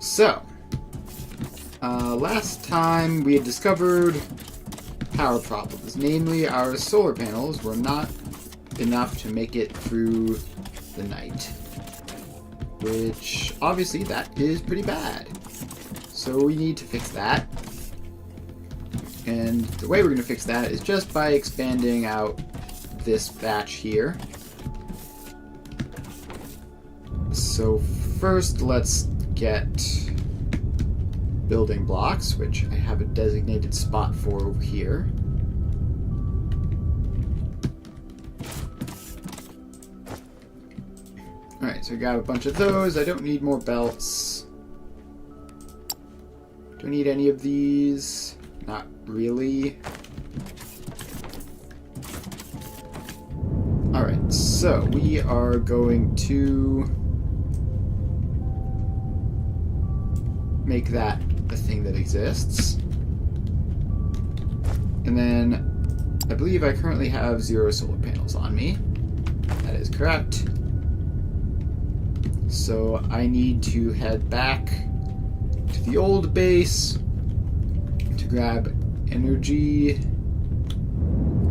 So, last time we had discovered power problems. Namely, our solar panels were not enough to make it through the night. Which, obviously, that is pretty bad. So we need to fix that. And the way we're going to fix that is just by expanding out this batch here. So first, let's get building blocks, which I have a designated spot for over here. Alright, so I got a bunch of those. I don't need more belts. Do I need any of these? Not really. Alright, so we are going to make that a thing that exists. And then I believe I currently have 0 solar panels on me. That is correct. So I need to head back to the old base to grab energy.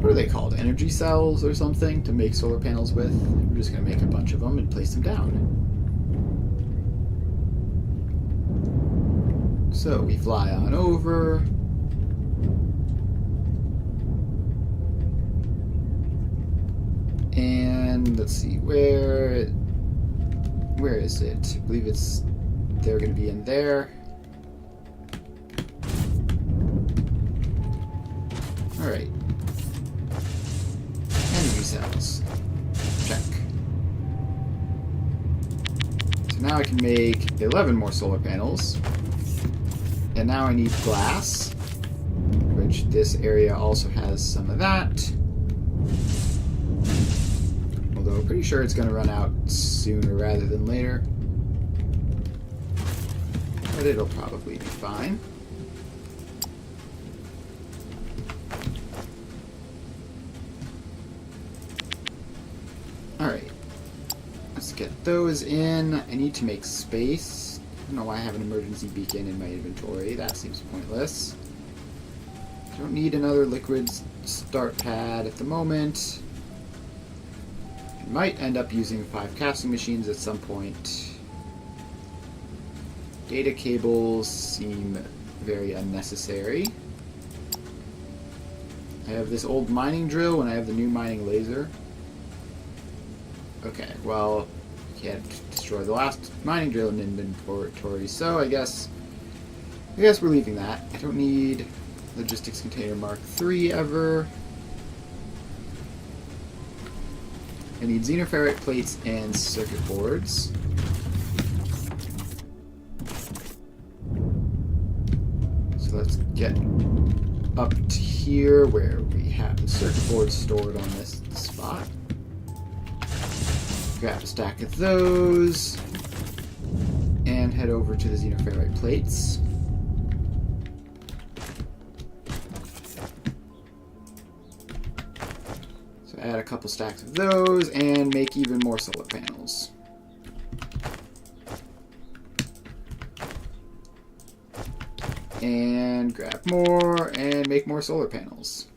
What are they called? Energy cells or something to make solar panels with. We're just going to make a bunch of them and place them down. So we fly on over. And let's see, where is it? I believe they're going to be in there. Alright. Energy cells. Check. So now I can make 11 more solar panels. And now I need glass, which this area also has some of that. Although I'm pretty sure it's going to run out sooner rather than later. But it'll probably be fine. Alright. Let's get those in. I need to make space. I don't know why I have an emergency beacon in my inventory. That seems pointless. I don't need another liquid start pad at the moment. I might end up using 5 casting machines at some point. Data cables seem very unnecessary. I have this old mining drill and I have the new mining laser. Okay, well, can't destroy the last mining drill in inventory, so I guess we're leaving that. I don't need logistics container Mark III ever. I need xenoferrite plates and circuit boards. So let's get up to here where we have the circuit boards stored on this spot. Grab a stack of those and head over to the xenoferrite plates. So add a couple stacks of those and make even more solar panels. And grab more and make more solar panels.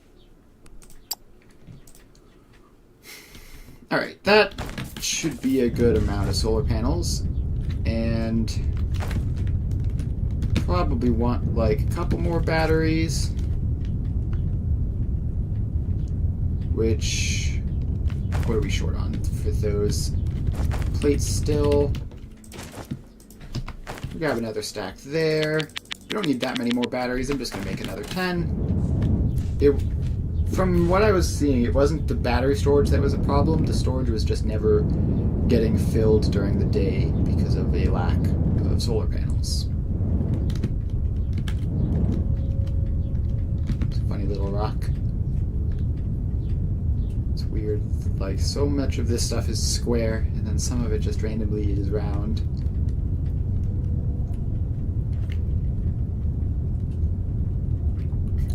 Alright, that should be a good amount of solar panels, and probably want like a couple more batteries, which, what are we short on for those plates still? We'll grab another stack there. We don't need that many more batteries. I'm just going to make another 10. From what I was seeing, it wasn't the battery storage that was a problem. The storage was just never getting filled during the day because of a lack of solar panels. It's a funny little rock. It's weird, like so much of this stuff is square, and then some of it just randomly is round.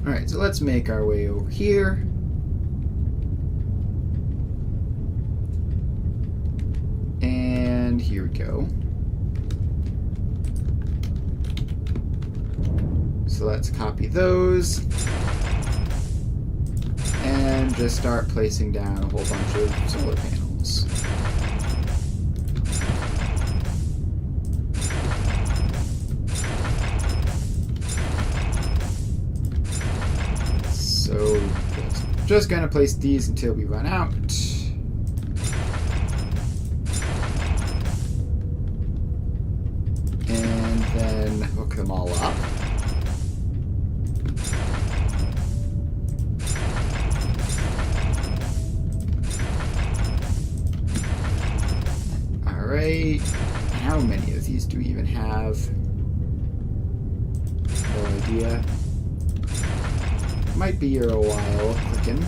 Alright, so let's make our way over here. And here we go. So let's copy those. And just start placing down a whole bunch of solar panels. So just gonna place these until we run out. And then hook them all up. Alright. How many of these do we even have? No idea. Might be here a while clicking.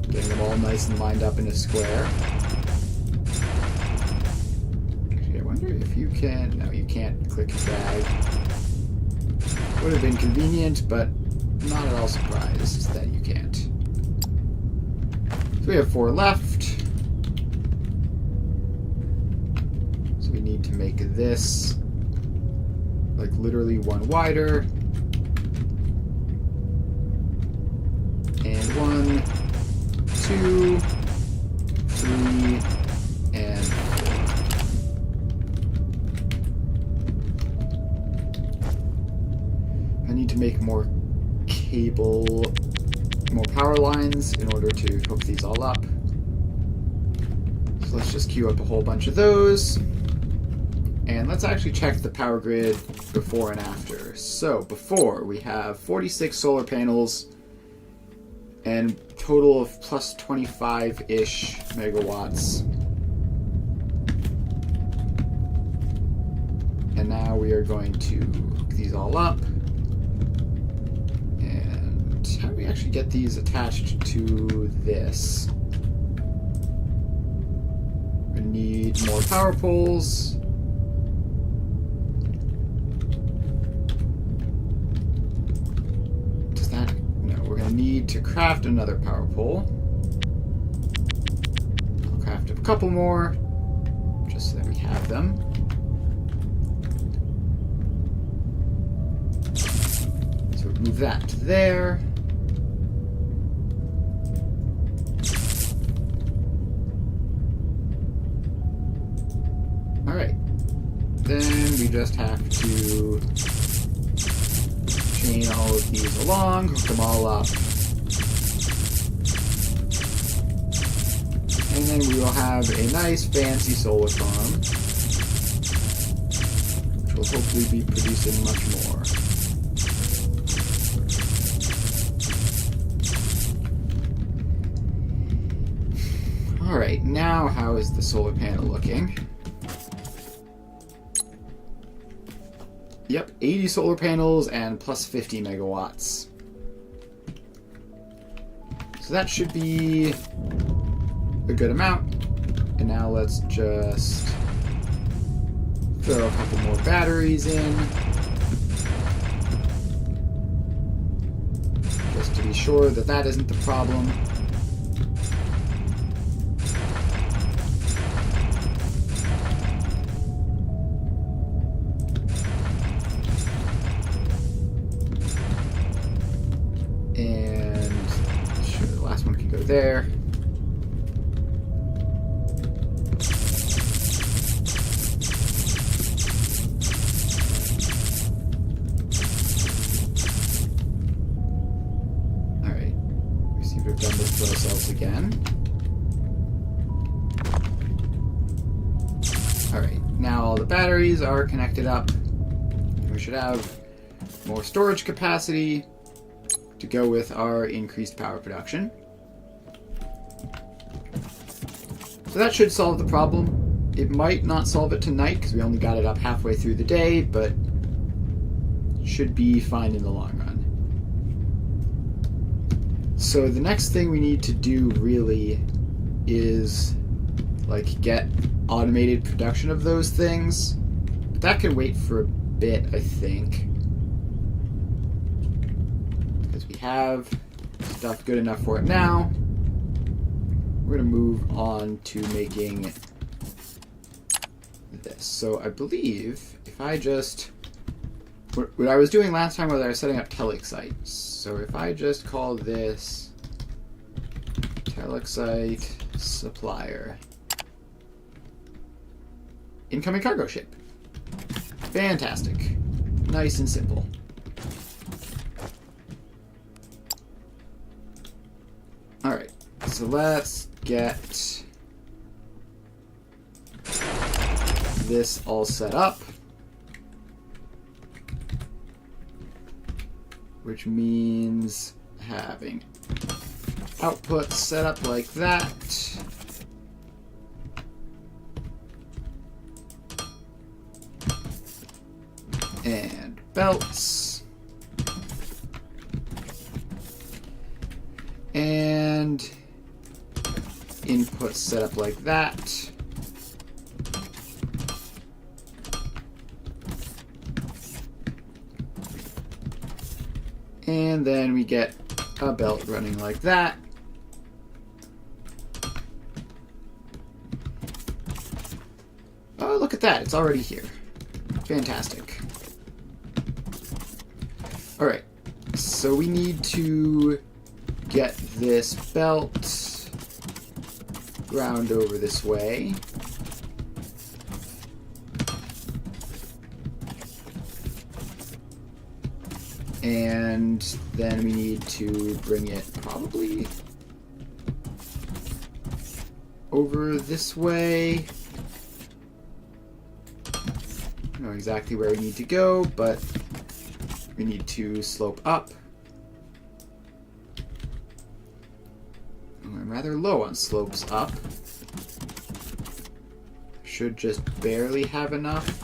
Getting them all nice and lined up in a square. Actually, I wonder if you can... No, you can't click and drag. Would have been convenient, but not at all surprised that you can't. So we have 4 left. So we need to make this like literally 1 wider. And 1, 2, 3, and 4. I need to make more power lines in order to hook these all up. So let's just queue up a whole bunch of those. And let's actually check the power grid before and after. So before, we have 46 solar panels and total of plus 25-ish megawatts. And now we are going to hook these all up. And how do we actually get these attached to this? We need more power poles. Need to craft another power pole. I'll craft a couple more just so that we have them. So move that to there. Alright. Then we just have to chain all of these along, hook them all up. And then we will have a nice fancy solar farm, which will hopefully be producing much more. Alright, now how is the solar panel looking? Yep, 80 solar panels and plus 50 megawatts. So that should be a good amount. And now let's just throw a couple more batteries in. Just to be sure that that isn't the problem. There. Alright. We seem to have done this to ourselves again. Alright. Now all the batteries are connected up. We should have more storage capacity to go with our increased power production. So that should solve the problem. It might not solve it tonight because we only got it up halfway through the day, but should be fine in the long run. So the next thing we need to do really is like get automated production of those things. But that can wait for a bit, I think. Because we have stuff good enough for it now. We're going to move on to making this. So I believe if I just what I was doing last time was I was setting up Telexite. So if I just call this Telexite supplier, incoming cargo ship. Fantastic. Nice and simple. Alright, so let's get this all set up. Which means having output set up like that. And belts. And input set up like that. And then we get a belt running like that. Oh, look at that. It's already here. Fantastic. Alright. So we need to get this belt ground over this way. And then we need to bring it probably over this way. I don't know exactly where we need to go, but we need to slope up. I'm rather low on slopes up. Should just barely have enough.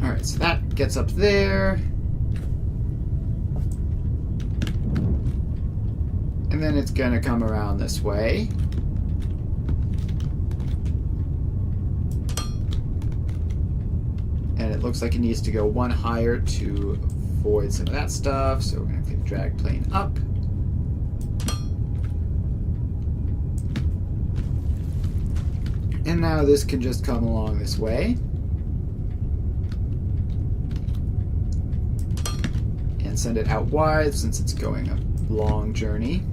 Alright, so that gets up there. And then it's gonna come around this way. And it looks like it needs to go one higher to avoid some of that stuff. So we're gonna get the drag plane up. And now this can just come along this way. And send it out wide since it's going a long journey.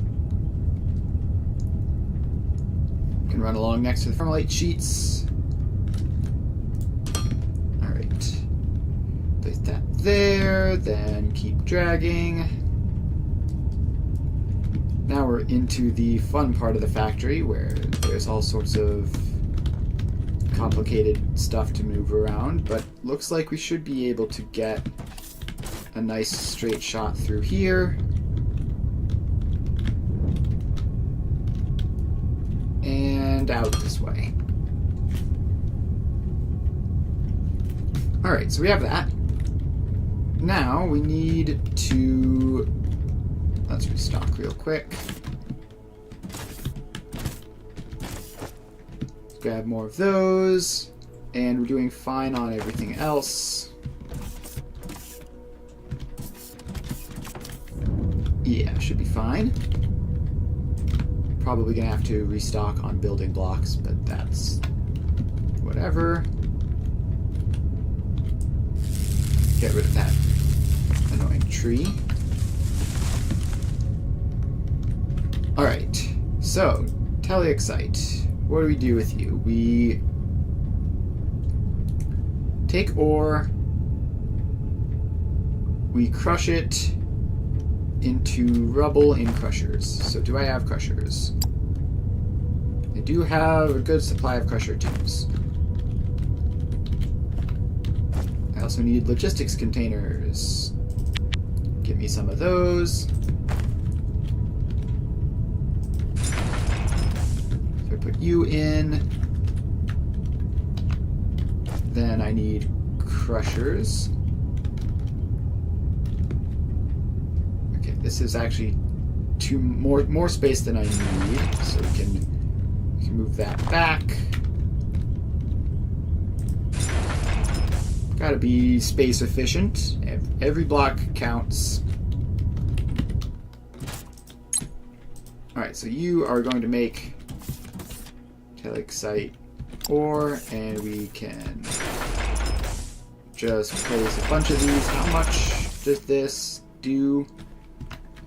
Can run along next to the thermalite sheets. Alright. Place that there, then keep dragging. Now we're into the fun part of the factory where there's all sorts of complicated stuff to move around, but looks like we should be able to get a nice straight shot through here. And out this way. Alright, so we have that. Now we need to... Let's restock real quick. Let's grab more of those. And we're doing fine on everything else. Yeah, should be fine. Probably gonna have to restock on building blocks, but that's whatever. Get rid of that annoying tree. Alright, so, Telexite. What do we do with you? We take ore, we crush it into rubble in crushers. So do I have crushers? I do have a good supply of crusher tubes. I also need logistics containers. Give me some of those. So I put you in. Then I need crushers. This is actually more space than I need, so we can move that back. Gotta be space efficient. Every block counts. Alright, so you are going to make Talexite ore, and we can just place a bunch of these. How much does this do?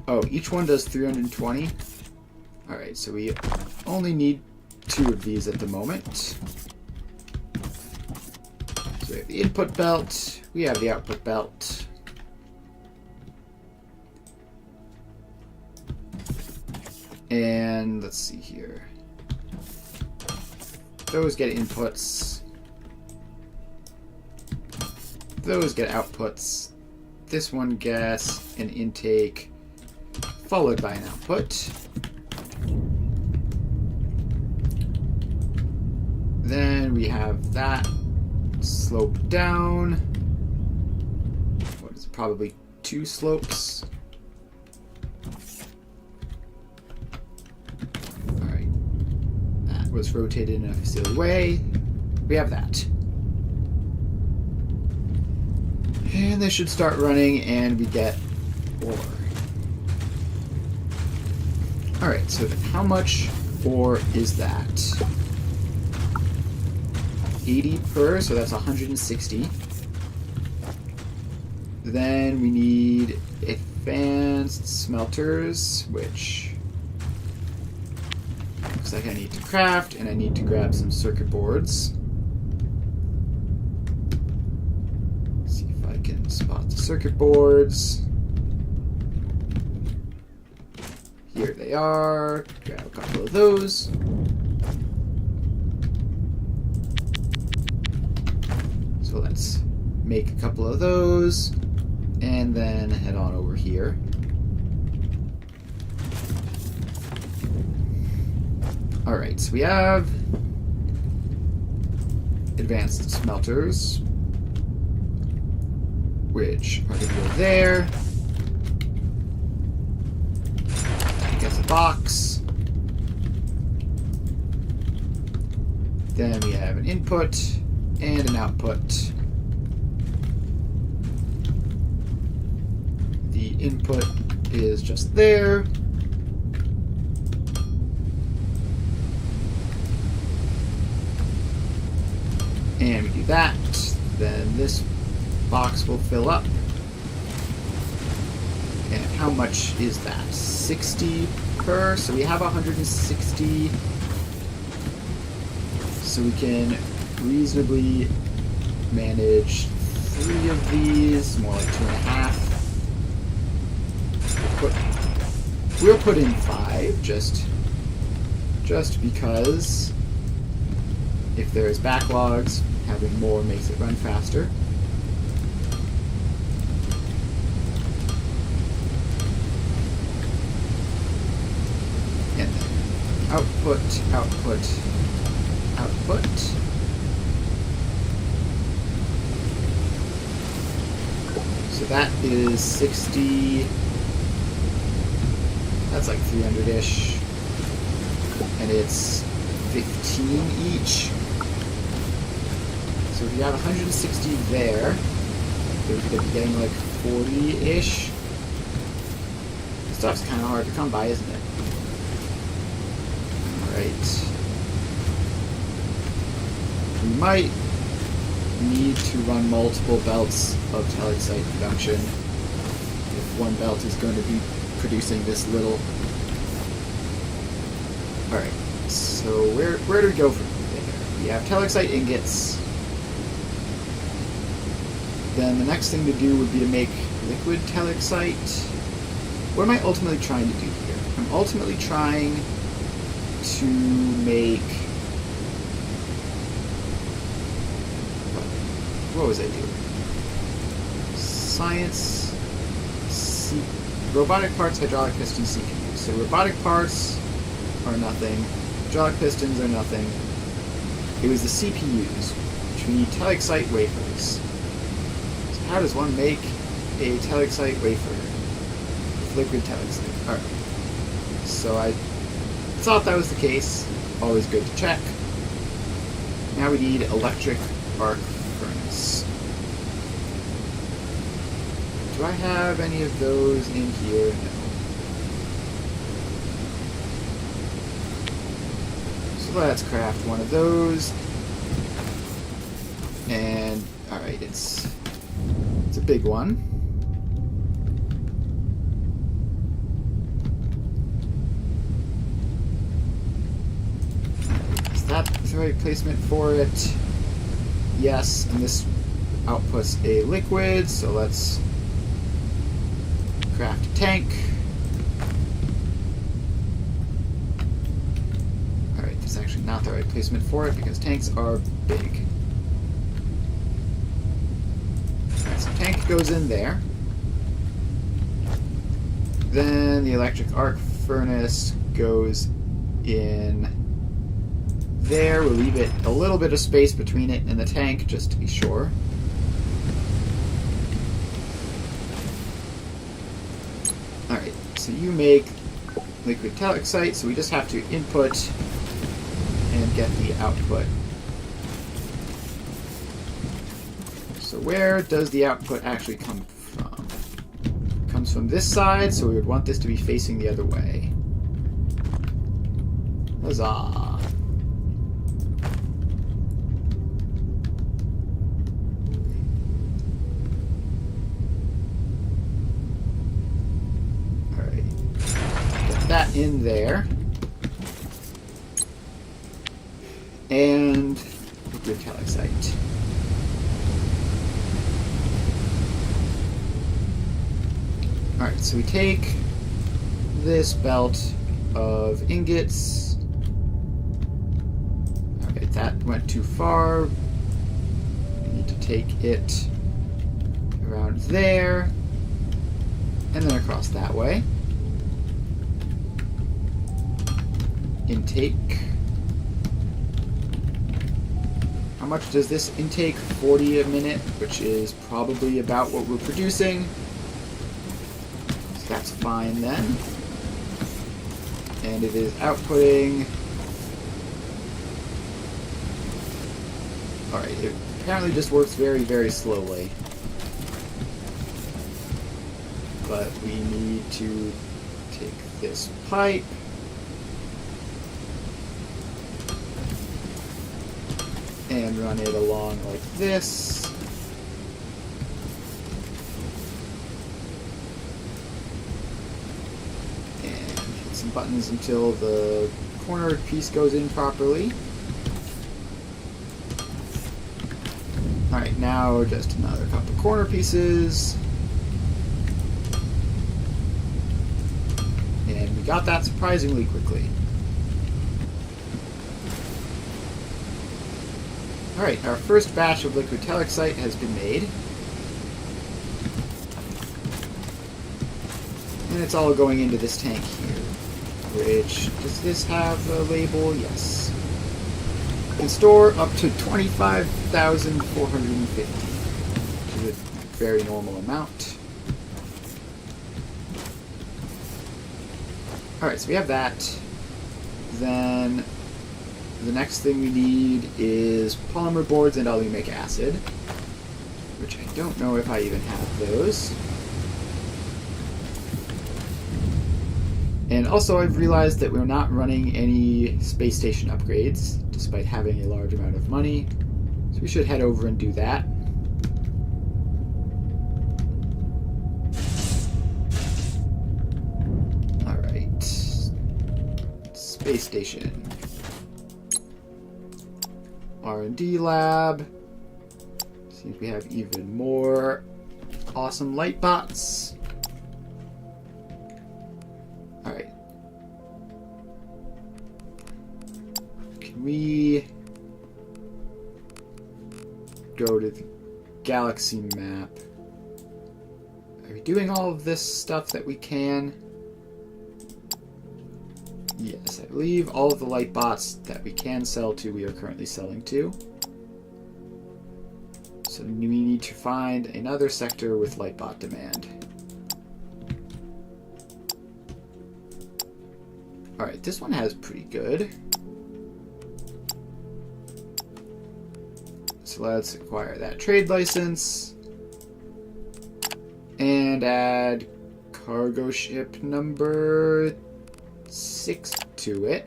Oh, each one does 320. Alright, so we only need 2 of these at the moment. So we have the input belt, we have the output belt. And let's see here. Those get inputs. Those get outputs. This one gets an intake followed by an output. Then we have that slope down. What is it? Probably 2 slopes. Alright. That was rotated in a silly way. We have that. And they should start running, and we get ore. Alright, so how much ore is that? 80 per, so that's 160. Then we need advanced smelters, which looks like I need to craft, and I need to grab some circuit boards. See if I can spot the circuit boards. Here they are. Grab a couple of those. So let's make a couple of those and then head on over here. Alright, so we have advanced smelters, which are going to go there. I guess a box. Then we have an input and an output. The input is just there. And we do that. Then this box will fill up. And how much is that? 60 per. So we have 160. So we can reasonably manage 3 of these, more like 2.5. We'll put in 5 just because if there's backlogs, having more makes it run faster. And then output, output, output. So that is 60. That's like 300-ish. And it's 15 each. So if you have 160 there, you're going to be getting like 40-ish. This stuff's kind of hard to come by, isn't it? Alright. We might need to run multiple belts of talexite production if one belt is going to be producing this little. Alright, so where do we go from there? We have talexite ingots. Then the next thing to do would be to make liquid talexite. What am I ultimately trying to do here? I'm ultimately trying to make... What was I doing? Science, robotic parts, hydraulic pistons, CPUs. So robotic parts are nothing. Hydraulic pistons are nothing. It was the CPUs, which we need talexite wafers. So how does one make a talexite wafer with liquid talexite? Alright. So I thought that was the case. Always good to check. Now we need electric arc furnace. Do I have any of those in here? No. So let's craft one of those. And, alright, it's a big one. Is that the right placement for it? Yes, and this outputs a liquid, so let's craft a tank. Alright, that's actually not the right placement for it because tanks are big. Alright, so tank goes in there. Then the electric arc furnace goes in there. We'll leave it a little bit of space between it and the tank just to be sure. Alright, so you make liquid calcite, so we just have to input and get the output. So where does the output actually come from? It comes from this side, so we would want this to be facing the other way. Huzzah! That in there, and liquid calcite. Alright, so we take this belt of ingots. Alright, that went too far. We need to take it around there, and then across that way. Intake. How much does this intake? 40 a minute, which is probably about what we're producing. So that's fine then. And it is outputting. Alright, it apparently just works very, very slowly. But we need to take this pipe. And run it along like this. And hit some buttons until the corner piece goes in properly. Alright, now just another couple corner pieces. And we got that surprisingly quickly. Alright, our first batch of liquid calcite has been made. And it's all going into this tank here. Which, does this have a label? Yes. It can store up to 25,450, which is a very normal amount. Alright, so we have that. Then the next thing we need is polymer boards and alumic acid, which I don't know if I even have those. And also I've realized that we're not running any space station upgrades, despite having a large amount of money. So we should head over and do that. Alright. Space station. R&D lab. Seems we have even more awesome light bots. Alright. Can we go to the galaxy map? Are we doing all of this stuff that we can? Yes, I believe all of the light bots that we can sell to, we are currently selling to. So we need to find another sector with light bot demand. Alright, this one has pretty good. So let's acquire that trade license. And add cargo ship number 6 to it.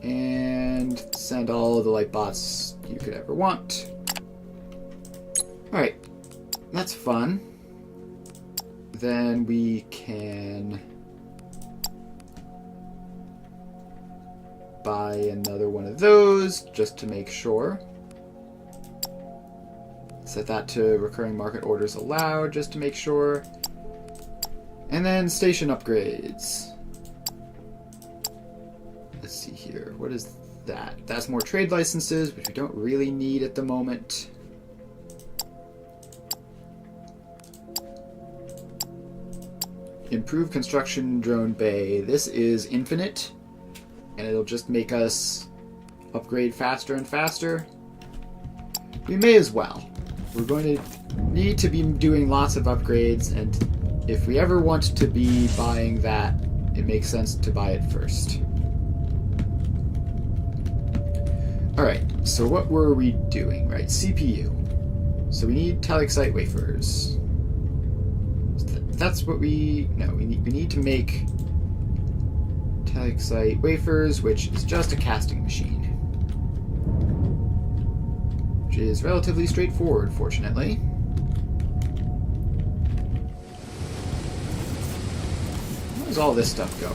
And send all of the light bots you could ever want. Alright, that's fun. Then we can buy another one of those just to make sure. Set that to recurring market orders allowed just to make sure. And then station upgrades. Let's see here. What is that? That's more trade licenses, which we don't really need at the moment. Improve construction drone bay. This is infinite, and it'll just make us upgrade faster and faster. We may as well. We're going to need to be doing lots of upgrades, and if we ever want to be buying that, it makes sense to buy it first. Alright, so what were we doing? Right, CPU. So we need telexite wafers. That's what we... No, we need to make telexite wafers, which is just a casting machine. Which is relatively straightforward, fortunately. How's all this stuff going?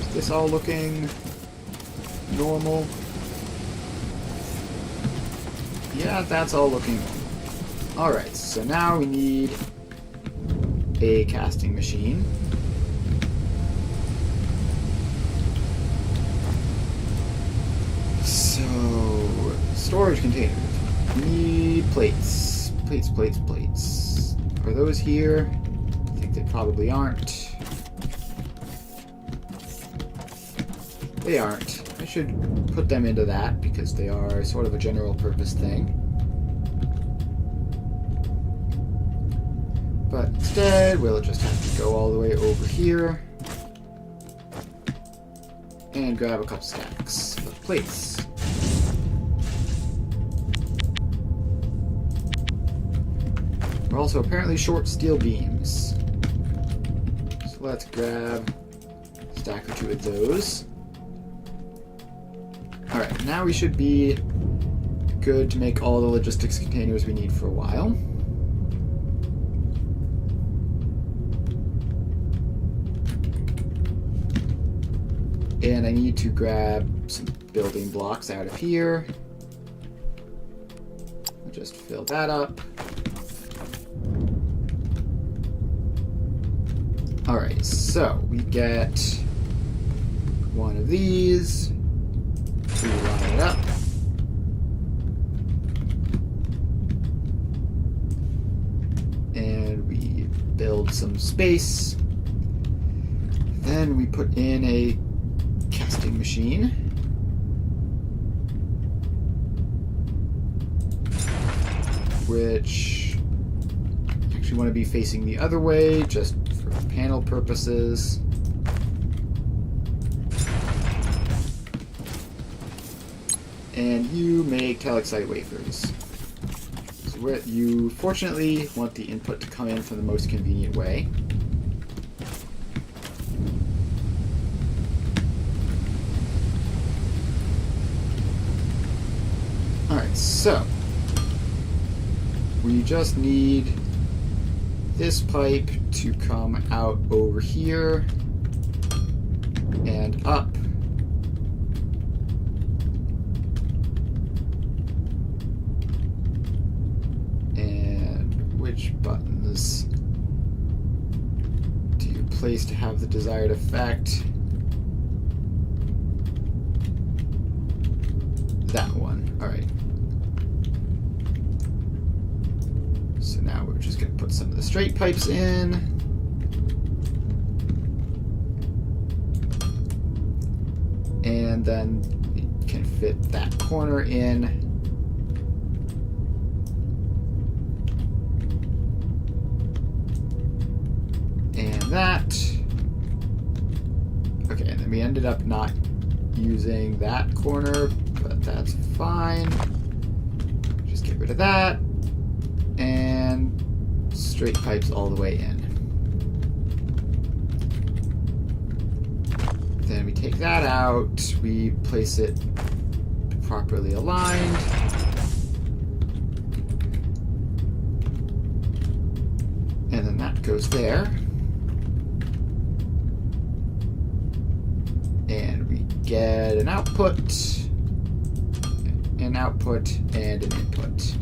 Is this all looking normal? Yeah, that's all looking normal. Alright, so now we need a casting machine. So, storage containers. We need plates. Plates. Are those here? I think they probably aren't. They aren't. I should put them into that because they are sort of a general purpose thing. But instead, we'll just have to go all the way over here and grab a couple stacks of plates. We're also apparently short steel beams. So let's grab a stack or two of those. Alright, now we should be good to make all the logistics containers we need for a while. And I need to grab some building blocks out of here. I'll just fill that up. Alright, so we get one of these. We line it up. And we build some space. Then we put in a casting machine. Which I actually want to be facing the other way just for panel purposes. And you make telexite wafers. So you fortunately want the input to come in from the most convenient way. Alright, so we just need this pipe to come out over here and up. And which buttons do you place to have the desired effect? That one. Alright. So now we're just going to put some of the straight pipes in. And then we can fit that corner in. And that. Okay, and then we ended up not using that corner, but that's fine. Just get rid of that. And straight pipes all the way in. Then we take that out, we place it properly aligned. And then that goes there. And we get an output, and an input.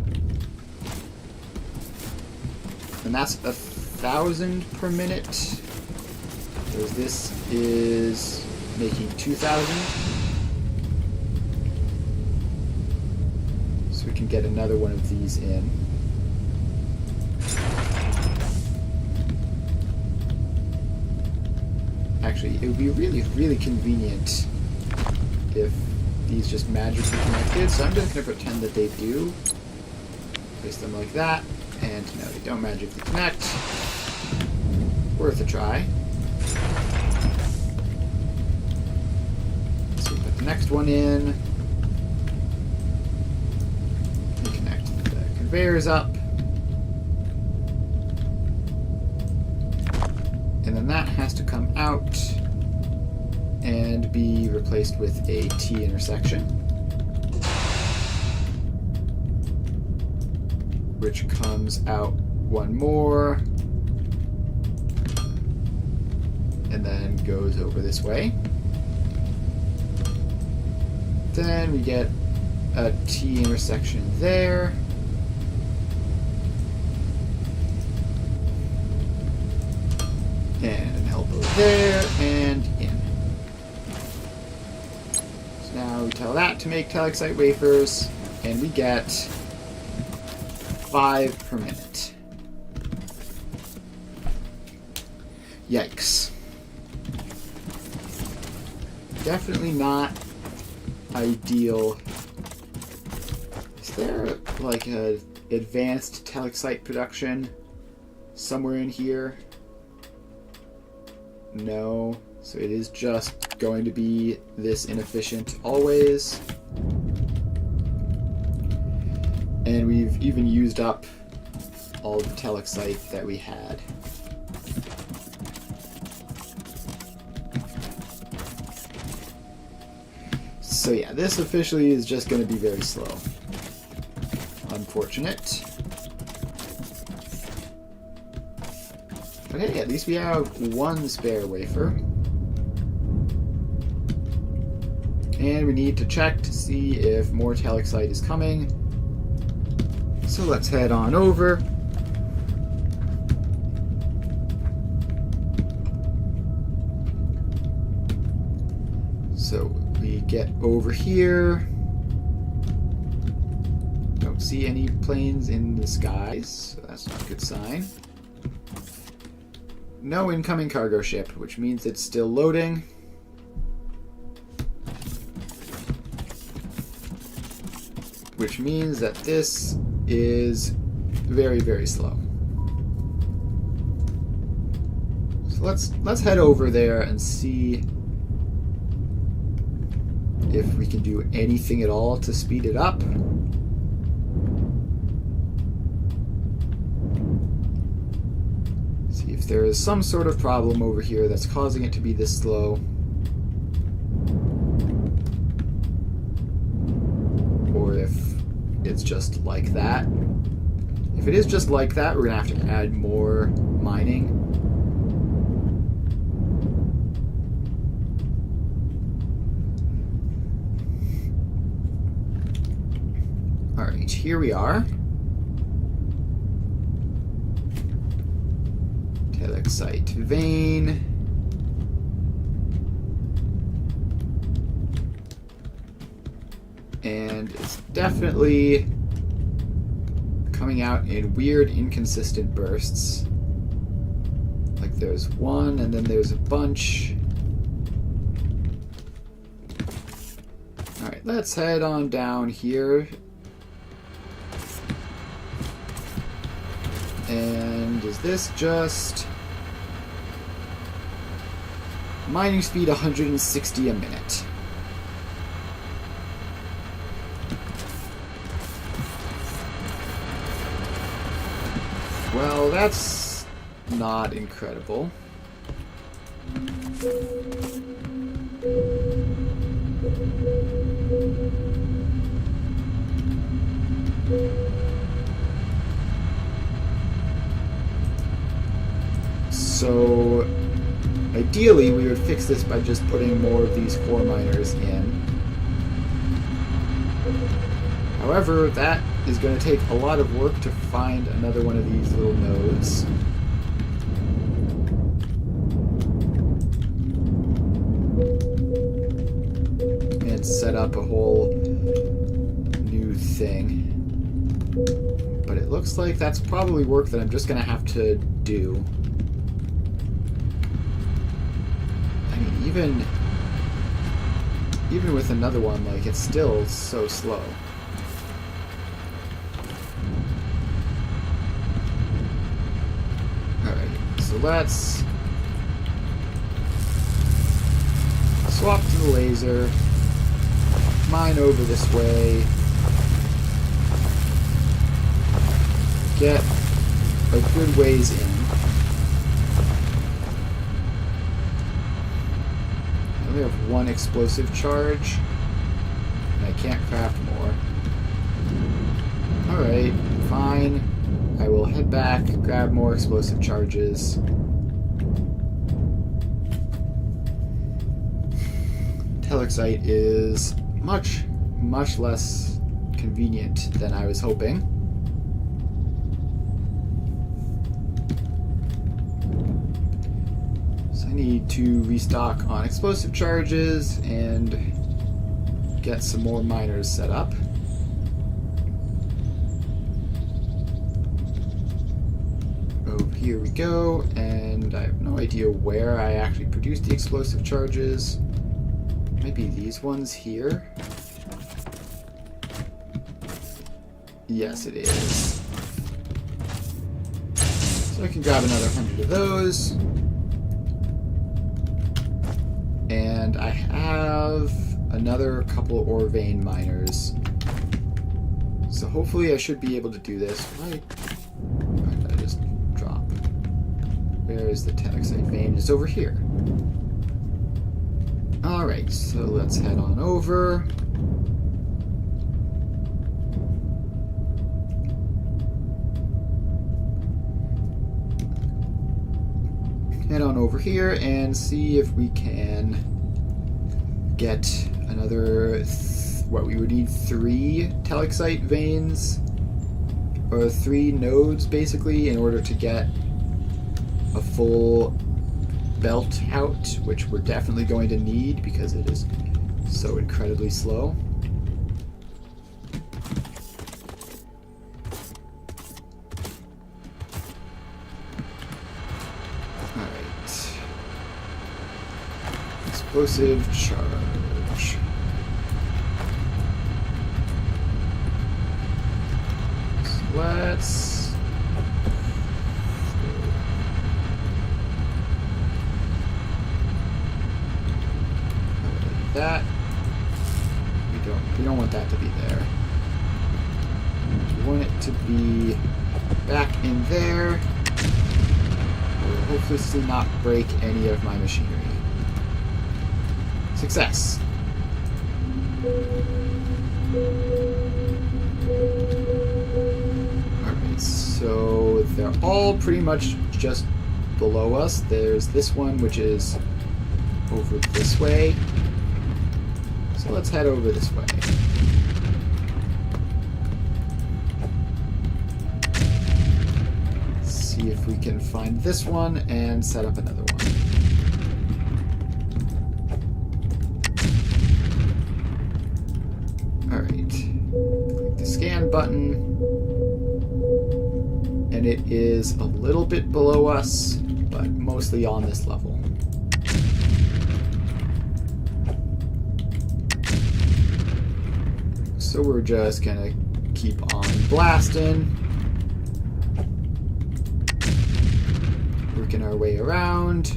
And that's 1,000 per minute. Because this is making 2,000. So we can get another one of these in. Actually, it would be really, really convenient if these just magically connected. So I'm just going to pretend that they do. Place them like that. And no, they don't magically connect. Worth a try. So we put the next one in. We connect the conveyors up. And then that has to come out and be replaced with a T intersection, which comes out one more and then goes over this way. Then we get a T intersection there. And an elbow there, and in. So now we tell that to make telexite wafers, and we get 5 per minute. Yikes. Definitely not ideal. Is there like a advanced telexite production somewhere in here? No, so it is just going to be this inefficient always. And we've even used up all the telexite that we had. So yeah, this officially is just going to be very slow. Unfortunate. Okay, at least we have one spare wafer. And we need to check to see if more telexite is coming. So let's head on over. So we get over here. Don't see any planes in the skies, so that's not a good sign. No incoming cargo ship, which means it's still loading. Which means that this is very, very slow. So let's head over there and see if we can do anything at all to speed it up. See if there is some sort of problem over here that's causing it to be this slow. Or if it's just like that. If it is just like that, we're going to have to add more mining. Alright, here we are. Telexite vein. And it's definitely coming out in weird, inconsistent bursts. Like there's one, and then there's a bunch. Alright, let's head on down here. And is this just mining speed 160 a minute? Well, that's not incredible. So ideally we would fix this by just putting more of these core miners in. However, that is going to take a lot of work to find another one of these little nodes. And set up a whole new thing. But it looks like that's probably work that I'm just going to have to do. I mean, even with another one, like, it's still so slow. Alright, so let's swap to the laser, mine over this way, get a good ways in. I only have one explosive charge, and I can't craft more. Alright, fine. I will head back, grab more explosive charges. Telexite is much, much less convenient than I was hoping. So I need to restock on explosive charges and get some more miners set up. Here we go, and I have no idea where I actually produced the explosive charges. Maybe these ones here? Yes, it is. So I can grab another 100 of those. And I have another couple of ore vein miners. So hopefully I should be able to do this. Right? I just drop. Where is the Telexite vein? It's over here. Alright, so let's head on over. Head on over here and see if we can get another, what we would need 3 Telexite veins, or 3 nodes basically, in order to get a full belt out, which we're definitely going to need because it is so incredibly slow. Alright. Explosive charge. So let's that. We don't want that to be there. We want it to be back in there. We'll hopefully not break any of my machinery. Success. Alright, so they're all pretty much just below us. There's this one, which is over this way. So let's head over this way. See if we can find this one and set up another one. Alright. Click the scan button. And it is a little bit below us, but mostly on this level. So we're just gonna keep on blasting. Working our way around.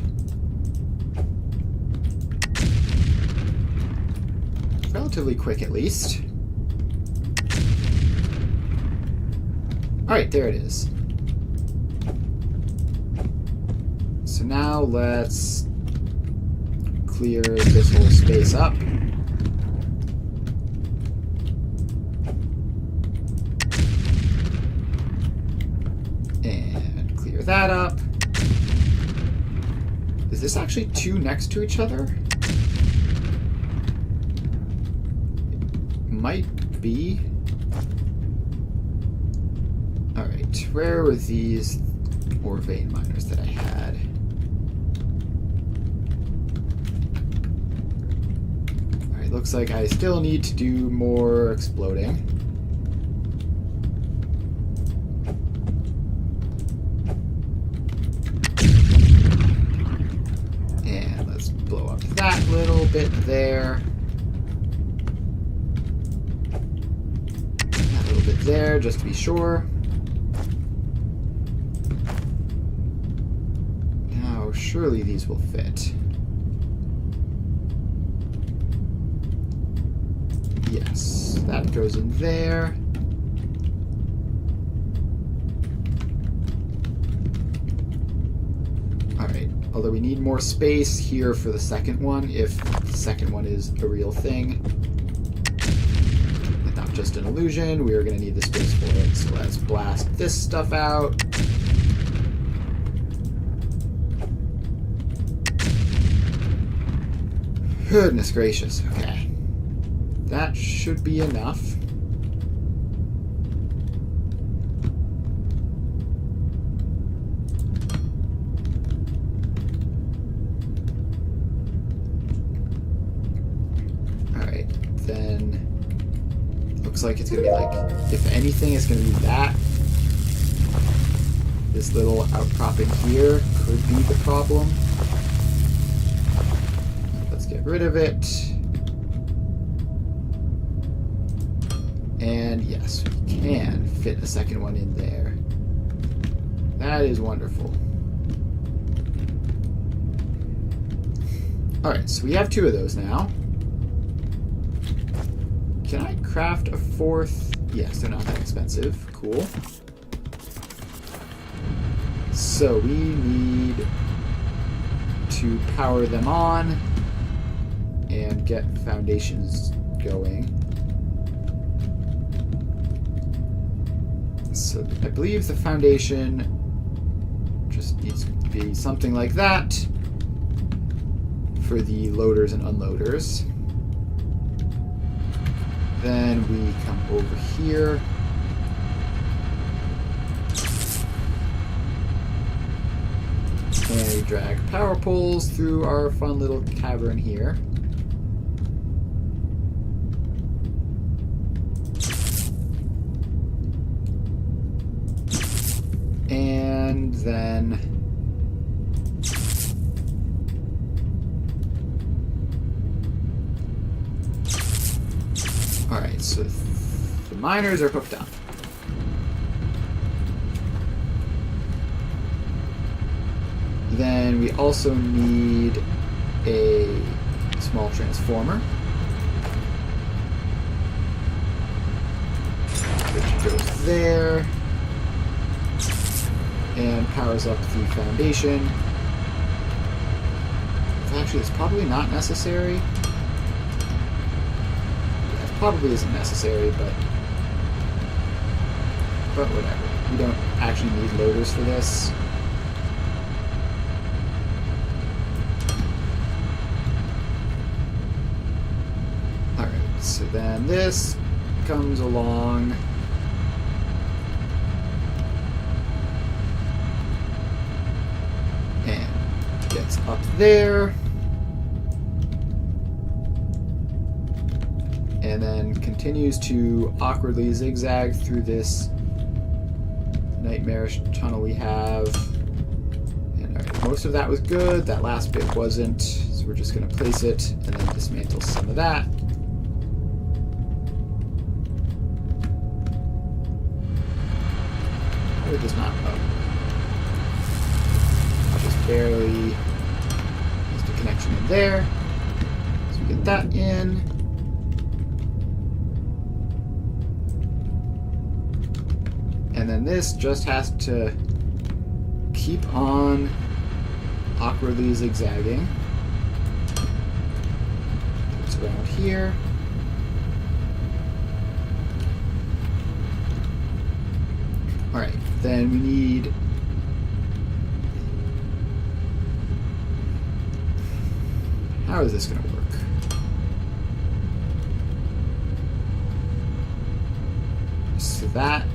Relatively quick at least. Alright, there it is. So now let's clear this whole space up. And clear that up. Is this actually two next to each other? It might be. Alright, where were these ore vein miners that I had? Alright, looks like I still need to do more exploding. And let's blow up that little bit there. That little bit there, just to be sure. Surely these will fit. Yes, that goes in there. Alright, although we need more space here for the second one, if the second one is a real thing. And not just an illusion, we are going to need the space for it. So let's blast this stuff out. Goodness gracious, okay. That should be enough. Alright, then looks like it's gonna be like, if anything, it's gonna be that. This little outcropping here could be the problem. Get rid of it. And yes, we can fit a second one in there. That is wonderful. Alright, so we have two of those now. Can I craft a fourth? Yes, they're not that expensive. Cool. So we need to power them on and get foundations going. So I believe the foundation just needs to be something like that for the loaders and unloaders. Then we come over here. And we drag power poles through our fun little cavern here. And then alright, so the miners are hooked up. Then we also need a small transformer, which goes there and powers up the foundation. Actually, it's probably not necessary. Yeah, it probably isn't necessary, but whatever. We don't actually need loaders for this. Alright, so then this comes along. Gets up there, and then continues to awkwardly zigzag through this nightmarish tunnel we have. And right, most of that was good, that last bit wasn't, so we're just going to place it and then dismantle some of that. It does not go. Barely just a connection in there. So we get that in. And then this just has to keep on awkwardly zigzagging. around here. Alright, then we need... How is this going to work? So that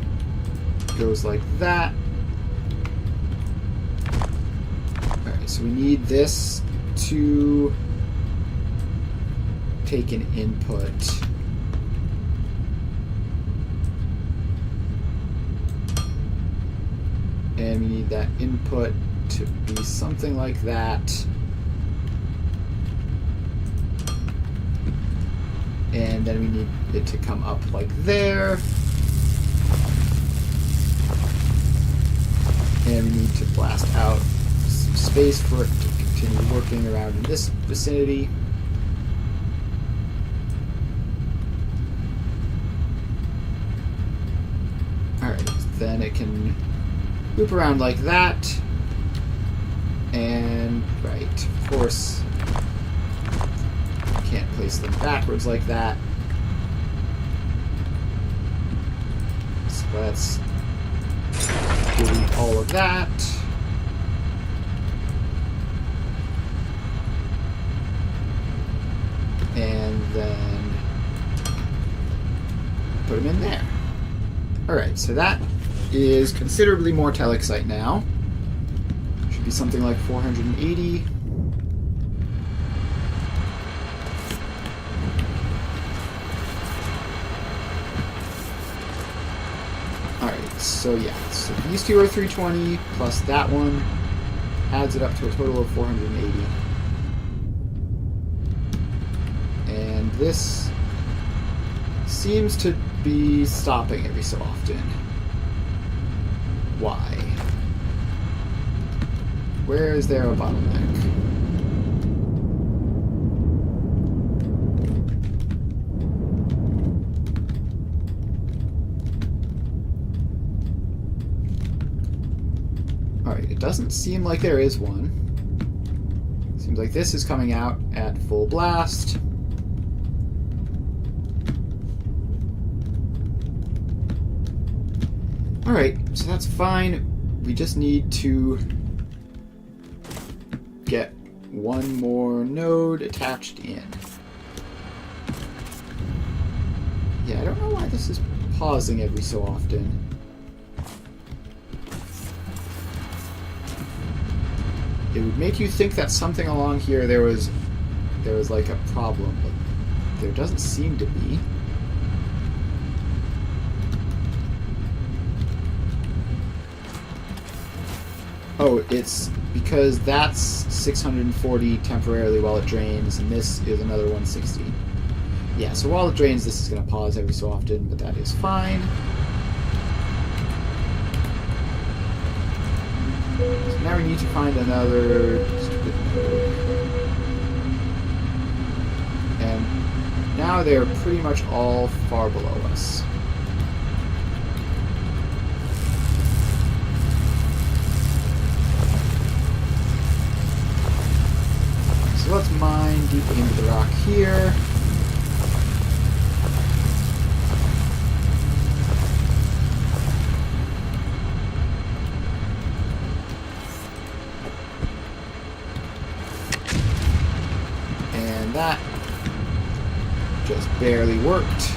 goes like that. Alright, so we need this to take an input. And we need that input to be something like that. And then we need it to come up like there. And we need to blast out some space for it to continue working around in this vicinity. Alright, then it can loop around like that. And, right, of course, can't place them backwards like that. So let's delete all of that. And then put them in there. Alright, so that is considerably more telexite now. Should be something like 480. So yeah, so these two are 320, plus that one adds it up to a total of 480. And this seems to be stopping every so often. Why? Where is there a bottleneck? It doesn't seem like there is one. Seems like this is coming out at full blast. Alright, so that's fine. We just need to get one more node attached in. Yeah, I don't know why this is pausing every so often. It would make you think that something along here there was like a problem, but there doesn't seem to be. Oh, it's because that's 640 temporarily while it drains, and this is another 160. Yeah, so while it drains, this is going to pause every so often, but that is fine. So now we need to find another stupid node. And now they're pretty much all far below us. So let's mine deep into the rock here. That just barely worked.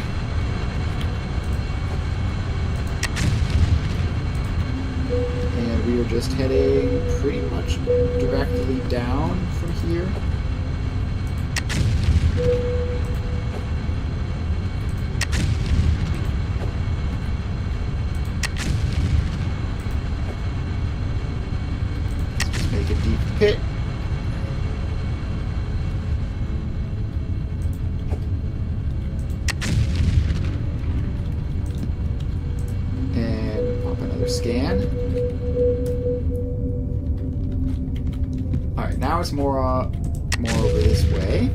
And we are just heading pretty much directly down from here. Let's just make a deep pit. Scan. Alright, now it's more over this way.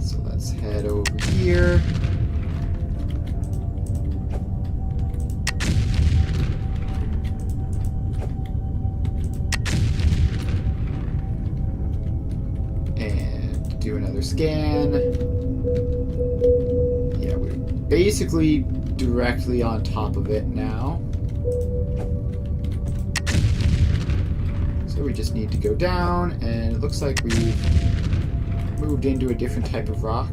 So let's head over here. And do another scan. Yeah, we're basically directly on top of it now. So we just need to go down, and it looks like we've moved into a different type of rock.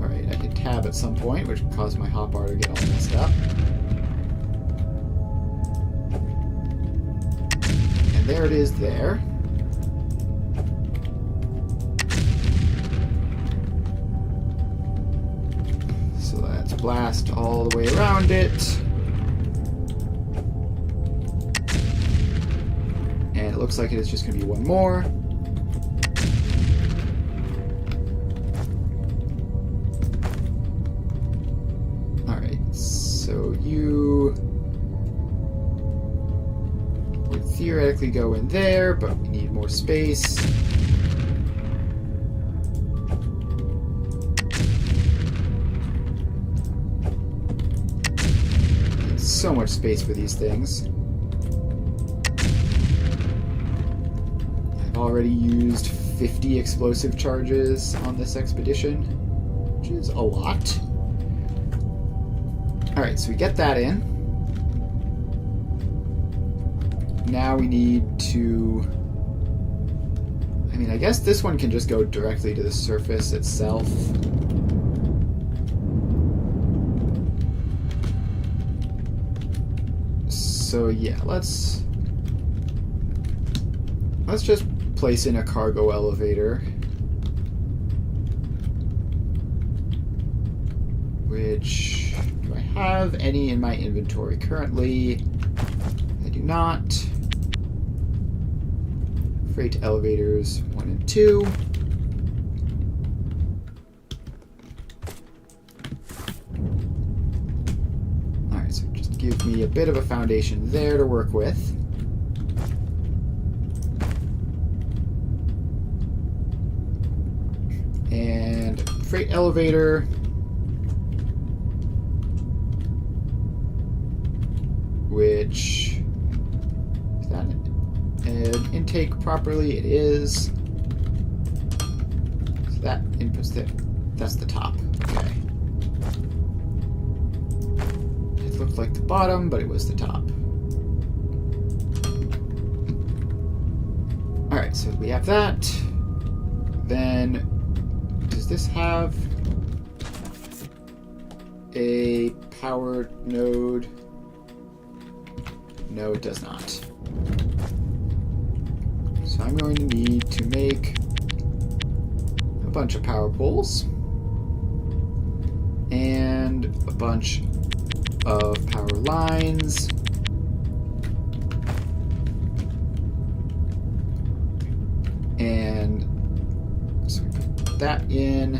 Alright, I hit tab at some point, which caused my hotbar to get all messed up. And there it is there. Blast all the way around it. And it looks like it is just going to be one more. Alright, so you would theoretically go in there, but we need more space. So much space for these things. I've already used 50 explosive charges on this expedition, which is a lot. Alright, so we get that in. Now we need to... I mean, I guess this one can just go directly to the surface itself. So yeah, let's just place in a cargo elevator, which, do I have any in my inventory currently? I do not. Freight elevators 1 and 2. Give me a bit of a foundation there to work with. And freight elevator. Which... is that an intake properly? It is. So that input's there. That's the top. Okay. Looked like the bottom, but it was the top. Alright, so we have that. Then, does this have a power node? No, it does not. So I'm going to need to make a bunch of power poles and a bunch of power lines. And so we put that in.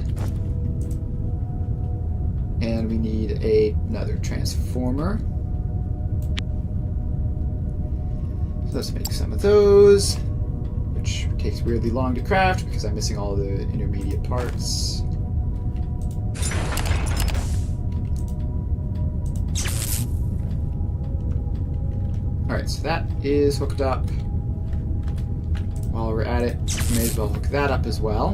And we need another transformer. So let's make some of those, which takes weirdly long to craft because I'm missing all the intermediate parts. Alright, so that is hooked up. While we're at it, may as well hook that up as well.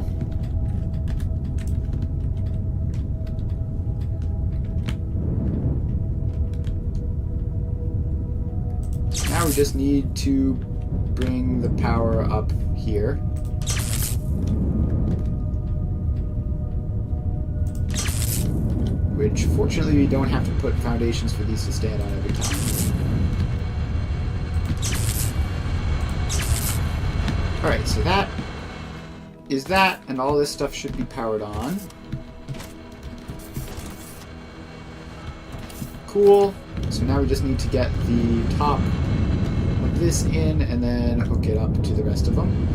Now we just need to bring the power up here. Which, fortunately, we don't have to put foundations for these to stand on every time. Alright, so that is that, and all this stuff should be powered on. Cool. So now we just need to get the top of this in, and then hook it up to the rest of them.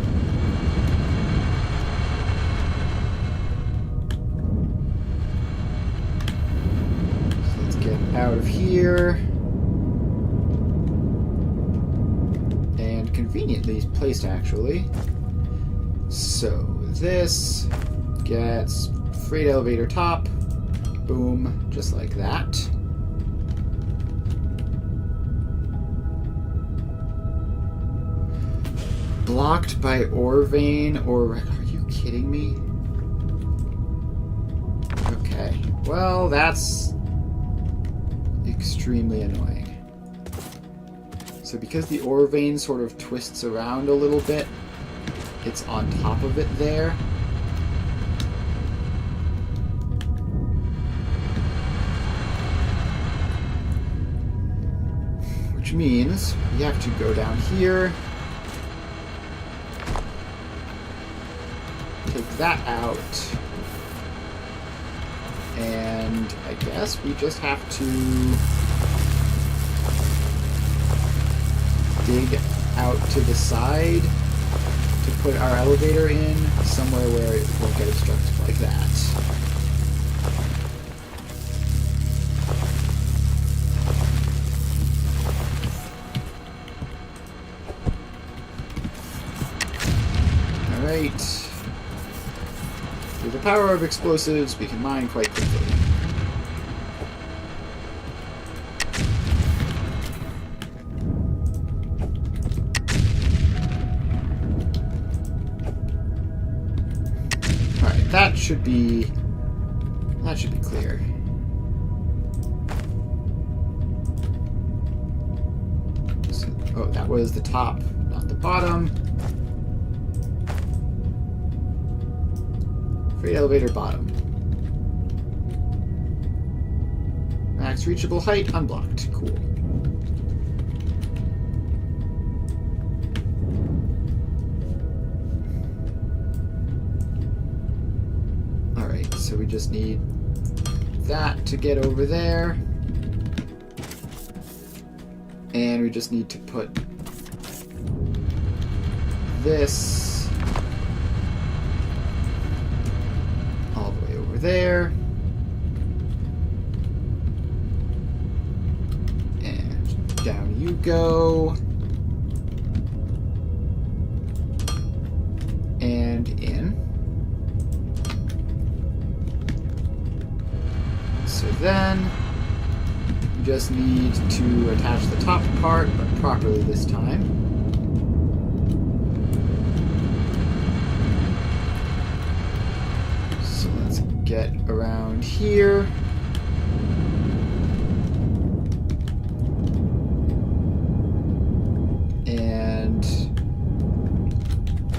So let's get out of here. Conveniently placed, actually. So this gets freight elevator top, boom, just like that. blocked by ore vein, or are you kidding me? Okay, well, that's extremely annoying. So because the ore vein sort of twists around a little bit, it's on top of it there. Which means we have to go down here, take that out, and I guess we just have to dig out to the side to put our elevator in somewhere where it won't get obstructed like that. Alright. Through the power of explosives, we can mine quite quickly. Alright, that should be clear. So, oh, that was the top, not the bottom. Freight elevator bottom. Max reachable height unblocked. Cool. Alright, so we just need that to get over there. And we just need to put this there, and down you go, and in. So then you just need to attach the top part, but properly this time. Get around here. And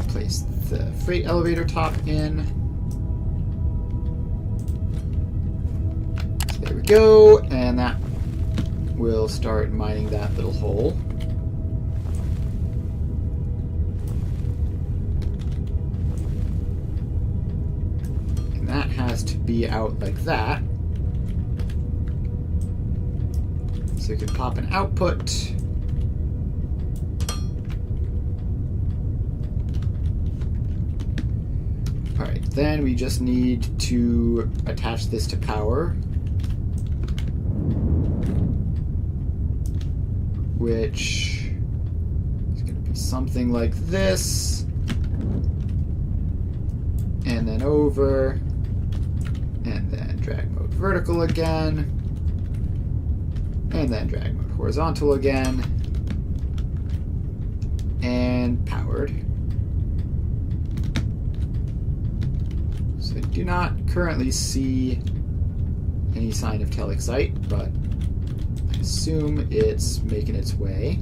place the freight elevator top in. So there we go, and that will start mining that little hole. Has to be out like that. So you can pop an output. Alright, then we just need to attach this to power, which is going to be something like this, and then over. And then drag mode vertical again. And then drag mode horizontal again. And powered. So I do not currently see any sign of telexite, but I assume it's making its way.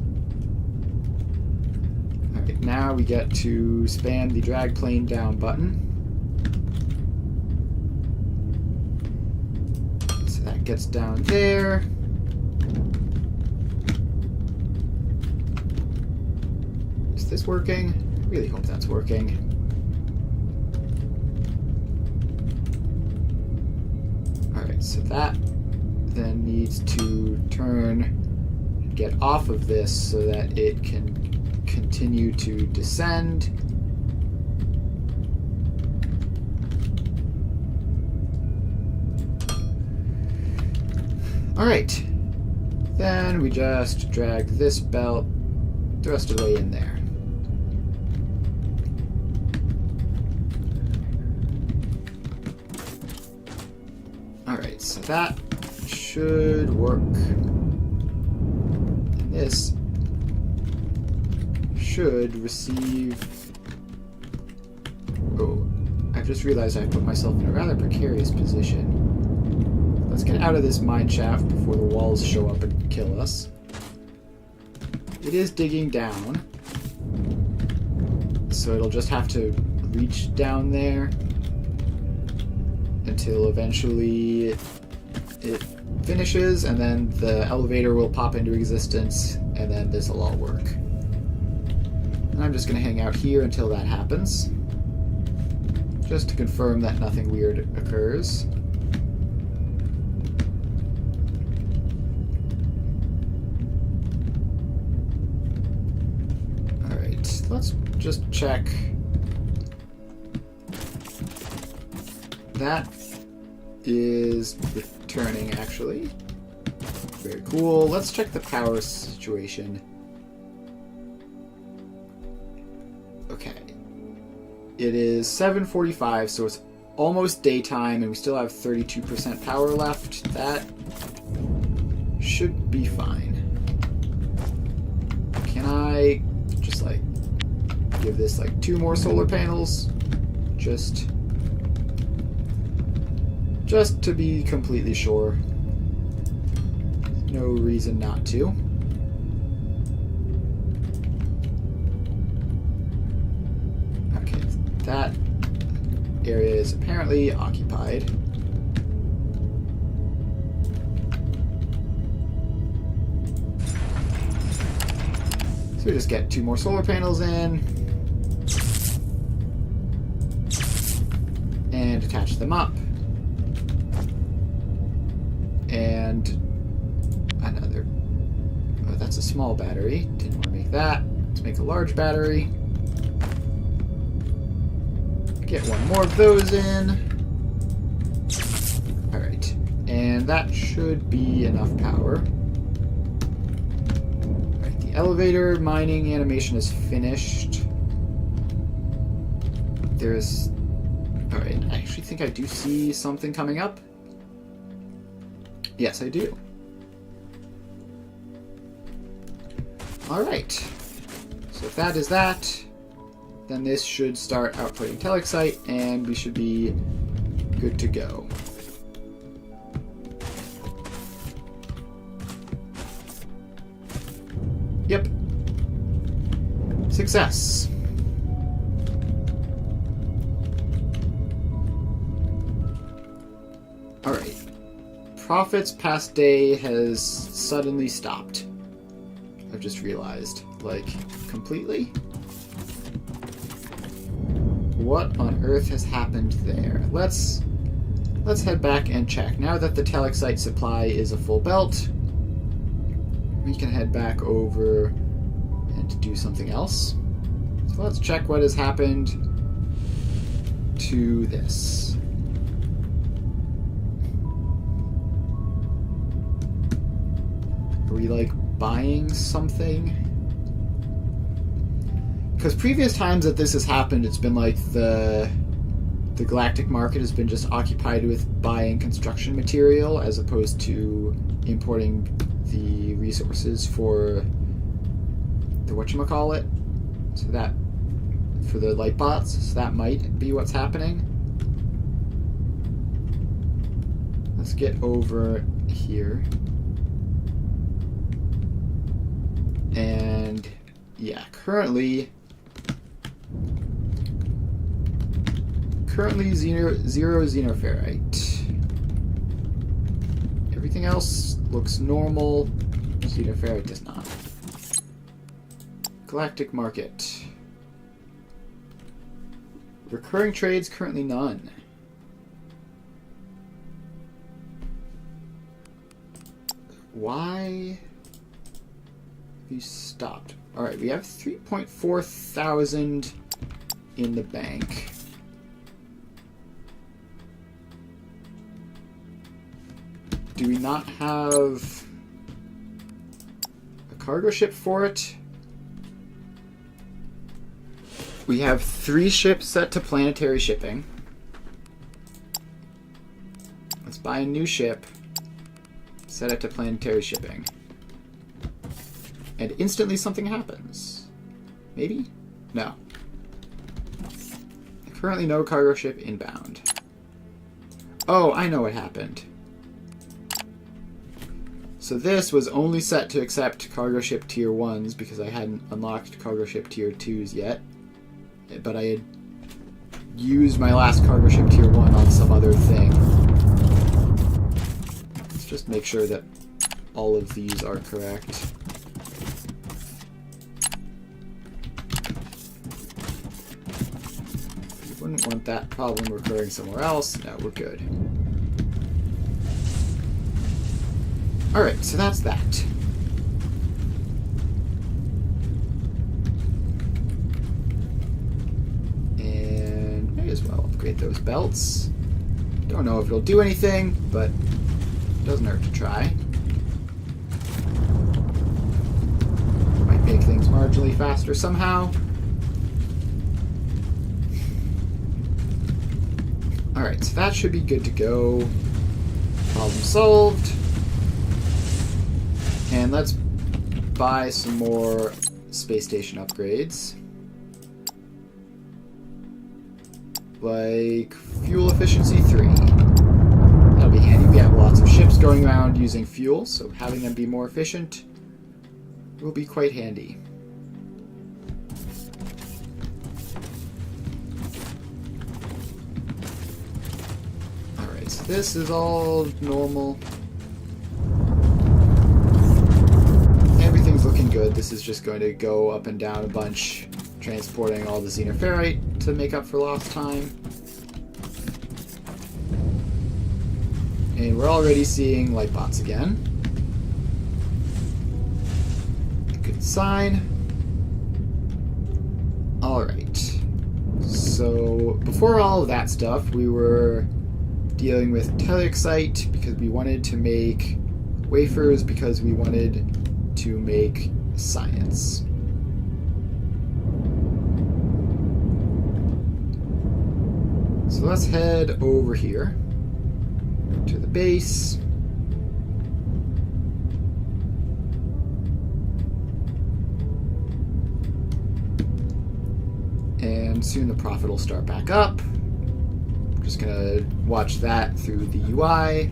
Alright, now we get to spam the drag plane down button. Gets down there. Is this working? I really hope that's working. Alright, so that then needs to turn and get off of this so that it can continue to descend. Alright, then we just drag this belt the rest of the way in there. Alright, so that should work. And this should receive... Oh, I've just realized I've put myself in a rather precarious position. Let's get out of this mine shaft before the walls show up and kill us. It is digging down, so it'll just have to reach down there until eventually it finishes, and then the elevator will pop into existence, and then this will all work. And I'm just going to hang out here until that happens, just to confirm that nothing weird occurs. Alright, let's just check. That is returning, actually. Very cool. Let's check the power situation. Okay. It is 7:45, so it's almost daytime, and we still have 32% power left. That should be fine. Can I just, like, give this, like, 2 more solar panels? Just to be completely sure. No reason not to. Okay, that area is apparently occupied. So we just get 2 more solar panels in and attach them up. And another. Oh, that's a small battery. Didn't want to make that. Let's make a large battery. Get 1 more of those in. Alright. And that should be enough power. Alright, the elevator mining animation is finished. There's... Alright, I actually think I do see something coming up. Yes, I do. Alright. So if that is that, then this should start outputting telexite, and we should be good to go. Yep. Success. Alright. Profits past day has suddenly stopped. I've just realized. Like, completely? What on earth has happened there? Let's head back and check. Now that the telexite supply is a full belt, we can head back over and do something else. So let's check what has happened to this. Are we, like, buying something? Because previous times that this has happened, it's been like the galactic market has been just occupied with buying construction material as opposed to importing the resources for the whatchamacallit. So that, for the light bots, so that might be what's happening. Let's get over here. And yeah, currently zero xenoferrite. Everything else looks normal. Xenoferrite does not. Galactic market. Recurring trades, currently none. Why? You stopped. Alright, we have 3.4 thousand in the bank. Do we not have a cargo ship for it? We have 3 ships set to planetary shipping. Let's buy a new ship, set it to planetary shipping. And instantly something happens. Maybe? No. Currently no cargo ship inbound. Oh, I know what happened. So this was only set to accept cargo ship tier 1s because I hadn't unlocked cargo ship tier 2s yet. But I had used my last cargo ship tier 1 on some other thing. Let's just make sure that all of these are correct. We wouldn't want that problem recurring somewhere else. No, we're good. Alright, so that's that. And may as well upgrade those belts. Don't know if it'll do anything, but it doesn't hurt to try. Might make things marginally faster somehow. Alright, so that should be good to go. Problem solved. And let's buy some more space station upgrades. Like fuel efficiency 3. That'll be handy. We have lots of ships going around using fuel, so having them be more efficient will be quite handy. Alright, so this is all normal. Everything's looking good. This is just going to go up and down a bunch, transporting all the xenoferrite to make up for lost time. And we're already seeing light bots again. Good sign. Alright. So, before all of that stuff, we were dealing with telexite because we wanted to make wafers because we wanted to make science. So let's head over here to the base. And soon the profit will start back up. I'm just gonna watch that through the UI.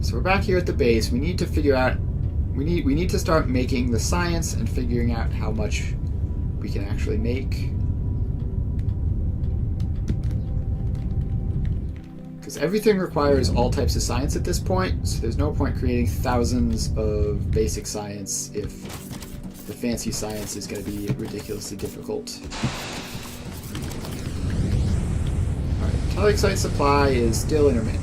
So we're back here at the base. We need to figure out, we need to start making the science and figuring out how much we can actually make. Because everything requires all types of science at this point, so there's no point creating thousands of basic science if the fancy science is going to be ridiculously difficult. Alright, telexite supply is still intermittent.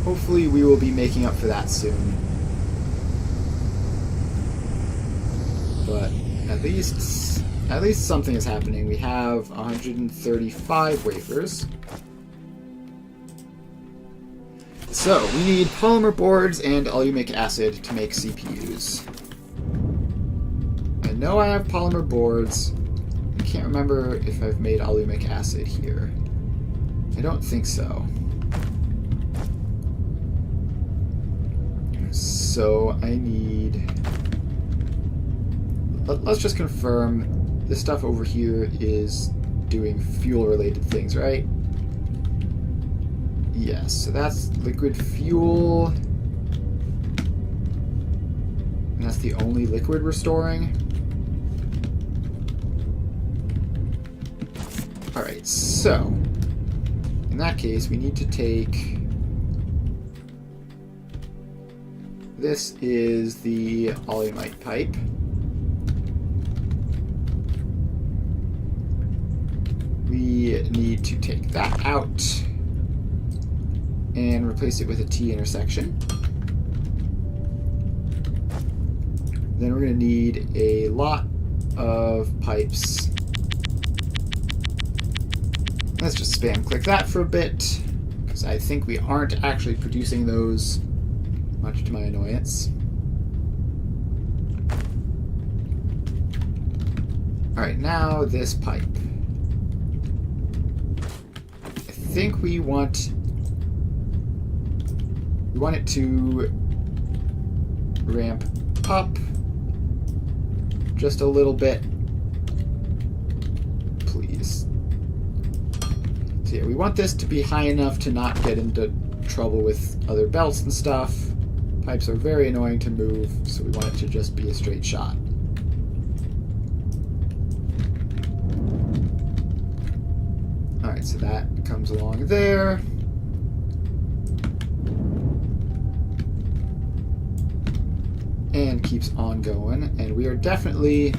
Hopefully we will be making up for that soon. But at least something is happening. We have 135 wafers. So we need polymer boards and alumic acid to make CPUs. I know I have polymer boards. I can't remember if I've made alumic acid here. I don't think so. So I need... Let's just confirm this stuff over here is doing fuel-related things, right? Yes, so that's liquid fuel. And that's the only liquid we're storing. Alright, so in that case, we need to take... This is the alumite pipe. We need to take that out and replace it with a T intersection. Then we're going to need a lot of pipes. Let's just spam click that for a bit, because I think we aren't actually producing those, much to my annoyance. Alright, now this pipe. I think we want it to ramp up just a little bit, please. So yeah, we want this to be high enough to not get into trouble with other belts and stuff. Pipes are very annoying to move, so we want it to just be a straight shot. Alright, so that comes along there. And keeps on going. And we are definitely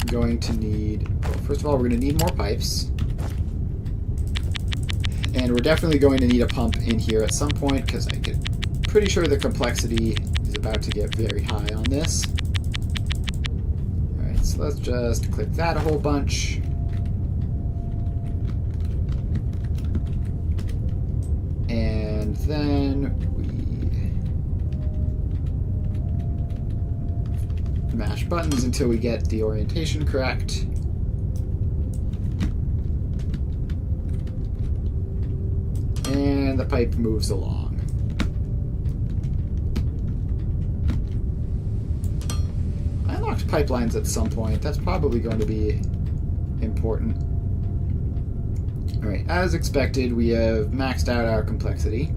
going to need... Well, first of all, we're going to need more pipes. And we're definitely going to need a pump in here at some point, because I get pretty sure the complexity is about to get very high on this. Alright, so let's just click that a whole bunch. And then we mash buttons until we get the orientation correct. And the pipe moves along. I unlocked pipelines at some point. That's probably going to be important. Alright, as expected, we have maxed out our complexity.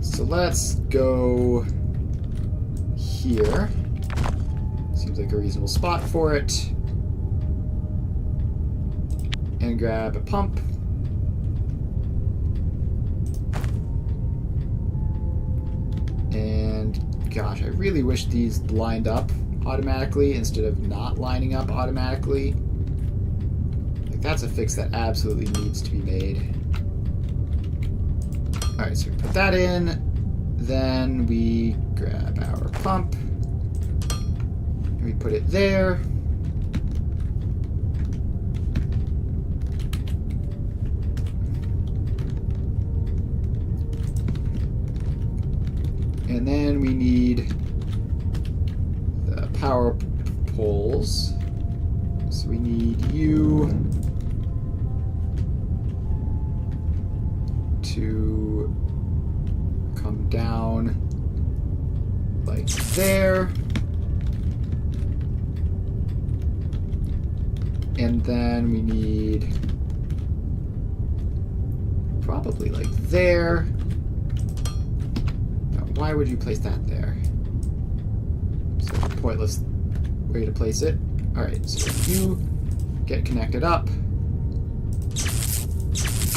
So let's go here. Seems like a reasonable spot for it. And grab a pump. And gosh, I really wish these lined up automatically instead of not lining up automatically. Like, that's a fix that absolutely needs to be made. Alright, so we put that in, then we grab our pump, and we put it there. And then we need the power poles. So we need you to come down like there. And then we need probably like there. Why would you place that there? It's a pointless way to place it. Alright, so you get connected up.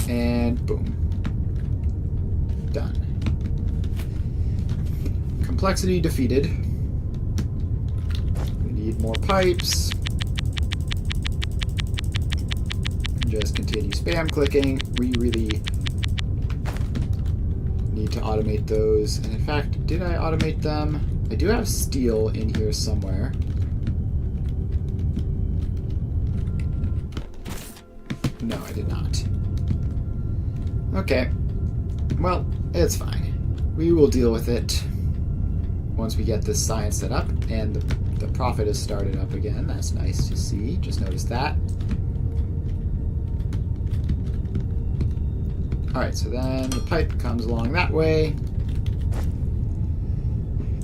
And boom. Done. Complexity defeated. We need more pipes. Just continue spam clicking. We really need to automate those. And in fact, did I automate them? I do have steel in here somewhere. No, I did not. Okay. Well, it's fine. We will deal with it once we get this science set up. And the profit has started up again. That's nice to see. Just noticed that. Alright, so then the pipe comes along that way.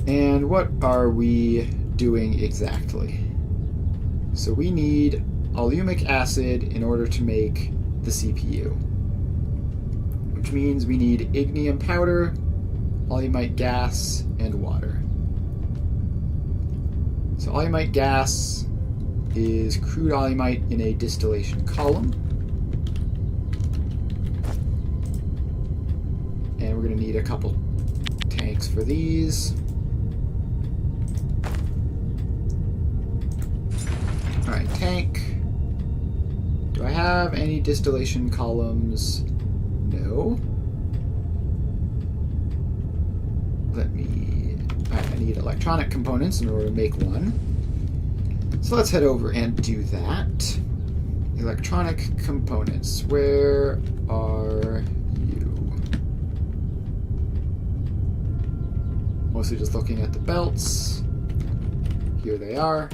And what are we doing exactly? So we need alumic acid in order to make the CPU. Which means we need ignium powder, alumite gas, and water. So alumite gas is crude alumite in a distillation column. And we're going to need a couple tanks for these. Alright, tank. Do I have any distillation columns? No. Let me... Alright, I need electronic components in order to make one. So let's head over and do that. Electronic components. Where are you? Mostly just looking at the belts. Here they are.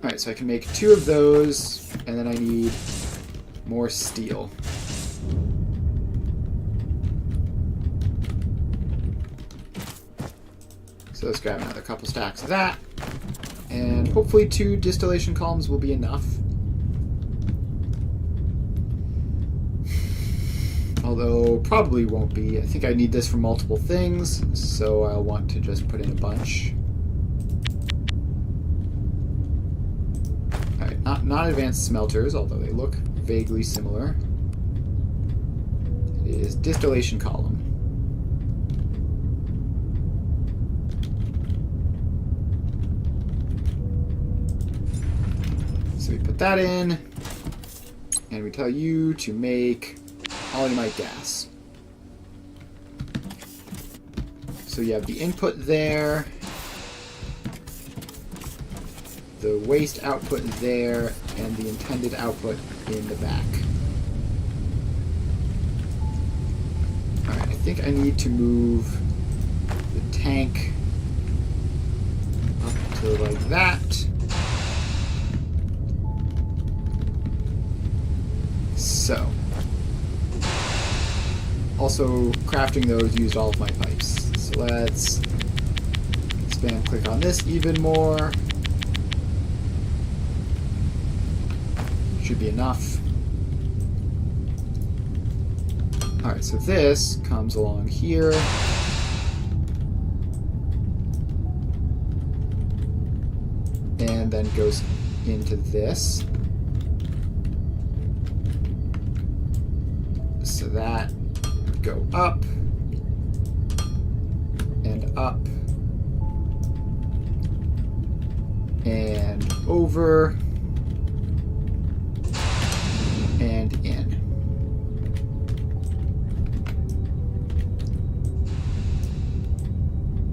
Alright, so I can make 2 of those, and then I need more steel. So let's grab another couple stacks of that. And hopefully 2 distillation columns will be enough. Although, probably won't be. I think I need this for multiple things, so I'll want to just put in a bunch. Alright, not advanced smelters, although they look vaguely similar. It is distillation column. So we put that in, and we tell you to make polymite gas. So you have the input there, the waste output there, and the intended output in the back. Alright, I think I need to move the tank up to like that. So, also crafting those used all of my pipes. So let's spam click on this even more. Should be enough. Alright, so this comes along here. And then goes into this. So that would go up and up and over and in.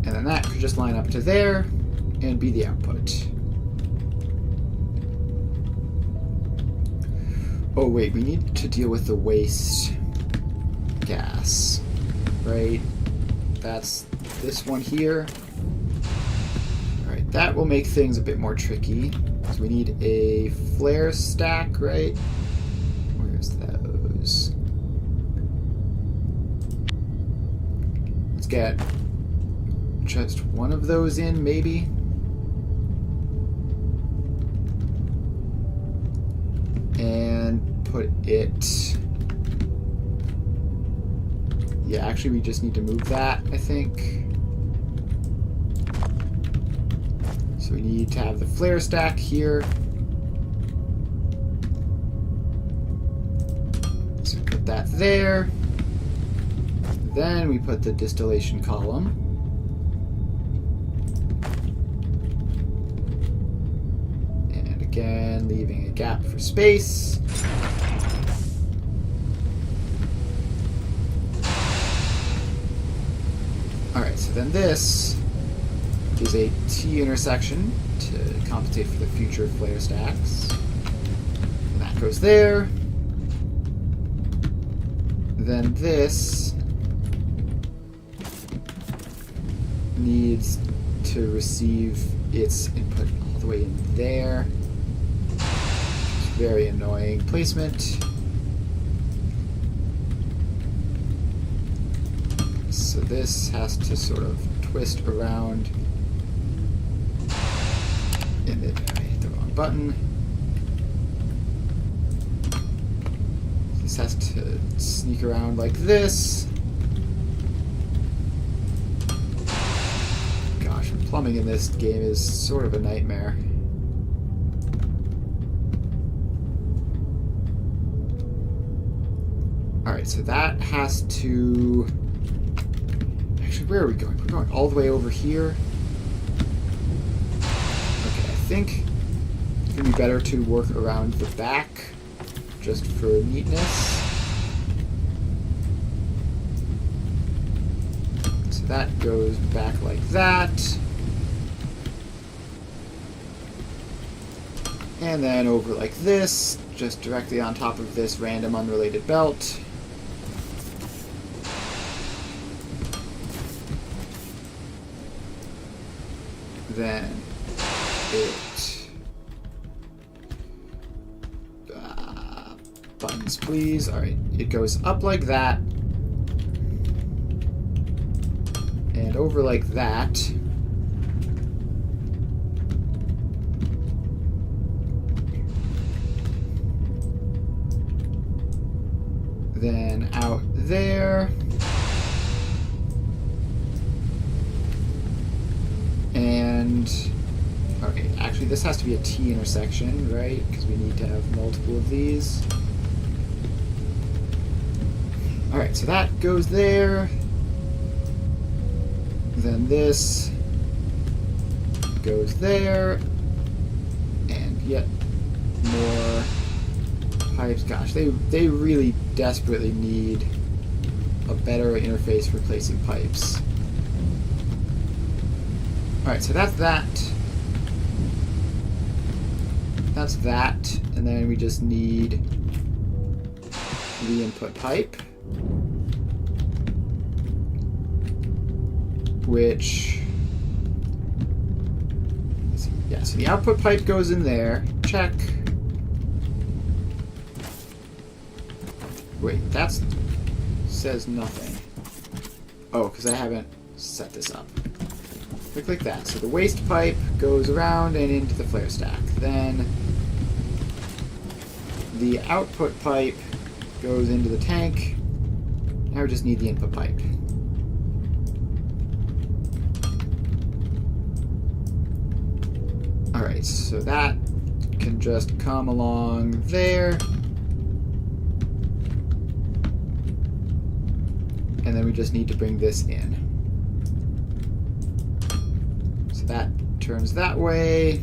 And then that could just line up to there and be the output. Oh wait, we need to deal with the waste gas, right? That's this one here. Alright, that will make things a bit more tricky. So we need a flare stack, right? Where's those? Let's get just one of those in, maybe. And put it... Yeah, actually we just need to move that, I think. So we need to have the flare stack here. So put that there. Then we put the distillation column. And again, leaving a gap for space. Alright, so then this is a T intersection to compensate for the future flare stacks. And that goes there. Then this needs to receive its input all the way in there. It's very annoying placement. So this has to sort of twist around. And then I hit the wrong button. This has to sneak around like this. Gosh, plumbing in this game is sort of a nightmare. Alright, so that has to... Actually, where are we going? We're going all the way over here. Okay, I think it's going to be better to work around the back, just for neatness. So that goes back like that. And then over like this, just directly on top of this random unrelated belt. Then it buttons Buttons, please. Alright, it goes up like that. And over like that. Then out there. And... okay, actually this has to be a T intersection, right? Because we need to have multiple of these. Alright, so that goes there. Then this goes there. And yet more pipes. Gosh, they really desperately need a better interface for placing pipes. Alright, so that's that. That's that. And then we just need the input pipe. Which... yeah, so the output pipe goes in there. Check. Wait, that says nothing. Oh, because I haven't set this up. Click like that. So the waste pipe goes around and into the flare stack. Then the output pipe goes into the tank. Now we just need the input pipe. Alright, so that can just come along there. And then we just need to bring this in. So that turns that way.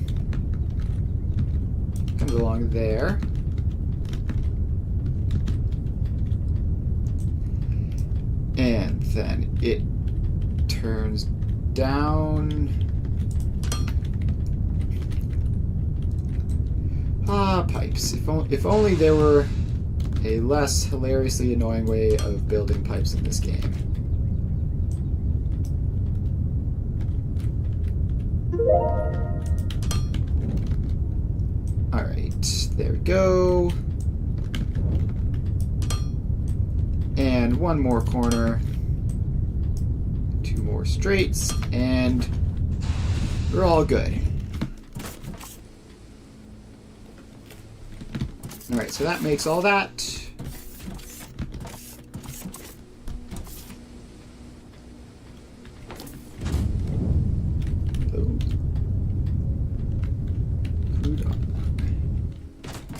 Comes along there. And then it turns down. Ah, pipes. If only there were a less hilariously annoying way of building pipes in this game. Alright, there we go. And one more corner. Two more straights, and we're all good. Alright, so that makes all that.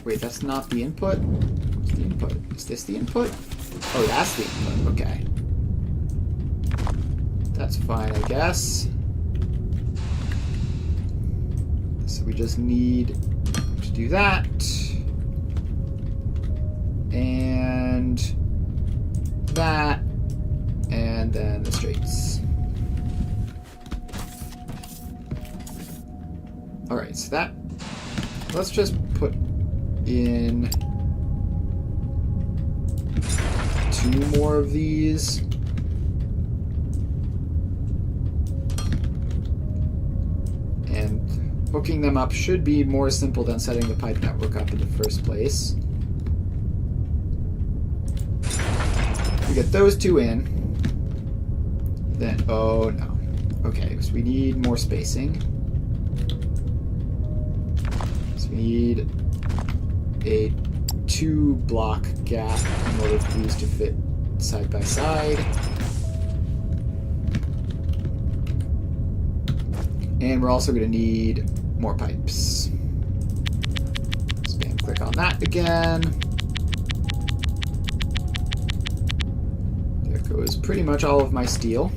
Wait, that's not the input? What's the input? Is this the input? Oh, that's the input. Okay. That's fine, I guess. So we just need to do that. And that. And then the straights. Alright, so that... let's just put in 2 more of these. And hooking them up should be more simple than setting the pipe network up in the first place. We get those 2 in. Then, oh no. Okay, so we need more spacing. So we need a 2-block gap in order for these to fit side by side. And we're also going to need more pipes. Spam click on that again. There goes pretty much all of my steel.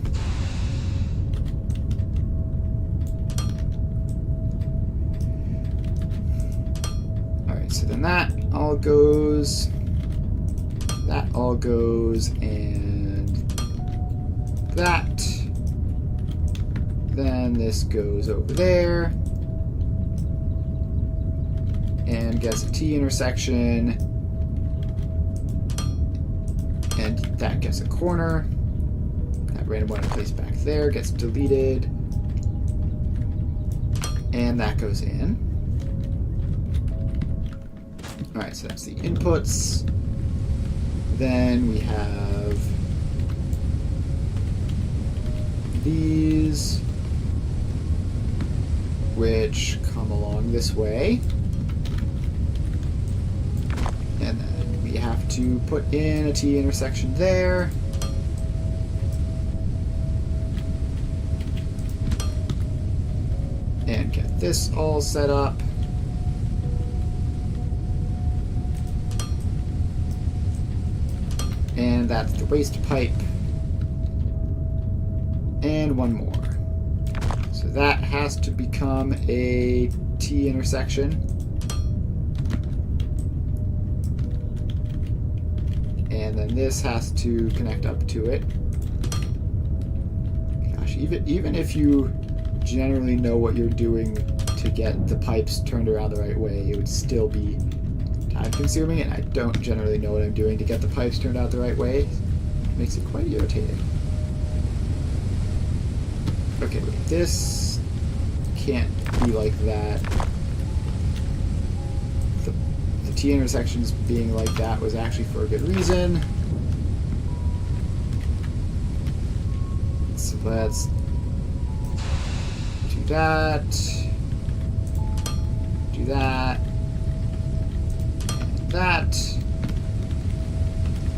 Alright, so then that all goes, and that. Then this goes over there and gets a T intersection, and that gets a corner. That random one I placed back there gets deleted, and that goes in. Alright, so that's the inputs. Then we have these, which come along this way. And then we have to put in a T intersection there. And get this all set up. And that's the waste pipe. And one more. So that has to become a T intersection. And then this has to connect up to it. Gosh, even if you generally know what you're doing to get the pipes turned around the right way, it would still be time consuming, and I don't generally know what I'm doing to get the pipes turned out the right way. It makes it quite irritating. Okay, wait, this can't be like that. The T intersections being like that was actually for a good reason. So let's do that. Do that. And that.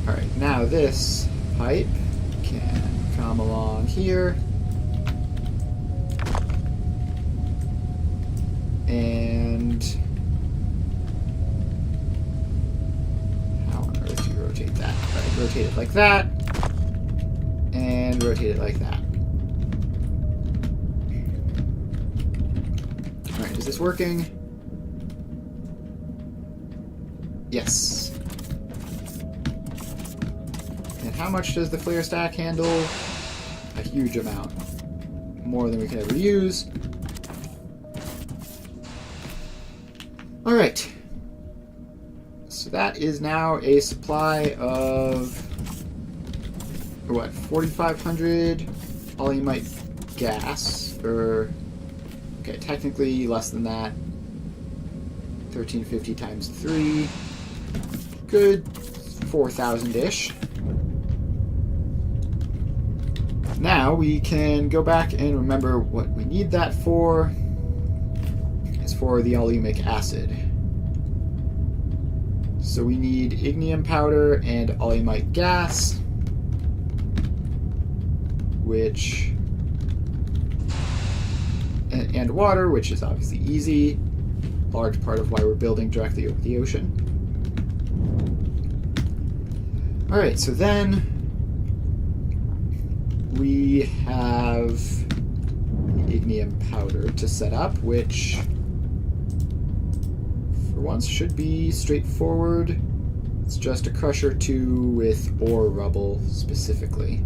Alright, now this pipe can come along here. And how on earth do you rotate that? Right, rotate it like that. And rotate it like that. Alright, is this working? Yes. And how much does the flare stack handle? A huge amount. More than we can ever use. Alright. So that is now a supply of, what, 4,500 Alumite gas, or, okay, technically less than that. 1350 times 3. Good 4,000-ish. Now we can go back and remember what we need that for. It's for the alumic acid. So we need ignium powder and alumite gas, which, and water, which is obviously easy. Large part of why we're building directly over the ocean. Alright, so then we have the ignium powder to set up, which for once should be straightforward. It's just a crusher 2 with ore rubble specifically.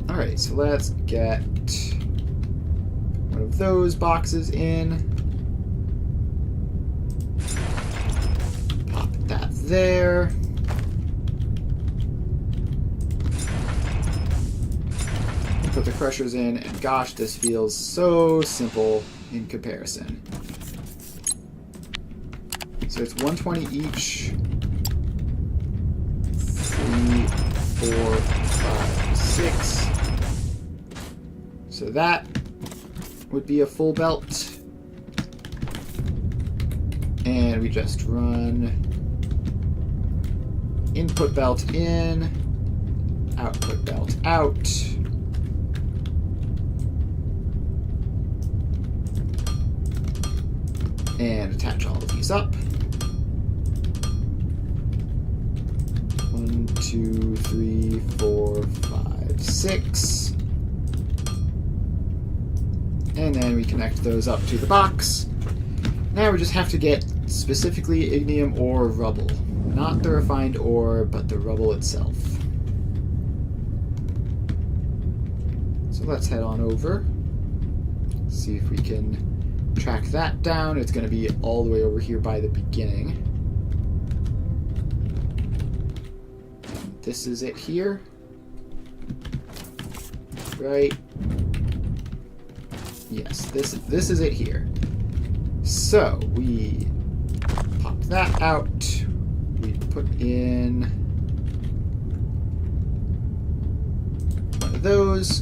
Alright, so let's get one of those boxes in. Pop that there. Put the crushers in, and gosh, this feels so simple in comparison. So it's 120 each. 3, 4, 5, 6. So that would be a full belt. And we just run input belt in, output belt out. And attach all of these up. 1, 2, 3, 4, 5, 6. And then we connect those up to the box. Now we just have to get specifically ignium ore rubble. Not the refined ore, but the rubble itself. So let's head on over. See if we can track that down. It's going to be all the way over here by the beginning. And this is it here. Right. Yes, this is it here. So we pop that out. We put in one of those.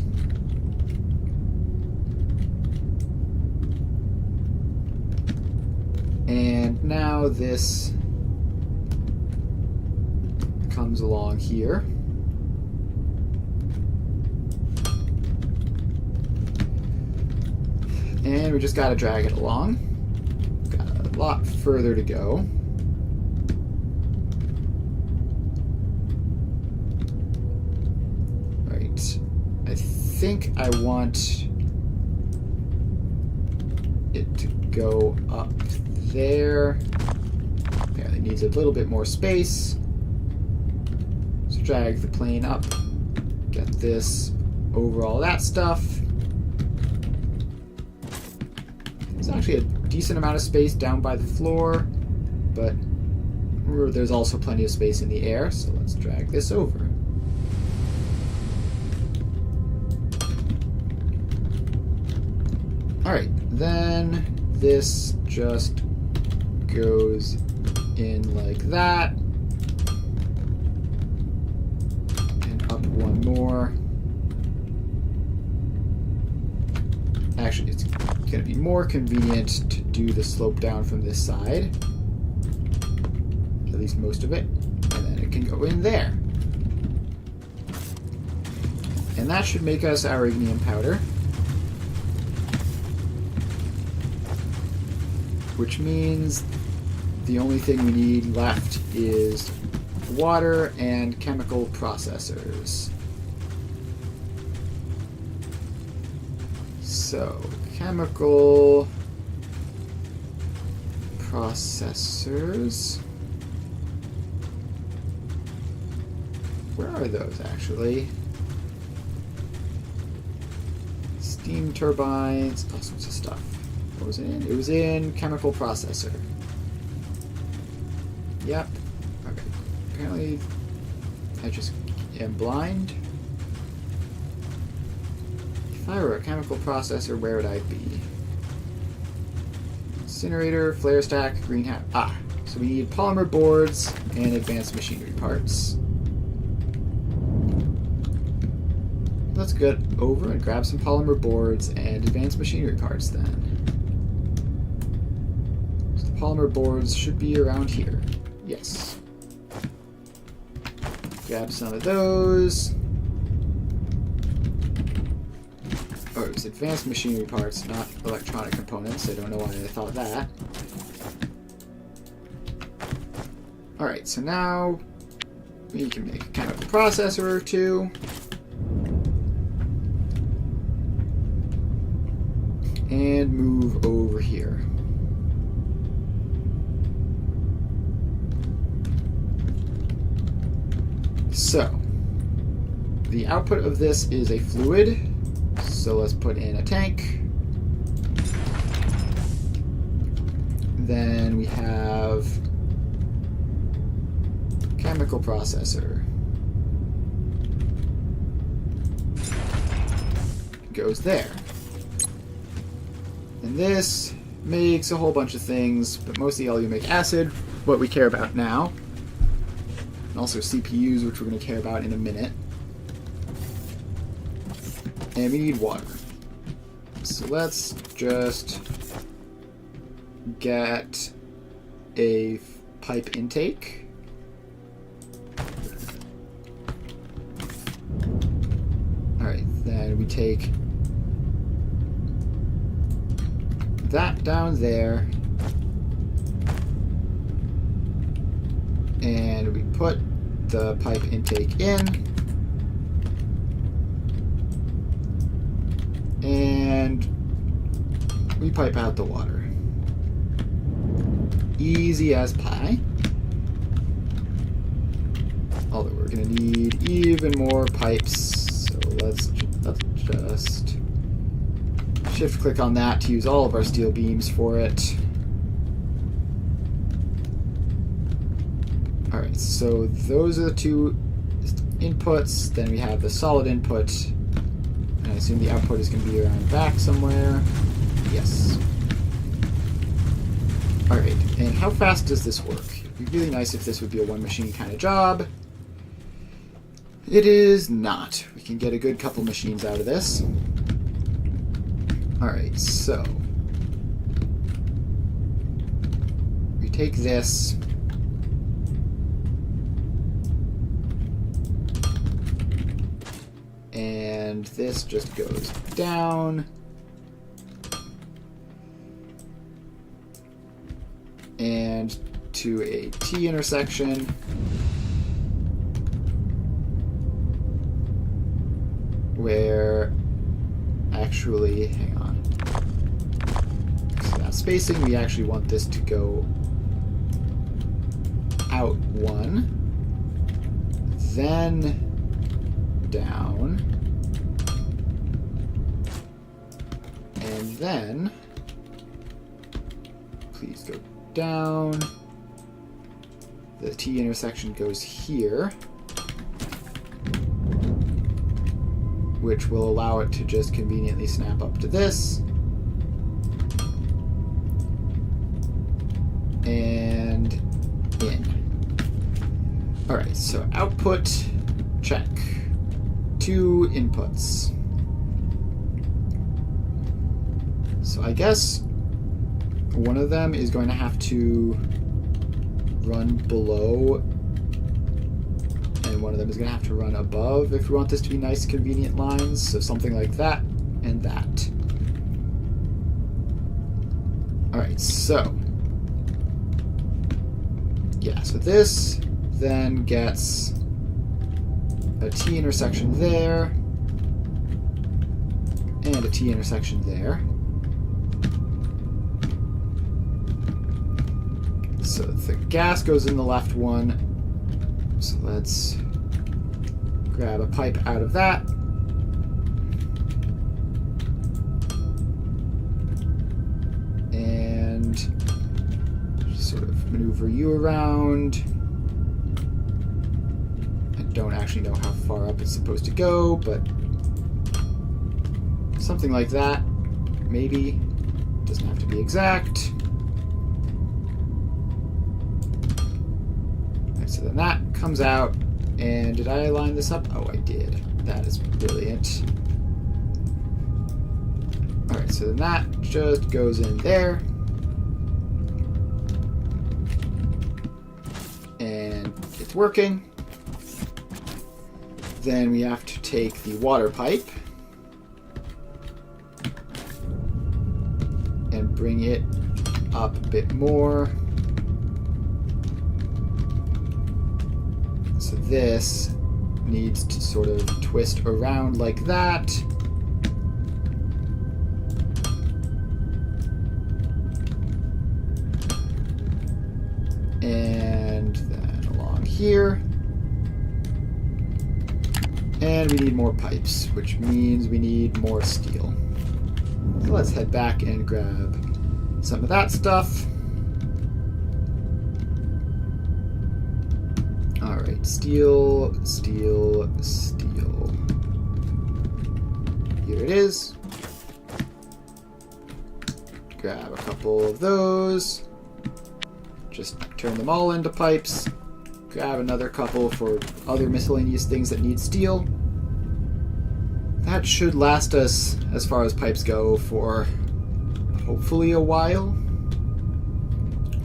And now this comes along here. And we just gotta drag it along. Got a lot further to go. Right. I think I want it to go up there. Apparently needs a little bit more space. So drag the plane up. Get this over all that stuff. There's actually a decent amount of space down by the floor, but there's also plenty of space in the air, so let's drag this over. Alright, then this just goes in like that. And up one more. Actually, it's going to be more convenient to do the slope down from this side. At least most of it. And then it can go in there. And that should make us our ignium powder. Which means the only thing we need left is water and chemical processors. So, chemical processors. Where are those actually? Steam turbines, all sorts of stuff. What was it in? It was in chemical processor. Yep. Okay. Apparently, I just am blind. If I were a chemical processor, where would I be? Incinerator, flare stack, greenhouse. Ah, so we need polymer boards and advanced machinery parts. Let's get over and grab some polymer boards and advanced machinery parts then. So the polymer boards should be around here. Yes. Grab some of those. Oh, it was advanced machinery parts, not electronic components. I don't know why I thought that. Alright, so now we can make a chemical processor or two. And move over here. So, the output of this is a fluid. So let's put in a tank. Then we have chemical processor. Goes there. And this makes a whole bunch of things, but mostly aluminic acid, what we care about now. And also CPUs, which we're going to care about in a minute. And we need water. So let's just get a pipe intake. Alright, then we take that down there. And we put the pipe intake in. And we pipe out the water. Easy as pie. Although we're going to need even more pipes. So let's just shift click on that to use all of our steel beams for it. Alright, so those are the two inputs. Then we have the solid input. I assume the output is going to be around back somewhere. Yes. Alright, and how fast does this work? It'd be really nice if this would be a one machine kind of job. It is not. We can get a good couple machines out of this. Alright, so we take this. And this just goes down. And to a T intersection. Where actually, hang on. So now spacing, we actually want this to go out one, then down, and then please go down. The T intersection goes here, which will allow it to just conveniently snap up to this. And in. Alright, so output, check. 2 inputs. So I guess one of them is going to have to run below, and one of them is going to have to run above if we want this to be nice, convenient lines. So something like that and that. Alright, so yeah, so this then gets a T intersection there, and a T intersection there. So the gas goes in the left one. So let's grab a pipe out of that. And just sort of maneuver you around. I don't actually know how far up it's supposed to go, but something like that, maybe. Doesn't have to be exact. So then that comes out, and did I line this up? Oh, I did. That is brilliant. Alright, so then that just goes in there. And it's working. Then we have to take the water pipe and bring it up a bit more. So this needs to sort of twist around like that. And then along here. And we need more pipes, which means we need more steel. So let's head back and grab some of that stuff. Alright, steel, steel, steel. Here it is. Grab a couple of those. Just turn them all into pipes. Grab another couple for other miscellaneous things that need steel. That should last us, as far as pipes go, for hopefully a while.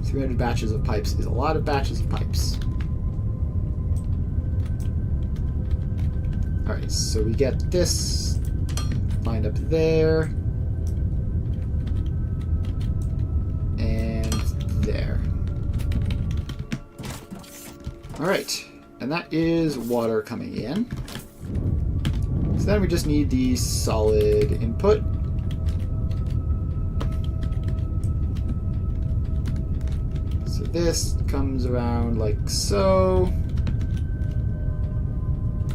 300 batches of pipes is a lot of batches of pipes. Alright, so we get this lined up there. And there. Alright, and that is water coming in. So then we just need the solid input. So this comes around like so.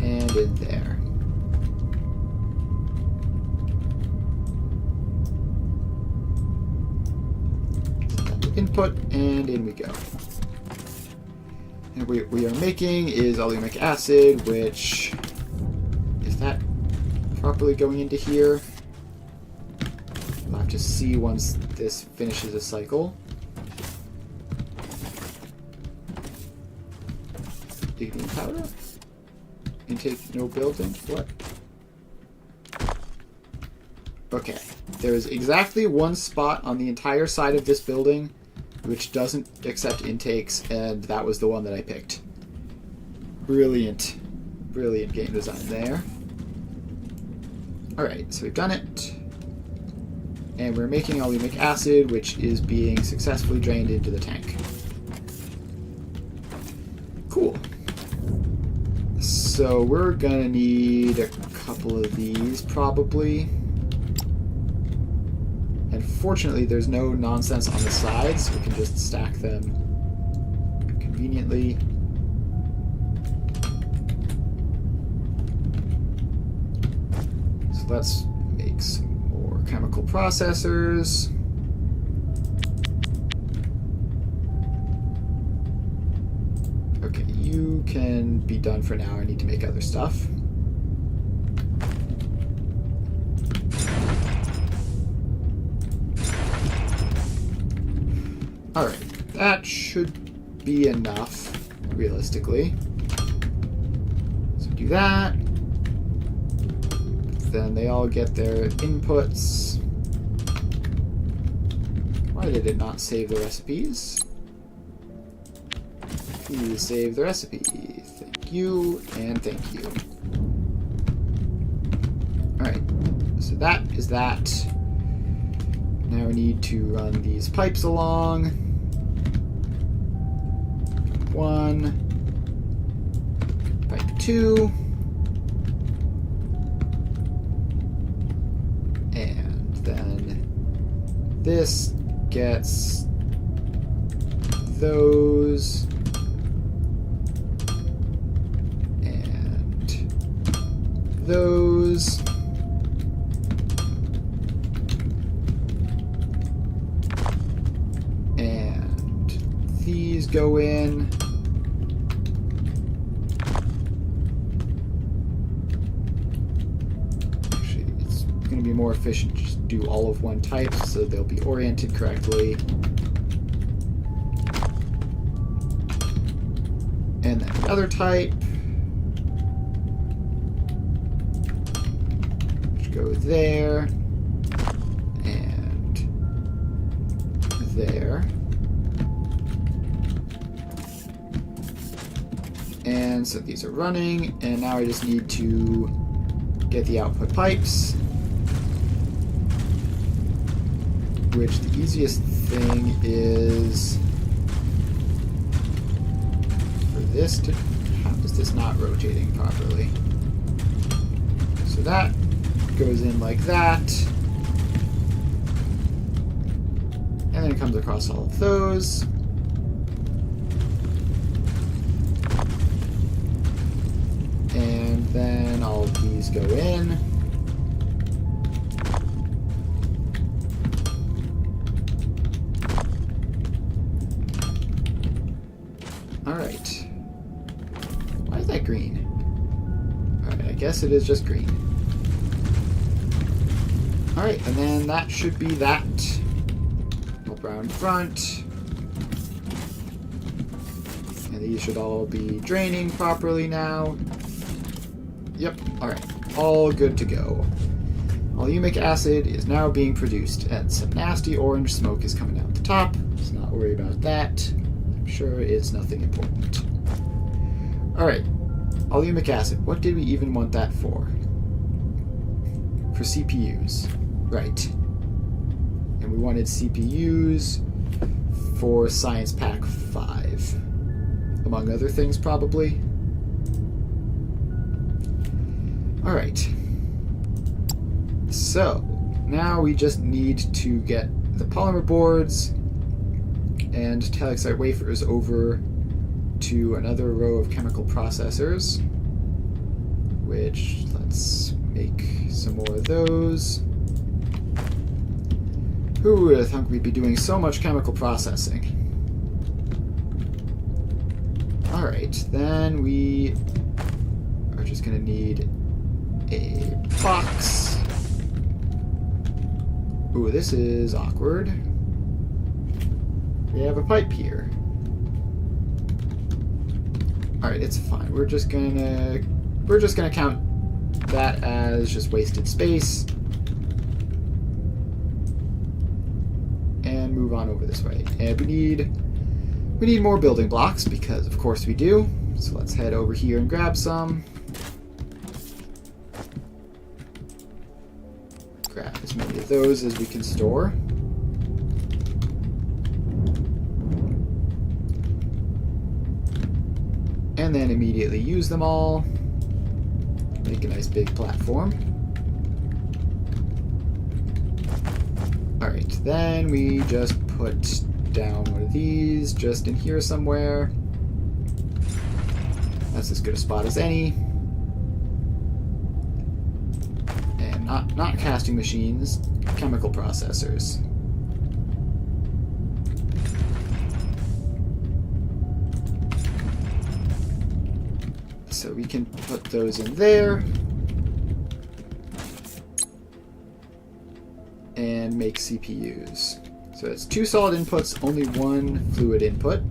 And in there. Input, and in we go. And what we are making is oleoic acid, which, is that properly going into here? We'll have to see once this finishes a cycle. Ignium powder? Intake no building? What? Okay. There is exactly one spot on the entire side of this building which doesn't accept intakes, and that was the one that I picked. Brilliant. Brilliant game design there. Alright, so we've done it. And we're making alumic acid, which is being successfully drained into the tank. Cool. So we're gonna need a couple of these, probably. And fortunately, there's no nonsense on the sides, so we can just stack them conveniently. So let's make some more chemical processors. Okay, you can be done for now. I need to make other stuff. Alright, that should be enough, realistically. So do that. Then they all get their inputs. Why did it not save the recipes? Please save the recipe. Thank you, and thank you. Alright, so that is that. Now we need to run these pipes along. 1. Pipe 2. And then this gets those. And those. These go in. Actually, it's going to be more efficient to just do all of one type so they'll be oriented correctly. And then the other type, which go there and there. And so these are running, and now I just need to get the output pipes, which the easiest thing is for this to... How is this not rotating properly? So that goes in like that, and then it comes across all of those. And then all of these go in. Alright. Why is that green? Alright, I guess it is just green. Alright, and then that should be that. All brown front. And these should all be draining properly now. Yep, alright. All good to go. Alumic acid is now being produced, and some nasty orange smoke is coming out the top. Let's not worry about that. I'm sure it's nothing important. Alright. Alumic acid. What did we even want that for? For CPUs. Right. And we wanted CPUs for Science Pack 5. Among other things, probably. Alright. So, now we just need to get the polymer boards and talixite wafers over to another row of chemical processors, which, let's make some more of those. Who would have thought we'd be doing so much chemical processing? Alright, then we are just going to need a box. Ooh, this is awkward. We have a pipe here. Alright, it's fine. We're just gonna count that as just wasted space. And move on over this way. And we need more building blocks, because of course we do. So let's head over here and grab some. Grab as many of those as we can store. And then immediately use them all. Make a nice big platform. Alright, then we just put down one of these just in here somewhere. That's as good a spot as any. And not casting machines, chemical processors. So we can put those in there. And make CPUs. So it's 2 solid inputs, only 1 fluid input.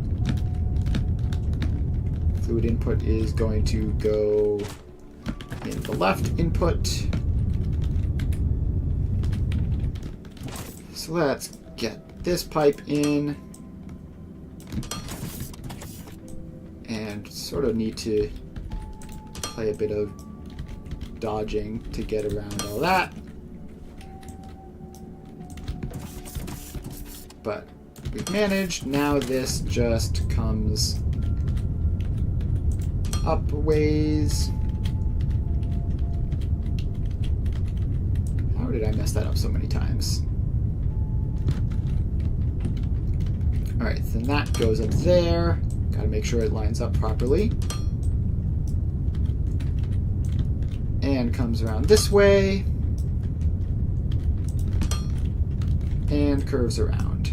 Fluid input is going to go in the left input. So let's get this pipe in. And sort of need to play a bit of dodging to get around all that. But we've managed. Now this just comes up a ways. How did I mess that up so many times? Alright, then that goes up there. Gotta make sure it lines up properly. And comes around this way. And curves around.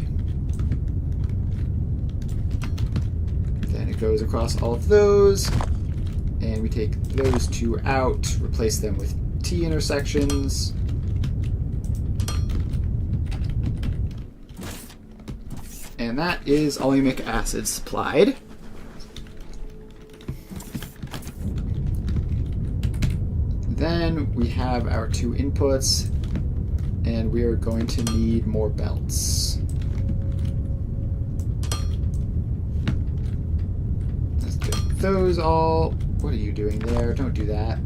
Then it goes across all of those. And we take those 2 out, replace them with T intersections. And that is oleamic acid supplied. Then we have our 2 inputs, and we are going to need more belts. Let's get those all. What are you doing there? Don't do that.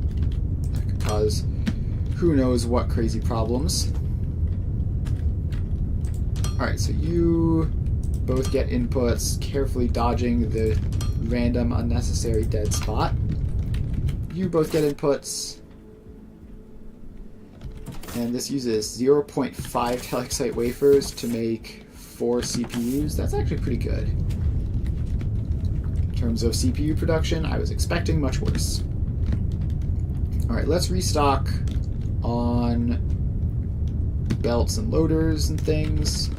That could cause who knows what crazy problems. Alright, so you both get inputs, carefully dodging the random unnecessary dead spot. You both get inputs. And this uses 0.5 telexite wafers to make 4 CPUs. That's actually pretty good. In terms of CPU production, I was expecting much worse. Alright, let's restock on belts and loaders and things.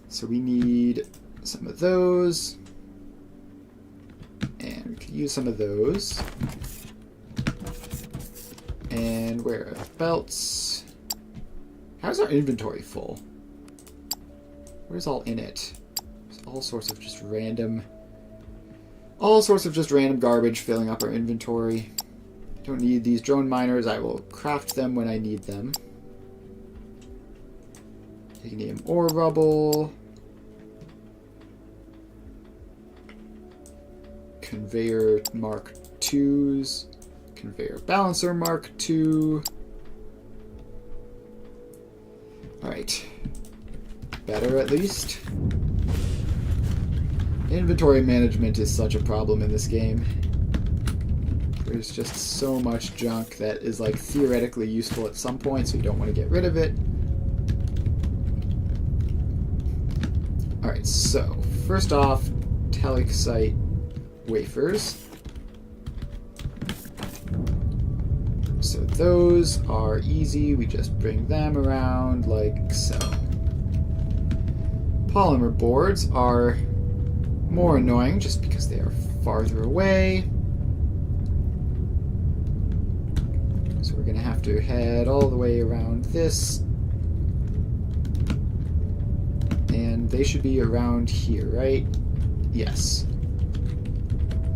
So we need some of those. And we could use some of those. And where are belts? How's our inventory full? Where's all in it? There's all sorts of just random garbage filling up our inventory. Don't need these drone miners. I will craft them when I need them. Ignium ore rubble. Conveyor Mark IIs. Conveyor balancer Mark II. Alright. Better at least. Inventory management is such a problem in this game. There's just so much junk that is like theoretically useful at some point, so you don't want to get rid of it. Alright, so first off, telexite wafers. So those are easy, we just bring them around like so. Polymer boards are more annoying just because they are farther away. So we're going to have to head all the way around this. And they should be around here, right? Yes.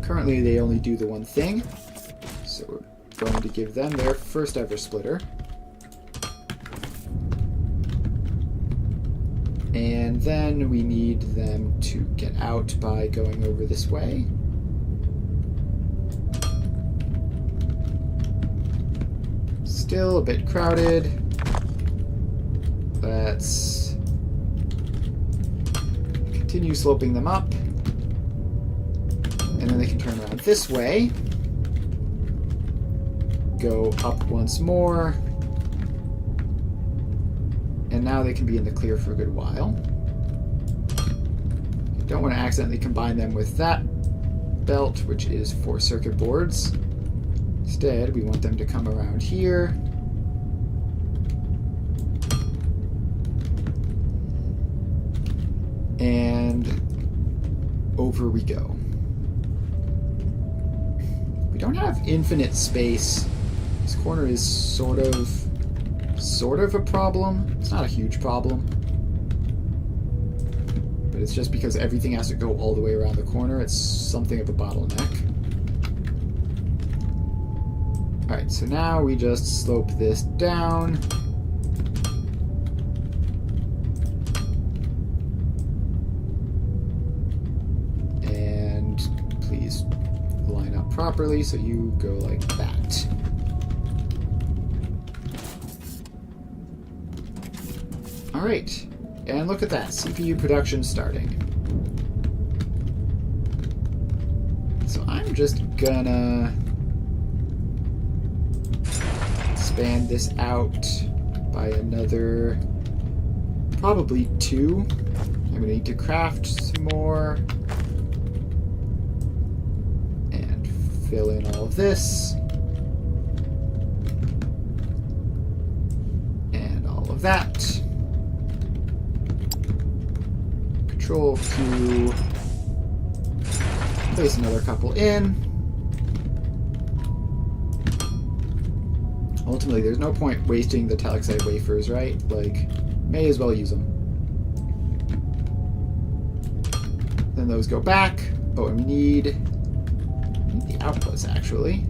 Currently they only do the one thing, so we're going to give them their first ever splitter. And then we need them to get out by going over this way. Still a bit crowded. Let's continue sloping them up. And then they can turn around this way. Go up once more. And now they can be in the clear for a good while. You don't want to accidentally combine them with that belt, which is for circuit boards. Instead, we want them to come around here. And over we go. We don't have infinite space. This corner is sort of a problem. It's not a huge problem. But it's just because everything has to go all the way around the corner. It's something of a bottleneck. Alright, so now we just slope this down. And please line up properly so you go like that. Alright, and look at that, CPU production starting. So I'm just gonna expand this out by another, probably 2. I'm gonna need to craft some more. And fill in all of this. And all of that. Control Q, place another couple in. Ultimately, there's no point wasting the talexite wafers, right? Like, may as well use them. Then those go back. Oh, and we need the outputs, actually.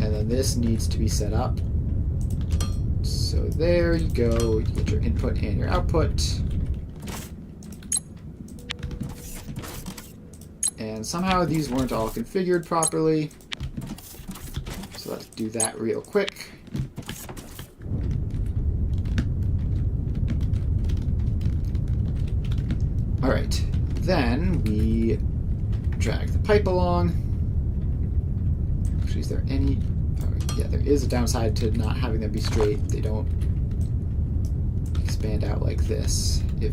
And then this needs to be set up. So there you go, you get your input and your output. And somehow these weren't all configured properly. So let's do that real quick. Alright, then we drag the pipe along. Actually, is there any... Yeah, there is a downside to not having them be straight. They don't expand out like this if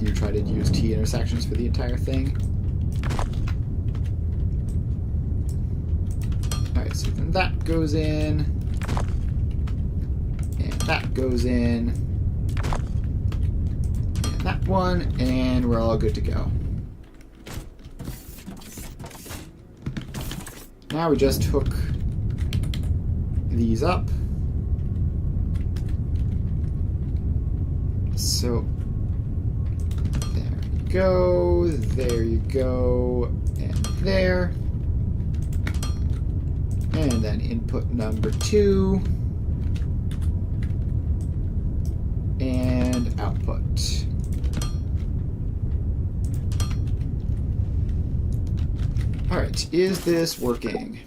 you try to use T-intersections for the entire thing. Alright, so then that goes in. And that goes in. And that one. And we're all good to go. Now we just hook these up. So there you go, there you go, and there. And then input number 2 and output. Alright, is this working?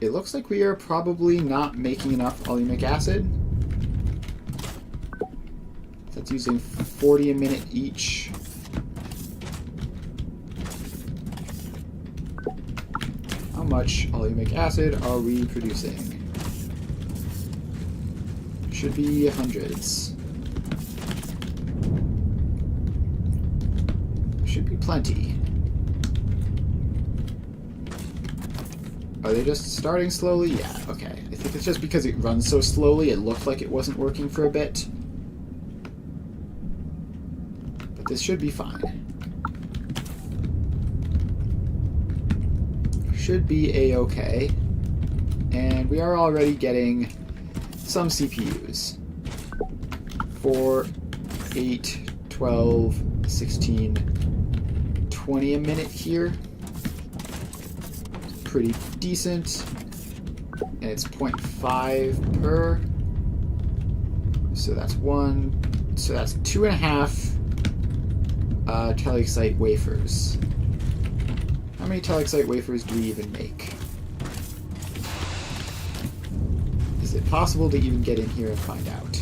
It looks like we are probably not making enough aluminum acid. That's using 40 a minute each. How much aluminum acid are we producing? Should be hundreds. Should be plenty. Are they just starting slowly? Yeah, okay. I think it's just because it runs so slowly, it looked like it wasn't working for a bit. But this should be fine. Should be a-okay. And we are already getting some CPUs. For 8, 12, 16, 20 a minute here. Pretty decent. And it's 0.5 per. So that's 1. So that's 2.5 telexite wafers. How many telexite wafers do we even make? Is it possible to even get in here and find out?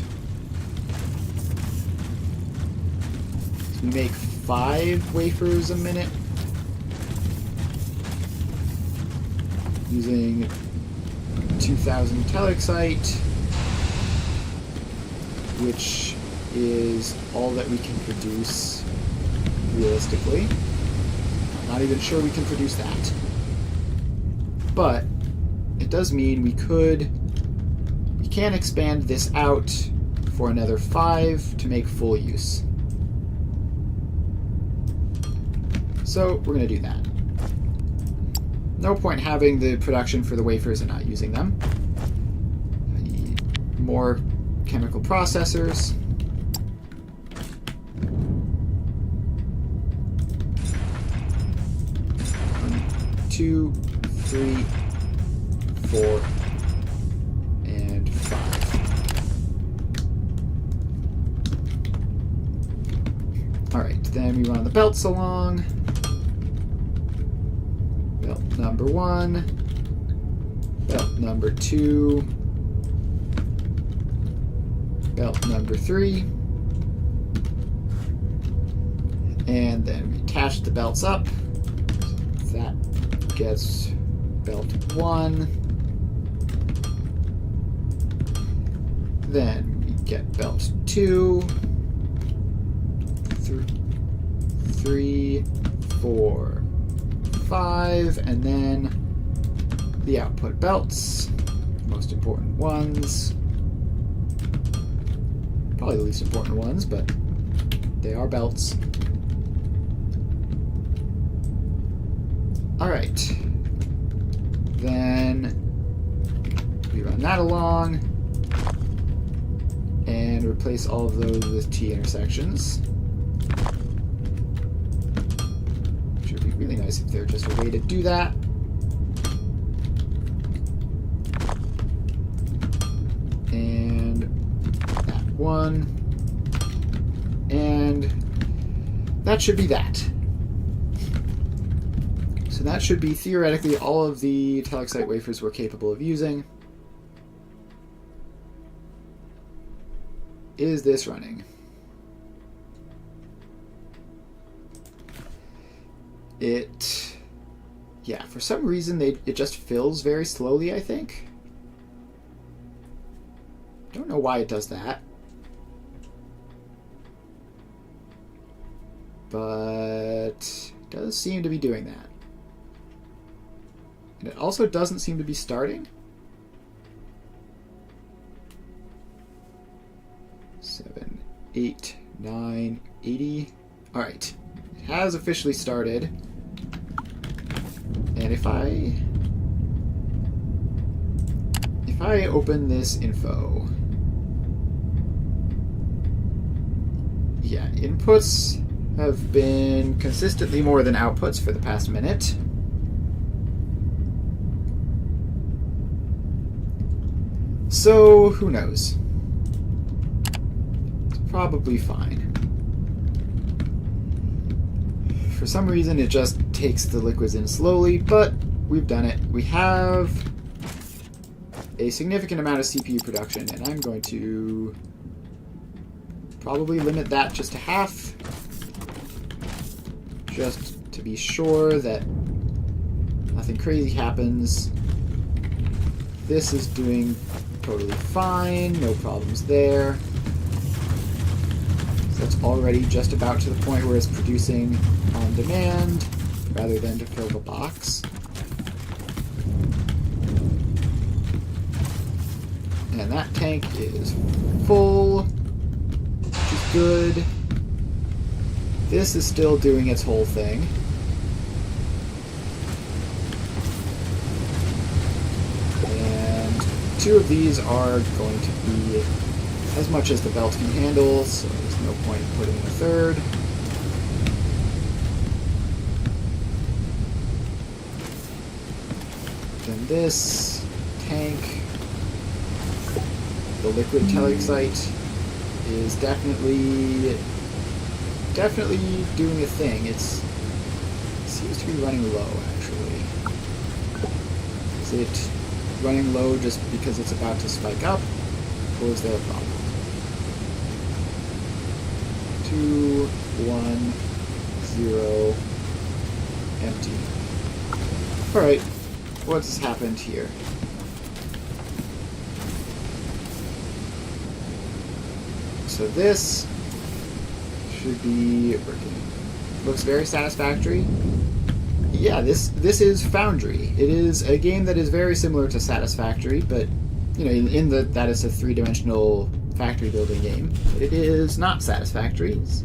So we make 5 wafers a minute using 2,000 telexite, which is all that we can produce realistically. I'm not even sure we can produce that. But it does mean we can expand this out for another 5 to make full use. So we're going to do that. No point having the production for the wafers and not using them. I need more chemical processors. 2, 3, 4, and 5. Alright, then we run the belts along. Belt number 1. Belt number 2. Belt number 3. And then we attach the belts up. That gets belt 1. Then we get belt 2. 3, 4, 5, and then the output belts, most important ones. Probably the least important ones, but they are belts. Alright. Then we run that along and replace all of those with T intersections. Which would be really nice if there's just a way to do that. And that one. And that should be that. So that should be theoretically all of the telexite wafers we're capable of using. Is this running? Yeah, for some reason it just fills very slowly, I think. Don't know why it does that. But it does seem to be doing that. And it also doesn't seem to be starting. 7, 8, 9, 80. Alright. It has officially started. And if I open this info, yeah, inputs have been consistently more than outputs for the past minute. So, who knows? It's probably fine. For some reason, it just takes the liquids in slowly, but we've done it. We have a significant amount of CPU production, and I'm going to probably limit that just to half, just to be sure that nothing crazy happens. This is doing totally fine, no problems there. So that's already just about to the point where it's producing on demand rather than to fill the box. And that tank is full, which is good. This is still doing its whole thing. And 2 of these are going to be as much as the belt can handle, so there's no point in putting in a third. Then this tank, the liquid telexite, is definitely doing a thing. It seems to be running low, actually. Is it running low just because it's about to spike up, or is there a problem? 2, 1, 0, empty. Alright, what's happened here? So this should be working. Looks very satisfactory. Yeah, this is Foundry. It is a game that is very similar to Satisfactory, but you know, in that it's a three-dimensional factory building game. But it is not Satisfactory. It's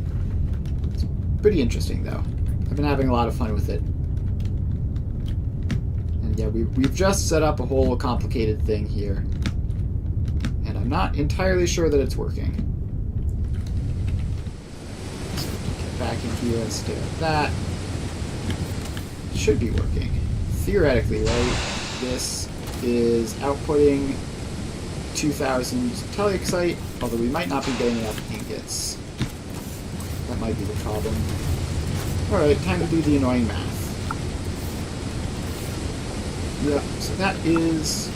pretty interesting though. I've been having a lot of fun with it. And yeah, we've just set up a whole complicated thing here, and I'm not entirely sure that it's working. Back in here and stare at that. It should be working. Theoretically, right? This is outputting 2,000 telexite, although we might not be getting enough ingots. That might be the problem. Alright, time to do the annoying math. Yep, so that is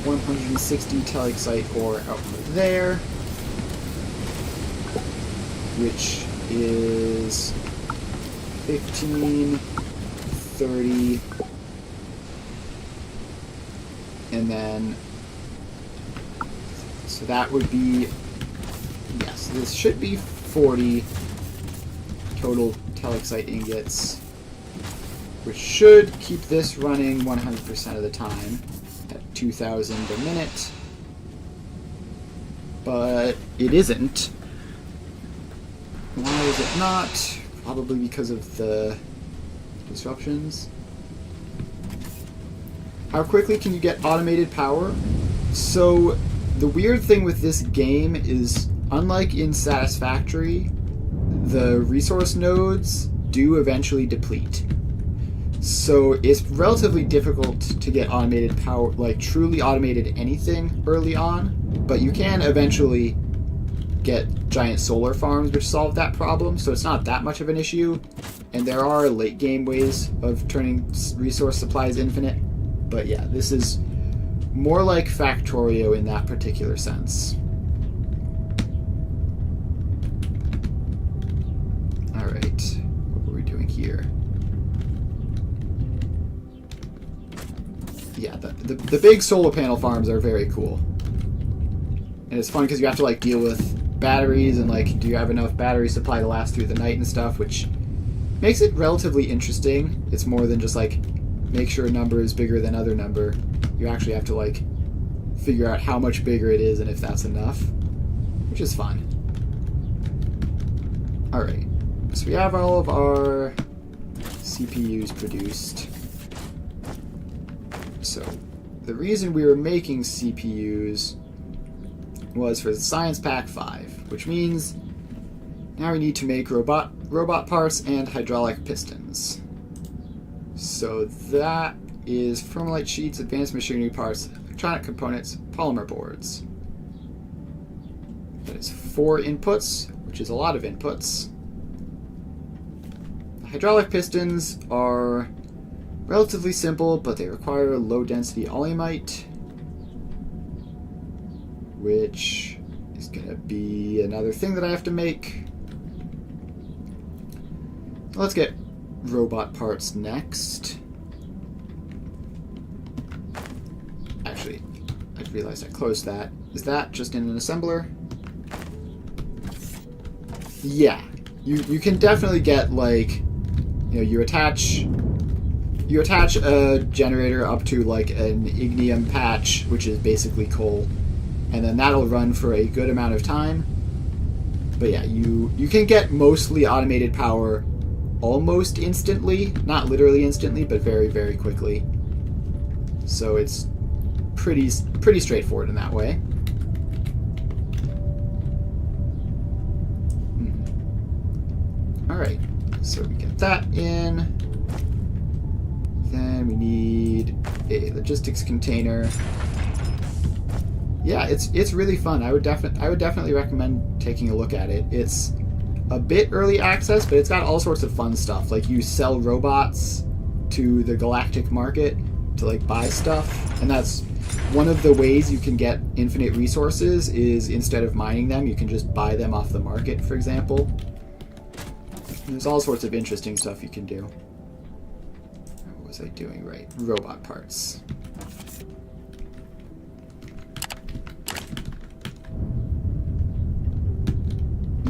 160 telexite ore output there, which is 15, 30, and then, so that would be, yes, this should be 40 total telexite ingots, which should keep this running 100% of the time at 2,000 a minute, but it isn't. Why is it not? Probably because of the disruptions. How quickly can you get automated power? So, the weird thing with this game is, unlike in Satisfactory, the resource nodes do eventually deplete. So, it's relatively difficult to get automated power, like truly automated anything early on, but you can eventually get giant solar farms which solve that problem, so it's not that much of an issue, and there are late game ways of turning resource supplies infinite, but yeah, this is more like Factorio in that particular sense. Alright, what were we doing here? Yeah, the big solar panel farms are very cool, and it's fun because you have to like deal with batteries and like, do you have enough battery supply to last through the night and stuff, which makes it relatively interesting. It's more than just like make sure a number is bigger than other number. You actually have to like figure out how much bigger it is and if that's enough, which is fun. Alright, so we have all of our CPUs produced. So the reason we were making CPUs was for the Science Pack 5, which means now we need to make robot parts and hydraulic pistons. So that is Thermalite sheets, advanced machinery parts, electronic components, polymer boards. That is 4 inputs, which is a lot of inputs. The hydraulic pistons are relatively simple, but they require low density alumite, which is going to be another thing that I have to make. Let's get robot parts next. Actually, I realized I closed that. Is that just in an assembler? Yeah. You can definitely get, like, you know, you attach a generator up to like an ignium patch, which is basically coal, and then that'll run for a good amount of time. But yeah, you can get mostly automated power almost instantly, not literally instantly, but very, very quickly. So it's pretty straightforward in that way. Alright, so we get that in. Then we need a logistics container. Yeah, it's really fun. I would definitely recommend taking a look at it. It's a bit early access, but it's got all sorts of fun stuff. Like, you sell robots to the galactic market to like buy stuff, and that's one of the ways you can get infinite resources is instead of mining them, you can just buy them off the market, for example. And there's all sorts of interesting stuff you can do. What was I doing right? Robot parts.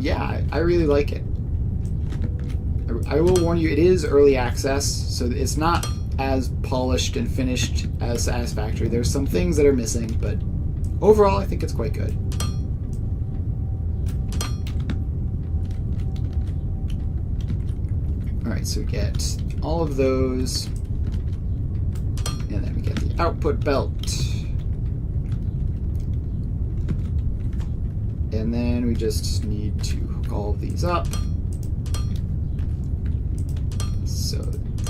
Yeah, I really like it. I will warn you, it is early access, so it's not as polished and finished as Satisfactory. There's some things that are missing, but overall I think it's quite good. Alright, so we get all of those, and then we get the output belt. And then we just need to hook all of these up. So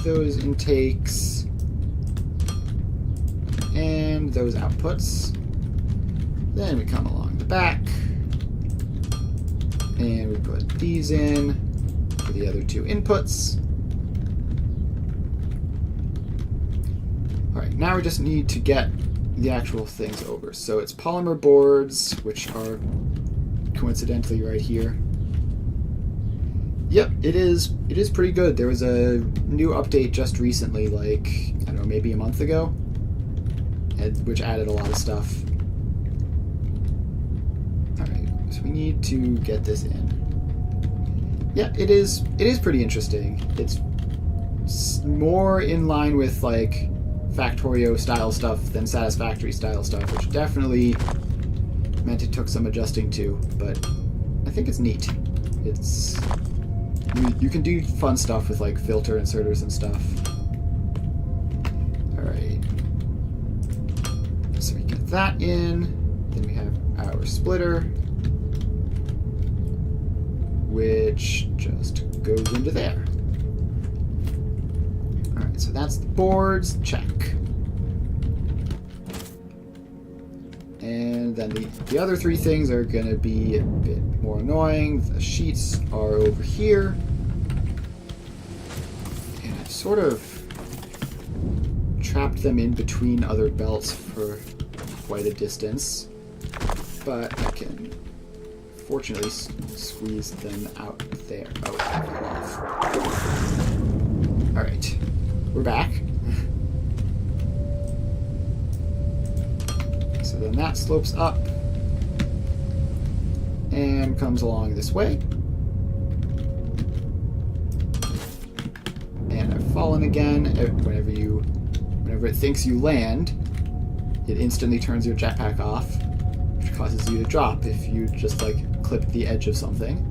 those intakes and those outputs. Then we come along the back and we put these in for the other two inputs. Alright, now we just need to get the actual things over. So it's polymer boards, which are coincidentally right here. Yep, it is pretty good. There was a new update just recently, like, I don't know, maybe a month ago, which added a lot of stuff. Alright, so we need to get this in. Yeah, it is pretty interesting. It's more in line with, like, Factorio style stuff than Satisfactory style stuff, which definitely meant it took some adjusting to, but I think it's neat. It's you can do fun stuff with like filter inserters and stuff. Alright. So we get that in. Then we have our splitter, which just goes into there. Alright, so that's the boards. Check. And then the other three things are going to be a bit more annoying. The sheets are over here. And I've sort of trapped them in between other belts for quite a distance. But I can fortunately squeeze them out there. Oh, I fell off. Alright, we're back. So then that slopes up and comes along this way. And I've fallen again. Whenever it thinks you land, it instantly turns your jetpack off, which causes you to drop if you just like clip the edge of something.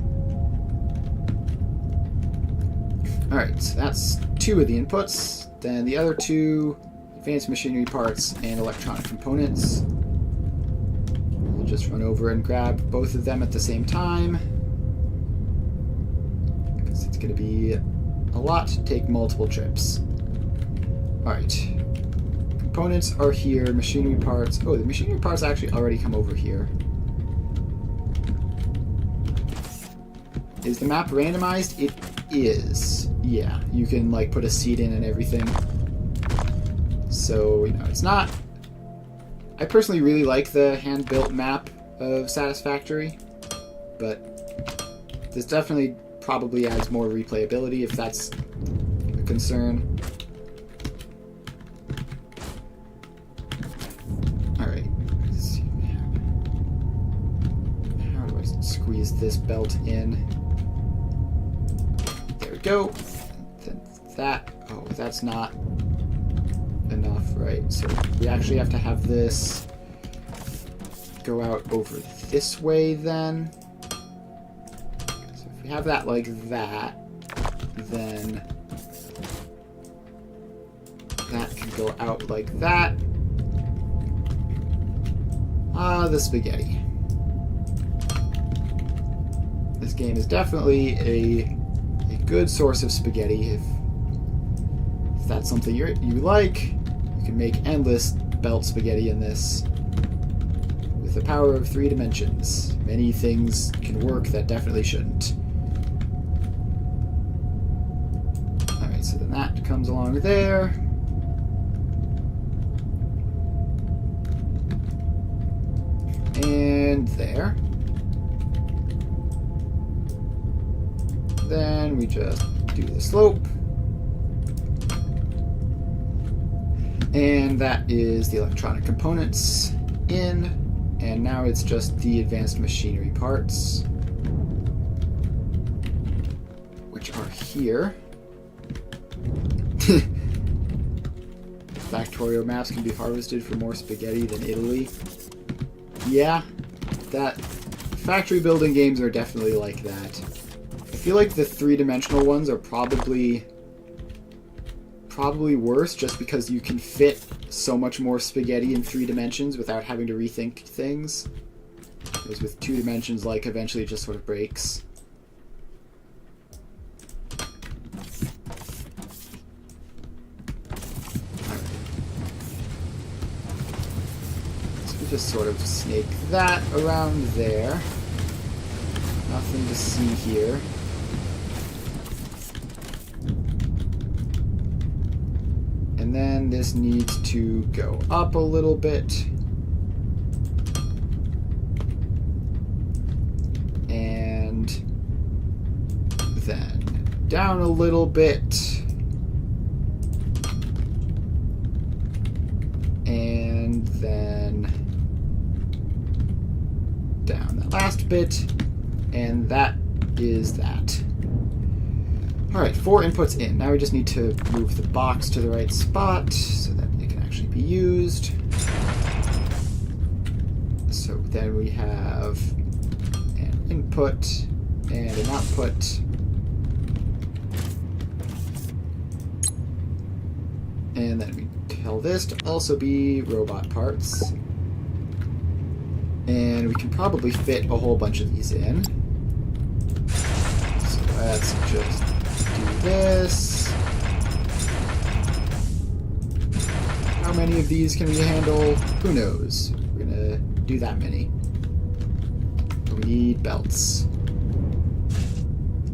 Alright, so that's two of the inputs. Then the other two, advanced machinery parts and electronic components. Just run over and grab both of them at the same time, because it's going to be a lot to take multiple trips. Alright, components are here, machinery parts. Oh, the machinery parts actually already come over here. Is the map randomized? It is. Yeah, you can like put a seed in and everything. So, you know, it's not... I personally really like the hand-built map of Satisfactory, but this definitely probably adds more replayability if that's a concern. Alright, let's see. How do I squeeze this belt in? There we go. Then that. Oh, that's not enough, right? So we actually have to have this go out over this way then. So if we have that like that, then that can go out like that. Ah, the spaghetti. This game is definitely a good source of spaghetti. If that's something you like, you can make endless belt spaghetti in this. With the power of 3 dimensions, many things can work that definitely shouldn't. Alright, so then that comes along there. And there. Then we just do the slope. And that is the electronic components in. And now it's just the advanced machinery parts, which are here. Factorio maps can be harvested for more spaghetti than Italy. Yeah, that factory building games are definitely like that. I feel like the 3-dimensional ones are probably worse, just because you can fit so much more spaghetti in 3 dimensions without having to rethink things. Whereas with 2 dimensions, like, eventually it just sort of breaks. Just sort of snake that around there. Nothing to see here. And then this needs to go up a little bit. And then down a little bit. And then down that last bit, and that is that. Alright, 4 inputs in. Now we just need to move the box to the right spot so that it can actually be used. So then we have an input and an output. And then we tell this to also be robot parts. And we can probably fit a whole bunch of these in. So let's just do this. How many of these can we handle? Who knows? We're gonna do that many. But we need belts.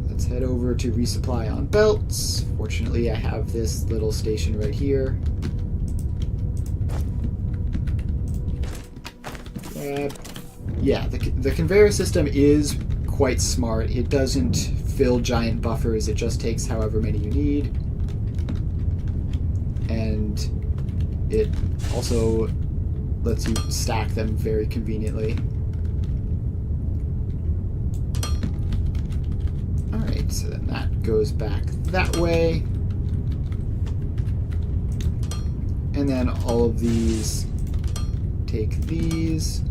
Let's head over to resupply on belts. Fortunately, I have this little station right here. Yeah, the conveyor system is quite smart. It doesn't fill giant buffers, it just takes however many you need. And it also lets you stack them very conveniently. Alright, so then that goes back that way. And then all of these take these.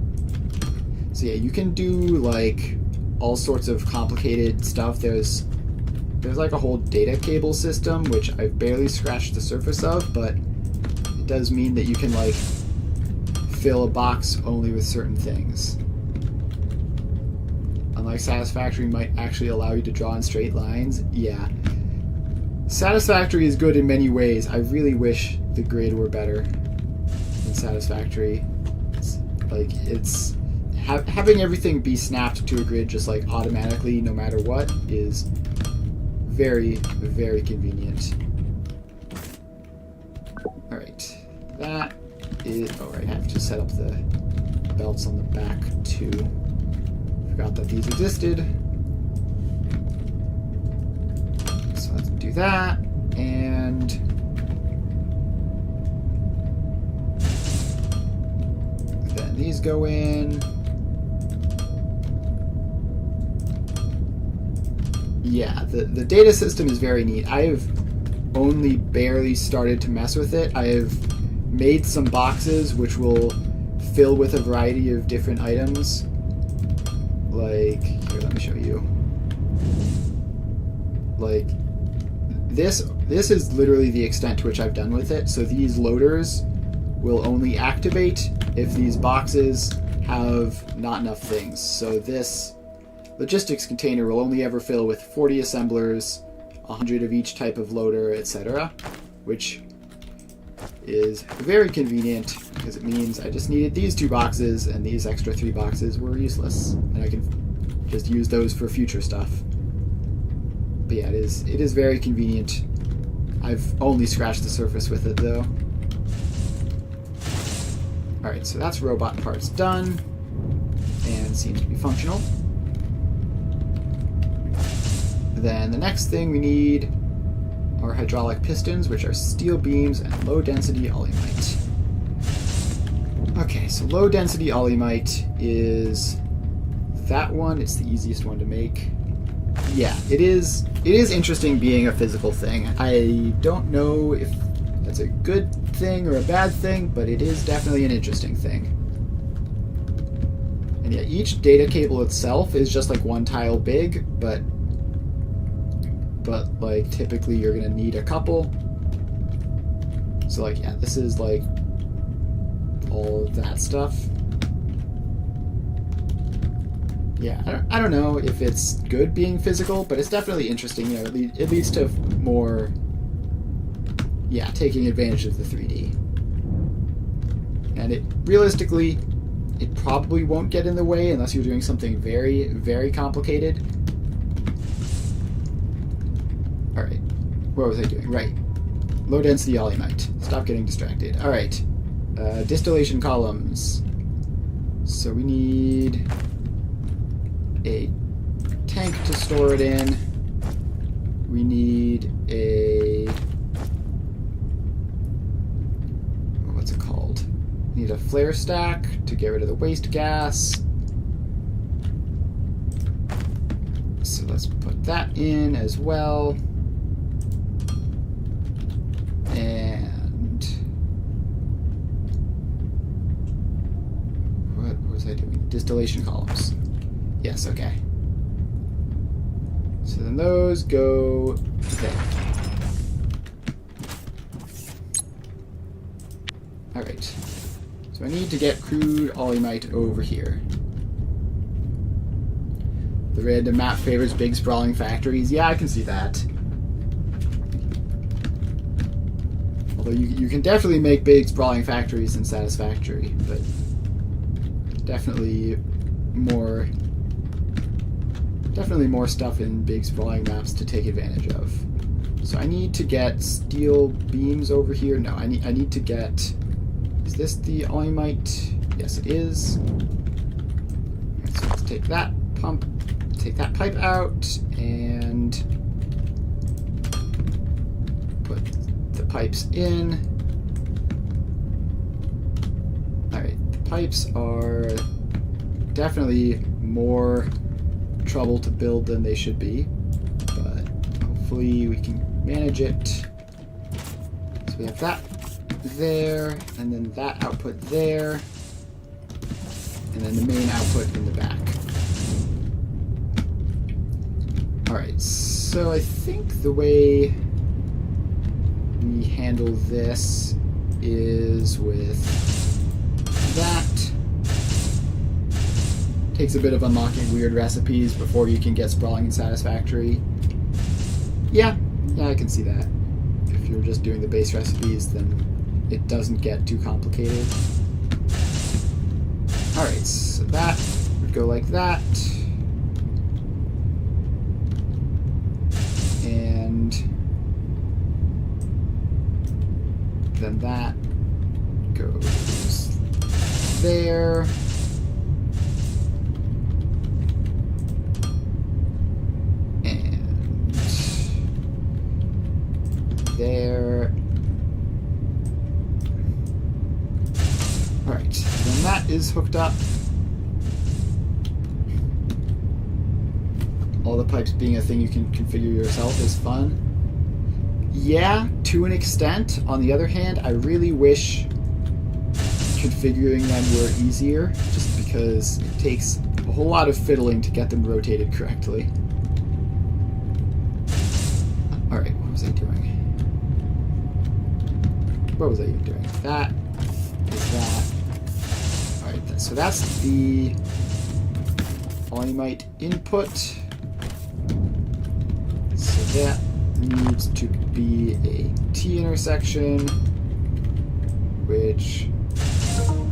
So yeah, you can do like all sorts of complicated stuff. There's like a whole data cable system, which I've barely scratched the surface of, but it does mean that you can like fill a box only with certain things. Unlike Satisfactory might actually allow you to draw in straight lines. Yeah. Satisfactory is good in many ways. I really wish the grid were better than Satisfactory. It's having everything be snapped to a grid just like automatically no matter what is very, very convenient. Alright, that is... Oh, right, I have to set up the belts on the back too. Forgot that these existed. So let's do that, and then these go in. Yeah, the data system is very neat. I have only barely started to mess with it. I have made some boxes which will fill with a variety of different items. Like, here, let me show you. Like, this is literally the extent to which I've done with it. So these loaders will only activate if these boxes have not enough things. So this logistics container will only ever fill with 40 assemblers 100 of each type of loader, etc., which is very convenient because it means I just needed these 2 boxes and these extra 3 boxes were useless, and I can just use those for future stuff. But yeah, it is very convenient. I've only scratched the surface with it though. Alright, so that's robot parts done and seems to be functional. Then the next thing we need are hydraulic pistons, which are steel beams and low-density olymite. Okay, so low-density olymite is that one. It's the easiest one to make. Yeah, it is interesting being a physical thing. I don't know if that's a good thing or a bad thing, but it is definitely an interesting thing. And yeah, each data cable itself is just like 1 tile big, but like typically you're gonna need a couple. So like, yeah, this is like all of that stuff. Yeah, I don't know if it's good being physical, but it's definitely interesting. You know, it leads to more, yeah, taking advantage of the 3D. And it realistically, it probably won't get in the way unless you're doing something very, very complicated. Alright, what was I doing? Right. Low density olymite. Stop getting distracted. Alright. Distillation columns. So we need a tank to store it in. We need a... what's it called? We need a flare stack to get rid of the waste gas. So let's put that in as well. And what was I doing? Distillation columns. Yes, okay. So then those go there. Alright. So I need to get crude olymite over here. The random map favors big sprawling factories. Yeah, I can see that. Although you can definitely make big sprawling factories in Satisfactory, but definitely more stuff in big sprawling maps to take advantage of. So I need to get steel beams over here. No, I need to get... Is this the olymite? Yes, it is. Right, so let's take that pump, take that pipe out, and put the pipes in. Alright, the pipes are definitely more trouble to build than they should be, but hopefully we can manage it. So we have that there, and then that output there, and then the main output in the back. Alright, so I think the way we handle this is with that. Takes a bit of unlocking weird recipes before you can get sprawling and satisfactory. Yeah, I can see that. If you're just doing the base recipes, then it doesn't get too complicated. Alright, so that would go like that. And then that goes there. And there. Alright, then that is hooked up. All the pipes being a thing you can configure yourself is fun. Yeah, to an extent. On the other hand, I really wish configuring them were easier, just because it takes a whole lot of fiddling to get them rotated correctly. Alright, what was I doing? What was I even doing? That is that. Alright, so that's the olymite input. So needs to be a T intersection, which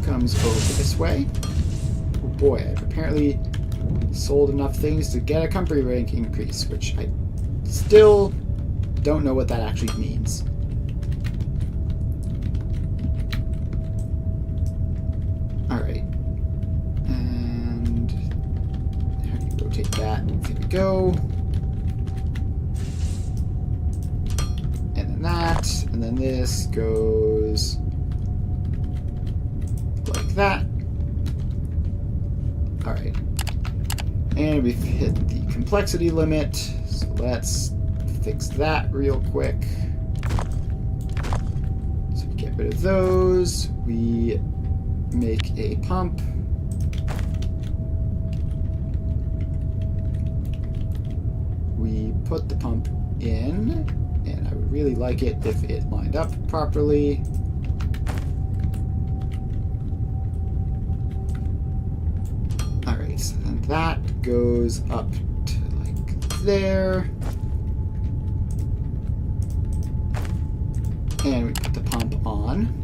comes over this way. Oh boy, I've apparently sold enough things to get a company rank increase, which I still don't know what that actually means. Alright. And how do you rotate that? There we go. And then that. And then this goes like that. Alright. And we've hit the complexity limit. So let's fix that real quick. So we get rid of those. We make a pump. We put the pump in, and I would really like it if it lined up properly. Alright, so then that goes up to like there. And we put the pump on.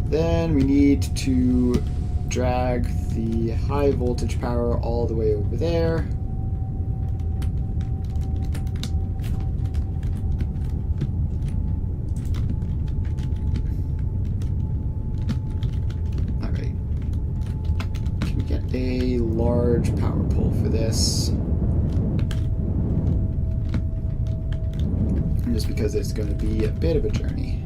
Then we need to drag the high voltage power all the way over there. Alright. Can we get a large power pole for this? Just because it's going to be a bit of a journey.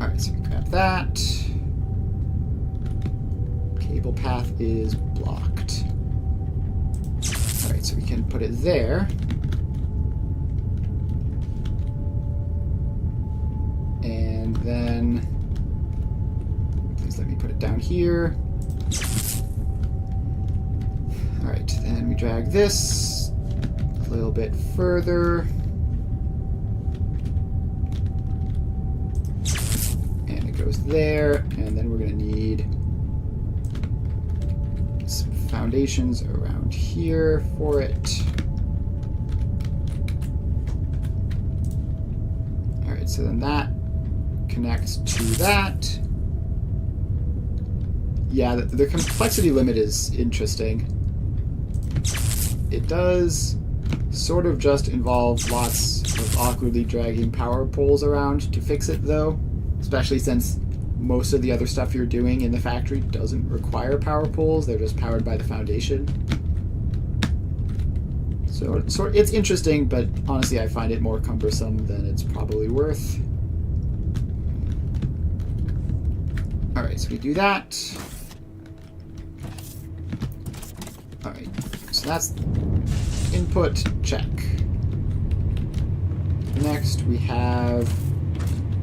Alright, so we grab that. Cable path is blocked. Alright, so we can put it there. And then, please let me put it down here. Alright, then we drag this a little bit further. And it goes there, and then we're going to need some foundations around here for it. Alright, so then that connects to that. Yeah, the complexity limit is interesting. It does sort of just involve lots of awkwardly dragging power poles around to fix it, though. Especially since most of the other stuff you're doing in the factory doesn't require power poles. They're just powered by the foundation. So it's interesting, but honestly I find it more cumbersome than it's probably worth. Alright, so we do that. Alright, so that's input check. Next we have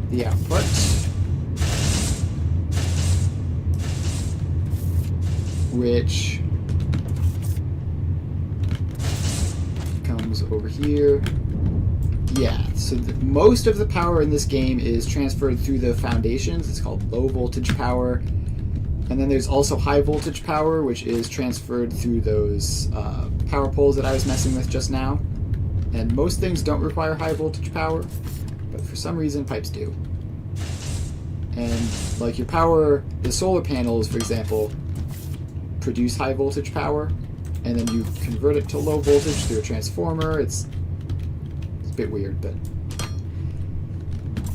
the output. Which comes over here. Yeah, so most of the power in this game is transferred through the foundations. It's called low voltage power. And then there's also high voltage power, which is transferred through those power poles that I was messing with just now. And most things don't require high voltage power, but for some reason pipes do. And like your power, the solar panels, for example, produce high voltage power, and then you convert it to low voltage through a transformer. It's a bit weird, but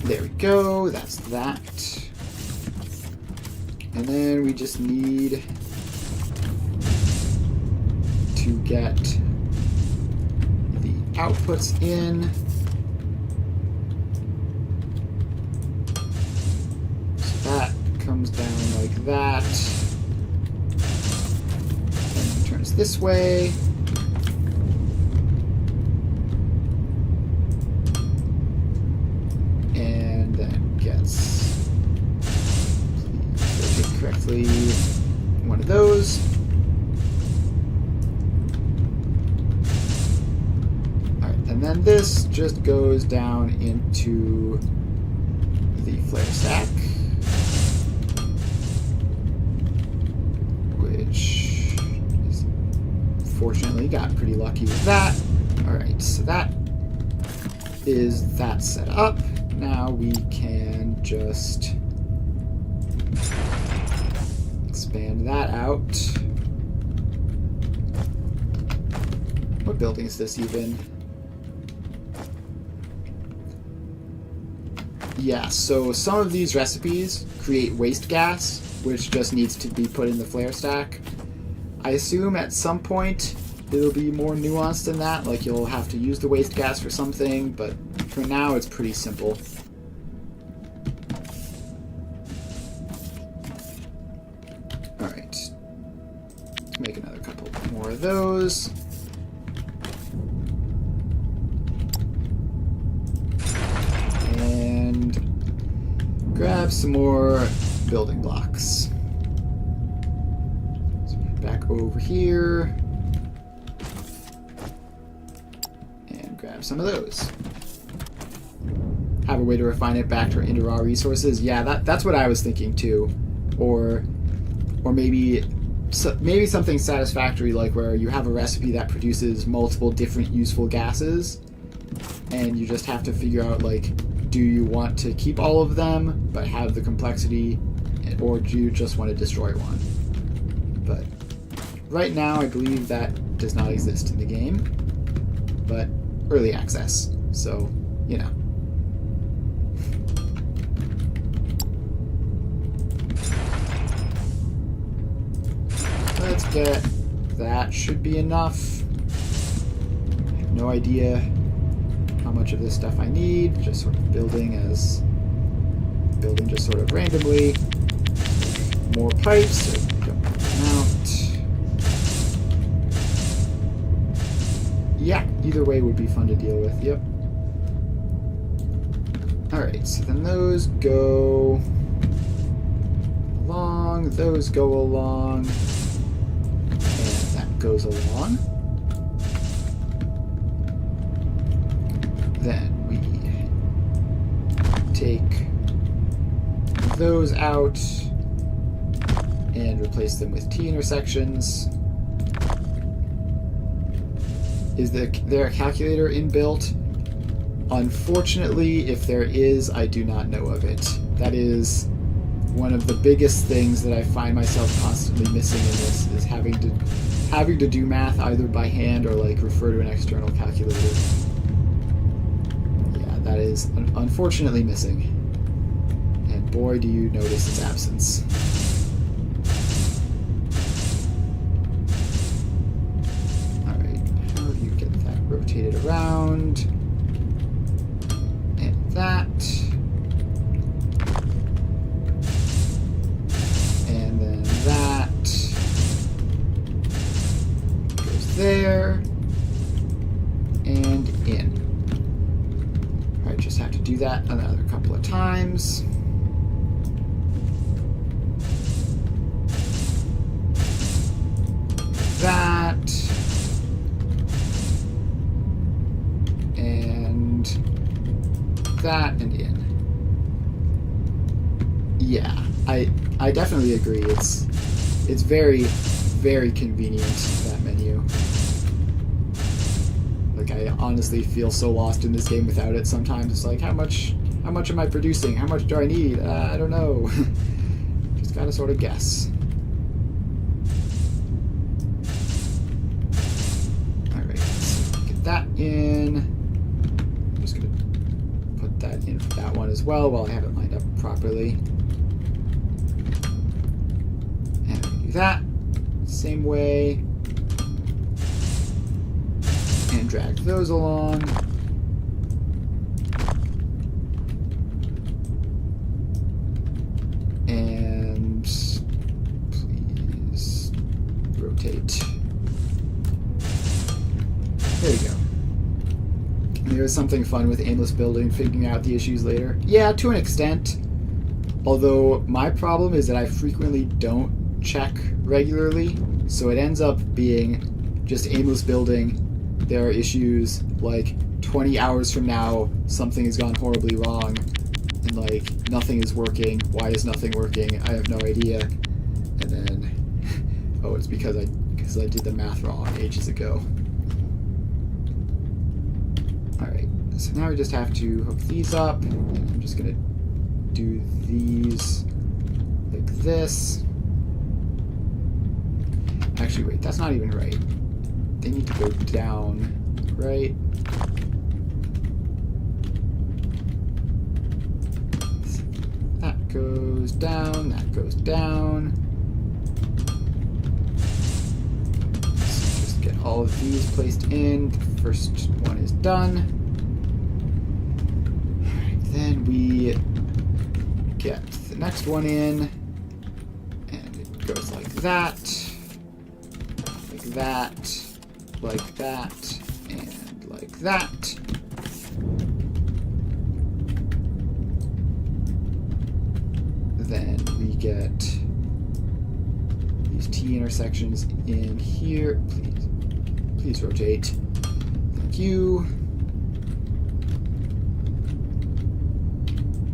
there we go. That's that. And then we just need to get the outputs in. So that comes down like that. And turns this way. And then gets correctly one of those. Alright, and then this just goes down into the flare stack, which is unfortunately. Got pretty lucky with that. Alright, so that is that set up. Now we can just expand that out. What building is this even? Yeah, so some of these recipes create waste gas, which just needs to be put in the flare stack. I assume at some point it'll be more nuanced than that, like you'll have to use the waste gas for something, but for now it's pretty simple. Alright. Let's make another couple more of those. And grab some more building blocks. So back over here. And grab some of those. Have a way to refine it back into raw resources. Yeah, that's what I was thinking too. Or maybe something satisfactory, like where you have a recipe that produces multiple different useful gases, and you just have to figure out, like, do you want to keep all of them but have the complexity, or do you just want to destroy one? But right now I believe that does not exist in the game, but early access, so you know. Let's get that. Should be enough. I have no idea how much of this stuff I need. Just sort of building just sort of randomly. More pipes, so don't run them out. Yeah, either way would be fun to deal with. Yep. Alright, so then those go along, those go along. Goes along. Then we take those out and replace them with T intersections. Is there a calculator inbuilt? Unfortunately, if there is, I do not know of it. That is one of the biggest things that I find myself constantly missing in this, is having to do math either by hand or like refer to an external calculator. Yeah, that is unfortunately missing. And boy, do you notice its absence. Alright, how do you get that rotated around? And that. And then that. There and in. Alright, just have to do that another couple of times. That and that and in. Yeah, I definitely agree. It's very, very convenient, that menu. Like, I honestly feel so lost in this game without it sometimes. It's like, how much am I producing? How much do I need? I don't know. Just gotta sort of guess. Alright, so get that in. I'm just gonna put that in for that one as well while I have it lined up properly. And do that. Same way. And drag those along. And please rotate. There you go. There's something fun with aimless building, figuring out the issues later. Yeah, to an extent. Although my problem is that I frequently don't check regularly, so it ends up being just aimless building. There are issues, like 20 hours from now something has gone horribly wrong and like nothing is working. Why is nothing working? I have no idea. And then oh, it's because I because I did the math wrong ages ago. Alright, so now we just have to hook these up. I'm just going to do these like this. Actually, wait, that's not even right. They need to go down, right? That goes down, that goes down. So just get all of these placed in. The first one is done. Alright, then we get the next one in, and it goes like that, like that, like that, and like that. Then we get these T intersections in here. Please rotate. Thank you.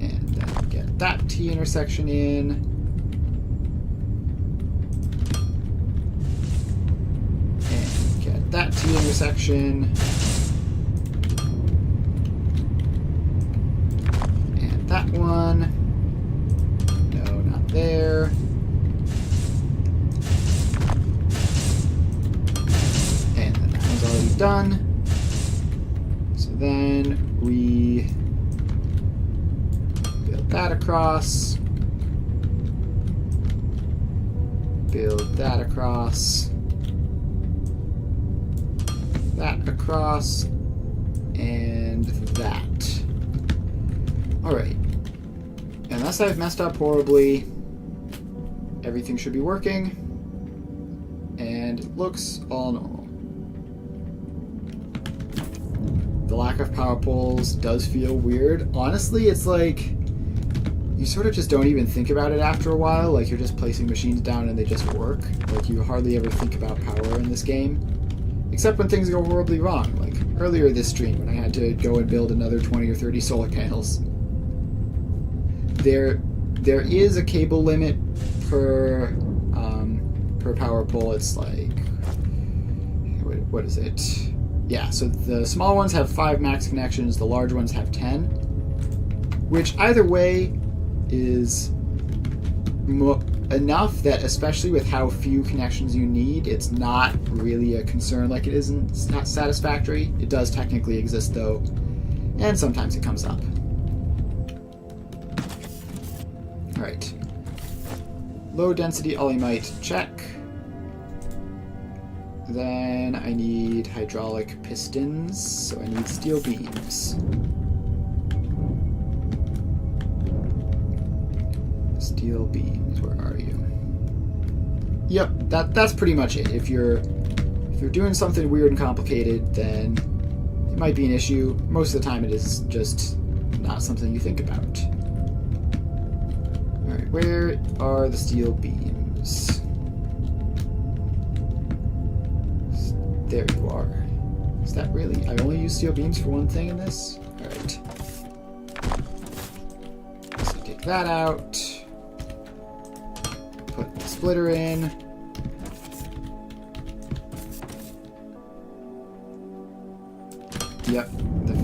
And then get that T intersection in. And get that T intersection. And that one. There. And then that one's already done. So then we build that across. Build that across. That across. And that. Alright. Unless I've messed up horribly, everything should be working, and it looks all normal. The lack of power poles does feel weird. Honestly, it's like you sort of just don't even think about it after a while. Like you're just placing machines down and they just work. Like you hardly ever think about power in this game, except when things go horribly wrong. Like earlier this stream when I had to go and build another 20 or 30 solar panels. There is a cable limit per power pole. It's like, what is it? Yeah, so the small ones have 5 max connections, the large ones have 10, which either way is enough that, especially with how few connections you need, it's not really a concern like it is in Satisfactory. It does technically exist though, and sometimes it comes up. Alright. Low density olymite, check. Then I need hydraulic pistons, so I need steel beams. Steel beams, where are you? Yep, that's pretty much it. If you're doing something weird and complicated, then it might be an issue. Most of the time it is just not something you think about. Alright, where are the steel beams? There you are. Is that really... I only use steel beams for one thing in this? Alright. So take that out. Put the splitter in. Yep.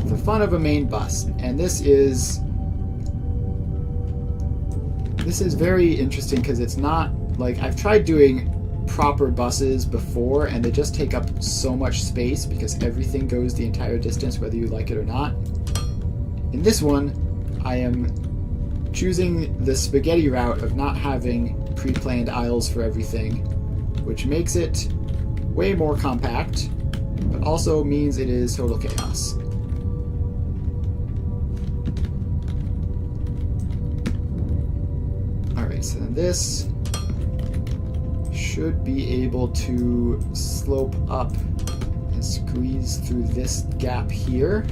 The fun of a main bus. And this is very interesting because it's not... Like, I've tried doing proper buses before and they just take up so much space because everything goes the entire distance whether you like it or not. In this one, I am choosing the spaghetti route of not having pre-planned aisles for everything, which makes it way more compact, but also means it is total chaos. Alright, so then this should be able to slope up and squeeze through this gap here.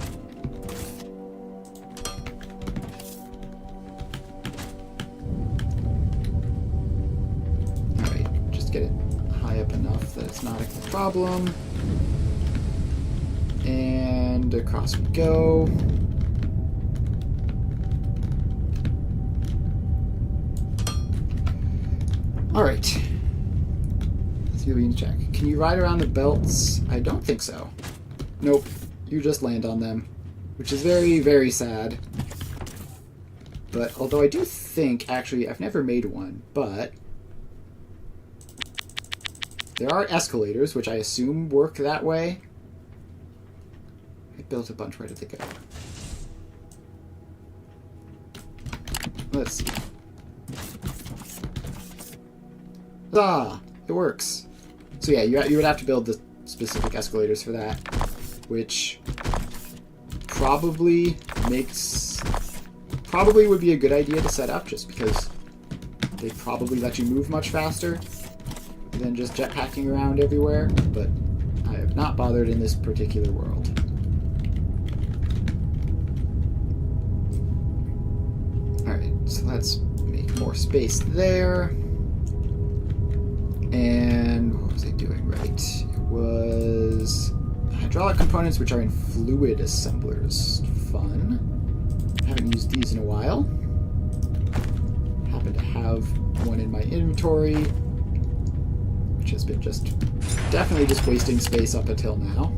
Alright, just get it high up enough that it's not a problem. And across we go. Alright. Steel beams check. Can you ride around the belts? I don't think so. Nope. You just land on them. Which is very, very sad. But, although I do think, actually, I've never made one, but there are escalators, which I assume work that way. I built a bunch. Where did they go? Let's see. Ah! It works. So yeah, you would have to build the specific escalators for that, which probably would be a good idea to set up, just because they probably let you move much faster than just jetpacking around everywhere, but I have not bothered in this particular world. Alright, so let's make more space there. And what was I doing right? It was hydraulic components, which are in fluid assemblers. Fun. Haven't used these in a while. Happen to have one in my inventory, which has been definitely just wasting space up until now.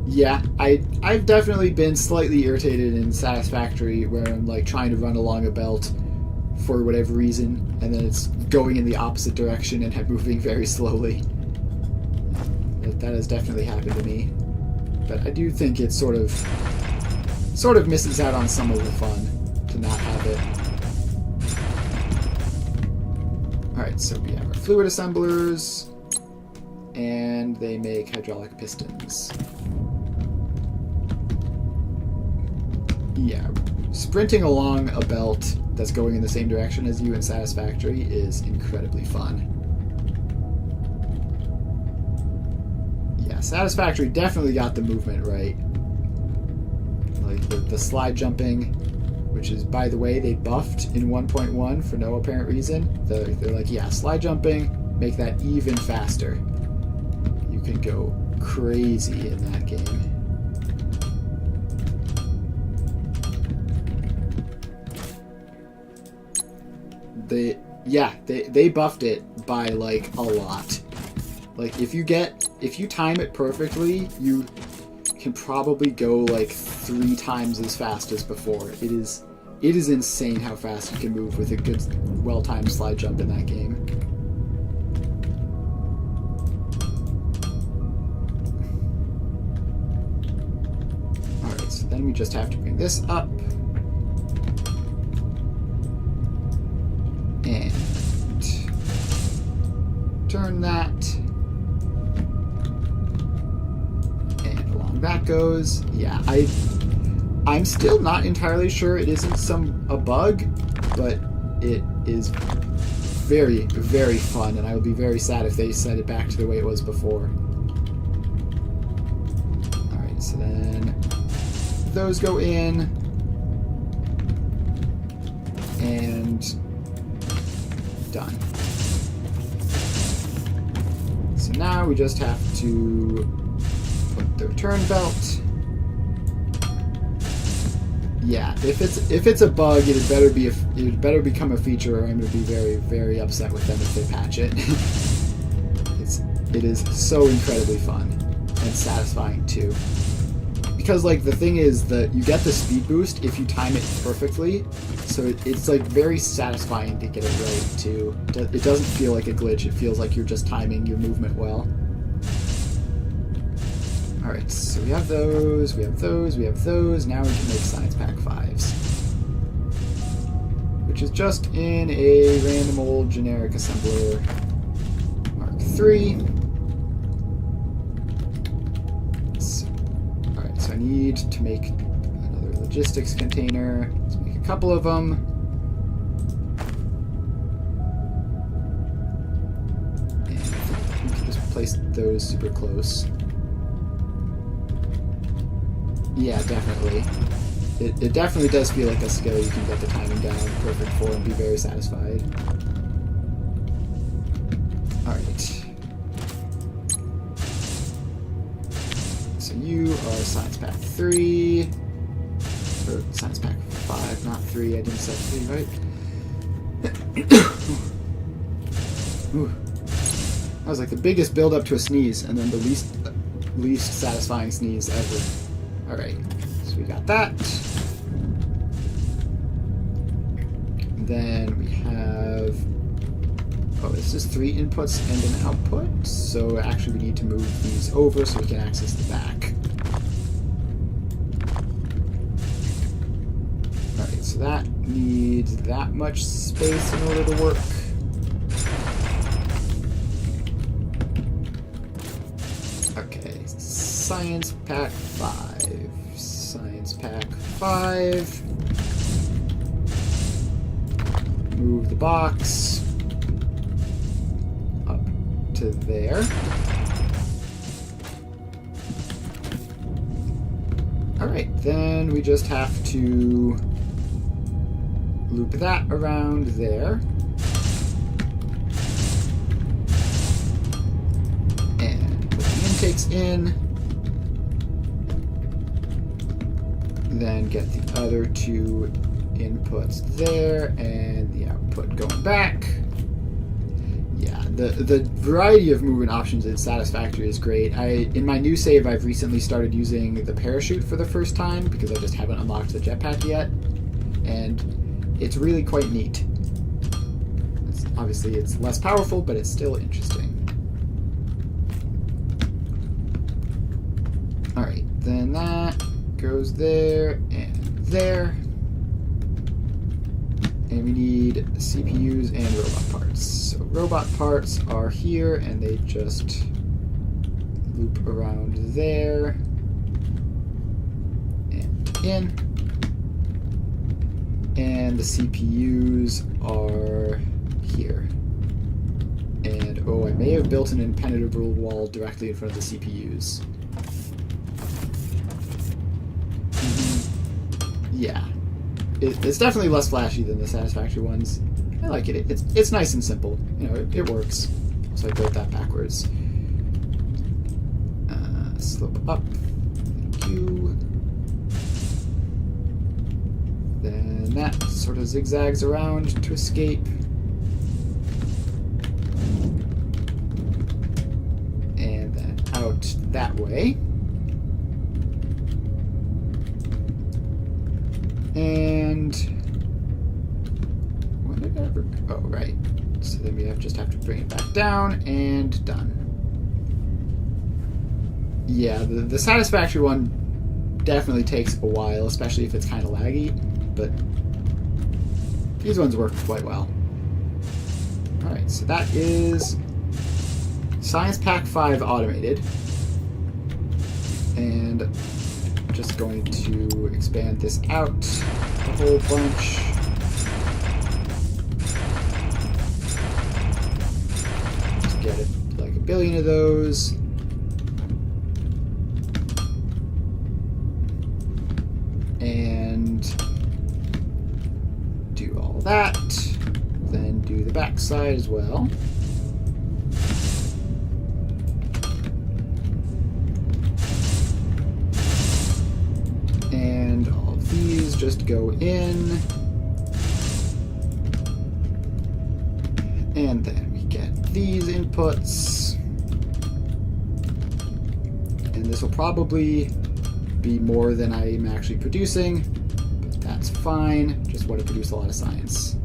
Yeah, I've definitely been slightly irritated in Satisfactory, where I'm like trying to run along a belt for whatever reason, and then it's going in the opposite direction and moving very slowly. That has definitely happened to me. But I do think it sort of misses out on some of the fun to not have it. Alright, so we have our fluid assemblers, and they make hydraulic pistons. Yeah, sprinting along a belt that's going in the same direction as you in Satisfactory is incredibly fun. Yeah, Satisfactory definitely got the movement right. Like the slide jumping, which is, by the way, they buffed in 1.1 for no apparent reason. They're like, yeah, slide jumping, make that even faster. You can go crazy in that game. They buffed it by like a lot. Like if you time it perfectly, you can probably go like 3 times as fast as before. It is insane how fast you can move with a good, well-timed slide jump in that game. Alright, so then we just have to bring this up. And turn that. And along that goes. Yeah, I'm still not entirely sure it isn't a bug, but it is very, very fun, and I would be very sad if they set it back to the way it was before. Alright, so then those go in, and done. So now we just have to put the return belt. Yeah, if it's a bug, it better become a feature, or I'm going to be very, very upset with them if they patch it. It is so incredibly fun and satisfying too. Because like the thing is that you get the speed boost if you time it perfectly, so it's like very satisfying to get it right too. It doesn't feel like a glitch. It feels like you're just timing your movement well. Alright, so we have those, we have those, we have those. Now we can make Science Pack 5s. Which is just in a random old generic assembler Mark III. Alright, so I need to make another logistics container. Let's make a couple of them. And we can just place those super close. Yeah, definitely. It definitely does feel like a skill you can get the timing down perfect for and be very satisfied. Alright. So you are Science Pack 3. Or Science Pack 5, not 3. I didn't set 3, right? Ooh. That was like the biggest build up to a sneeze, and then the least satisfying sneeze ever. Alright, so we got that. And then we have... Oh, this is 3 inputs and an output, so actually we need to move these over so we can access the back. Alright, so that needs that much space in order to work. Okay, Science Pack 5. Science Pack 5. Move the box up to there. Alright, then we just have to loop that around there. And put the intakes in. Then get the other 2 inputs there and the output going back. Yeah, the variety of movement options in Satisfactory is great. In my new save, I've recently started using the parachute for the first time because I just haven't unlocked the jetpack yet, and it's really quite neat. Obviously, it's less powerful, but it's still interesting. Alright, then that goes there and there. And we need CPUs and robot parts. So robot parts are here, and they just loop around there and in. And the CPUs are here. And oh, I may have built an impenetrable wall directly in front of the CPUs. Yeah. It's definitely less flashy than the Satisfactory ones. I like it. It's nice and simple. You know, it works. So I built that backwards. Slope up. Thank you. Then that sort of zigzags around to escape. And then out that way. And when did I ever? Oh, right. So then we just have to bring it back down and done. Yeah, the Satisfactory one definitely takes a while, especially if it's kind of laggy. But these ones work quite well. All right, so that is Science Pack 5 automated, and just going to expand this out a whole bunch. Just get it like 1 billion of those. And do all that. Then do the back side as well. And all of these just go in. And then we get these inputs. And this will probably be more than I'm actually producing, but that's fine. Just want to produce a lot of science.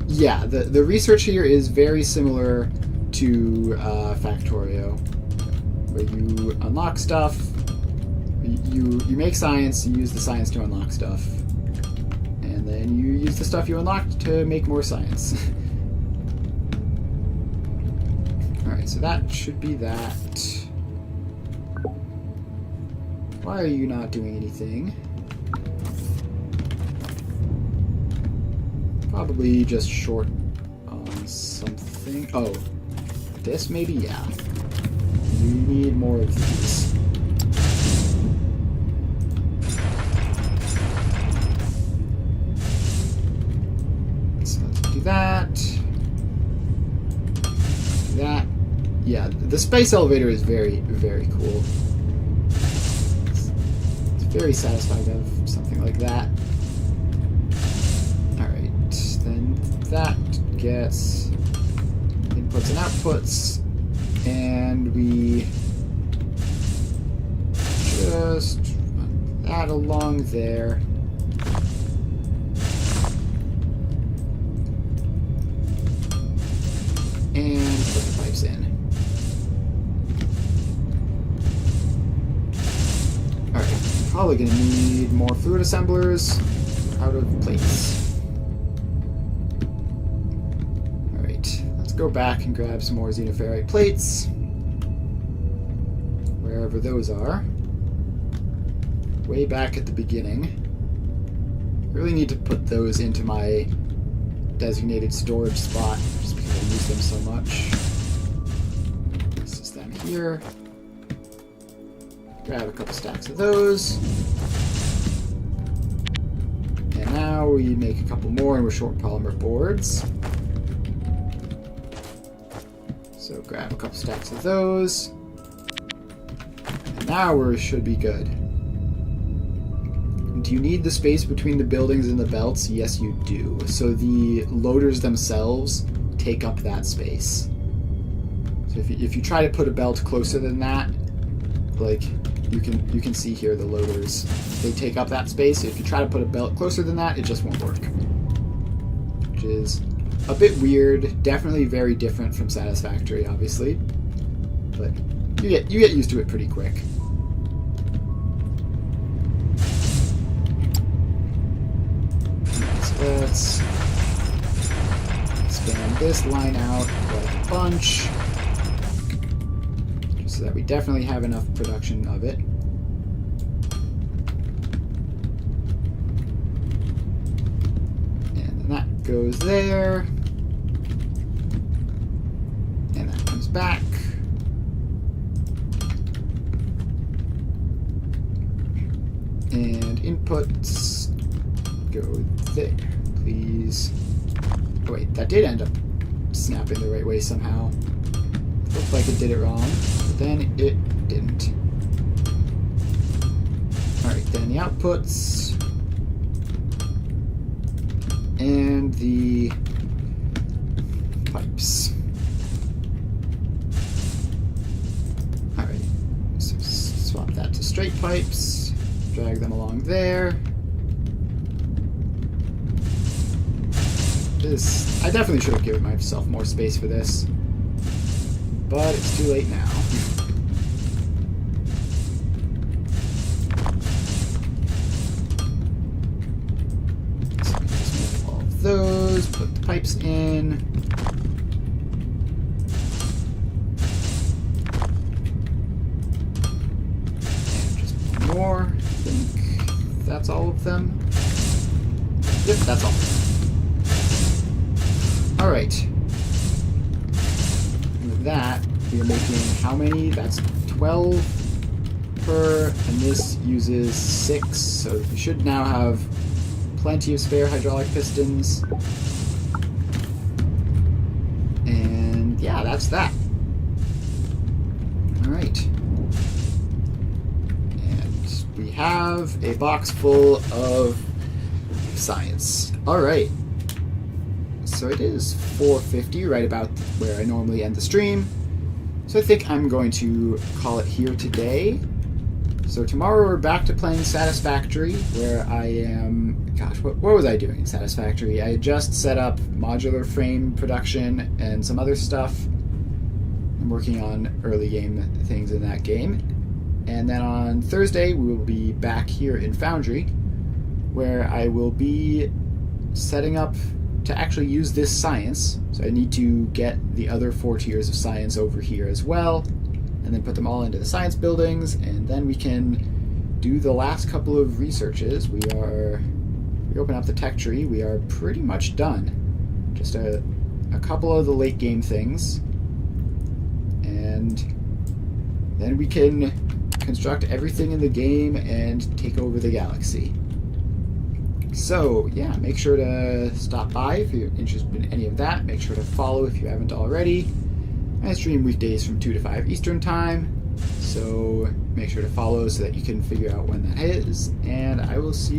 Yeah, the research here is very similar to Factorio, where you unlock stuff. You make science, you use the science to unlock stuff, and then you use the stuff you unlocked to make more science. Alright, so that should be that. Why are you not doing anything? Probably just short on something. Oh, this maybe? Yeah. You need more of these. That. That. Yeah, the space elevator is very, very cool. It's very satisfying to have something like that. Alright, then that gets inputs and outputs, and we just run that along there. And put the pipes in. Alright, probably going to need more fluid assemblers out of plates. Alright, let's go back and grab some more xenoferrite plates. Wherever those are. Way back at the beginning. I really need to put those into my designated storage spot, just because I use them so much. This is them here. Grab a couple stacks of those. And now we make a couple more, and we're short polymer boards. So grab a couple stacks of those. And now we should be good. Do you need the space between the buildings and the belts? Yes, you do. So the loaders themselves take up that space. So if you try to put a belt closer than that, like you can see here the loaders, they take up that space. If you try to put a belt closer than that, it just won't work. Which is a bit weird. Definitely very different from Satisfactory, obviously. But you get used to it pretty quick. Let's expand this line out like a bunch, just so that we definitely have enough production of it. And then that goes there. And that comes back. And inputs go there, please. Oh wait, that did end up snapping the right way somehow. Looked like it did it wrong, but then it didn't. Alright, then the outputs and the pipes. Alright, so swap that to straight pipes, drag them along there. I definitely should have given myself more space for this, but it's too late now. So just move all of those, put the pipes in. And just one more. I think that's all of them. Yep, that's all. Alright. With that, we are making how many? That's 12 per, and this uses 6, so we should now have plenty of spare hydraulic pistons. And yeah, that's that. Alright. And we have a box full of science. Alright. So it is 4:50, right about where I normally end the stream. So I think I'm going to call it here today. So tomorrow we're back to playing Satisfactory, where I am... Gosh, what was I doing in Satisfactory? I had just set up modular frame production and some other stuff. I'm working on early game things in that game. And then on Thursday we will be back here in Foundry, where I will be setting up to actually use this science. So I need to get the other 4 tiers of science over here as well, and then put them all into the science buildings, and then we can do the last couple of researches. We open up the tech tree, we are pretty much done. Just a couple of the late game things, and then we can construct everything in the game and take over the galaxy. So, yeah, make sure to stop by if you're interested in any of that. Make sure to follow if you haven't already. I stream weekdays from 2 to 5 Eastern Time, so make sure to follow so that you can figure out when that is, and I will see you guys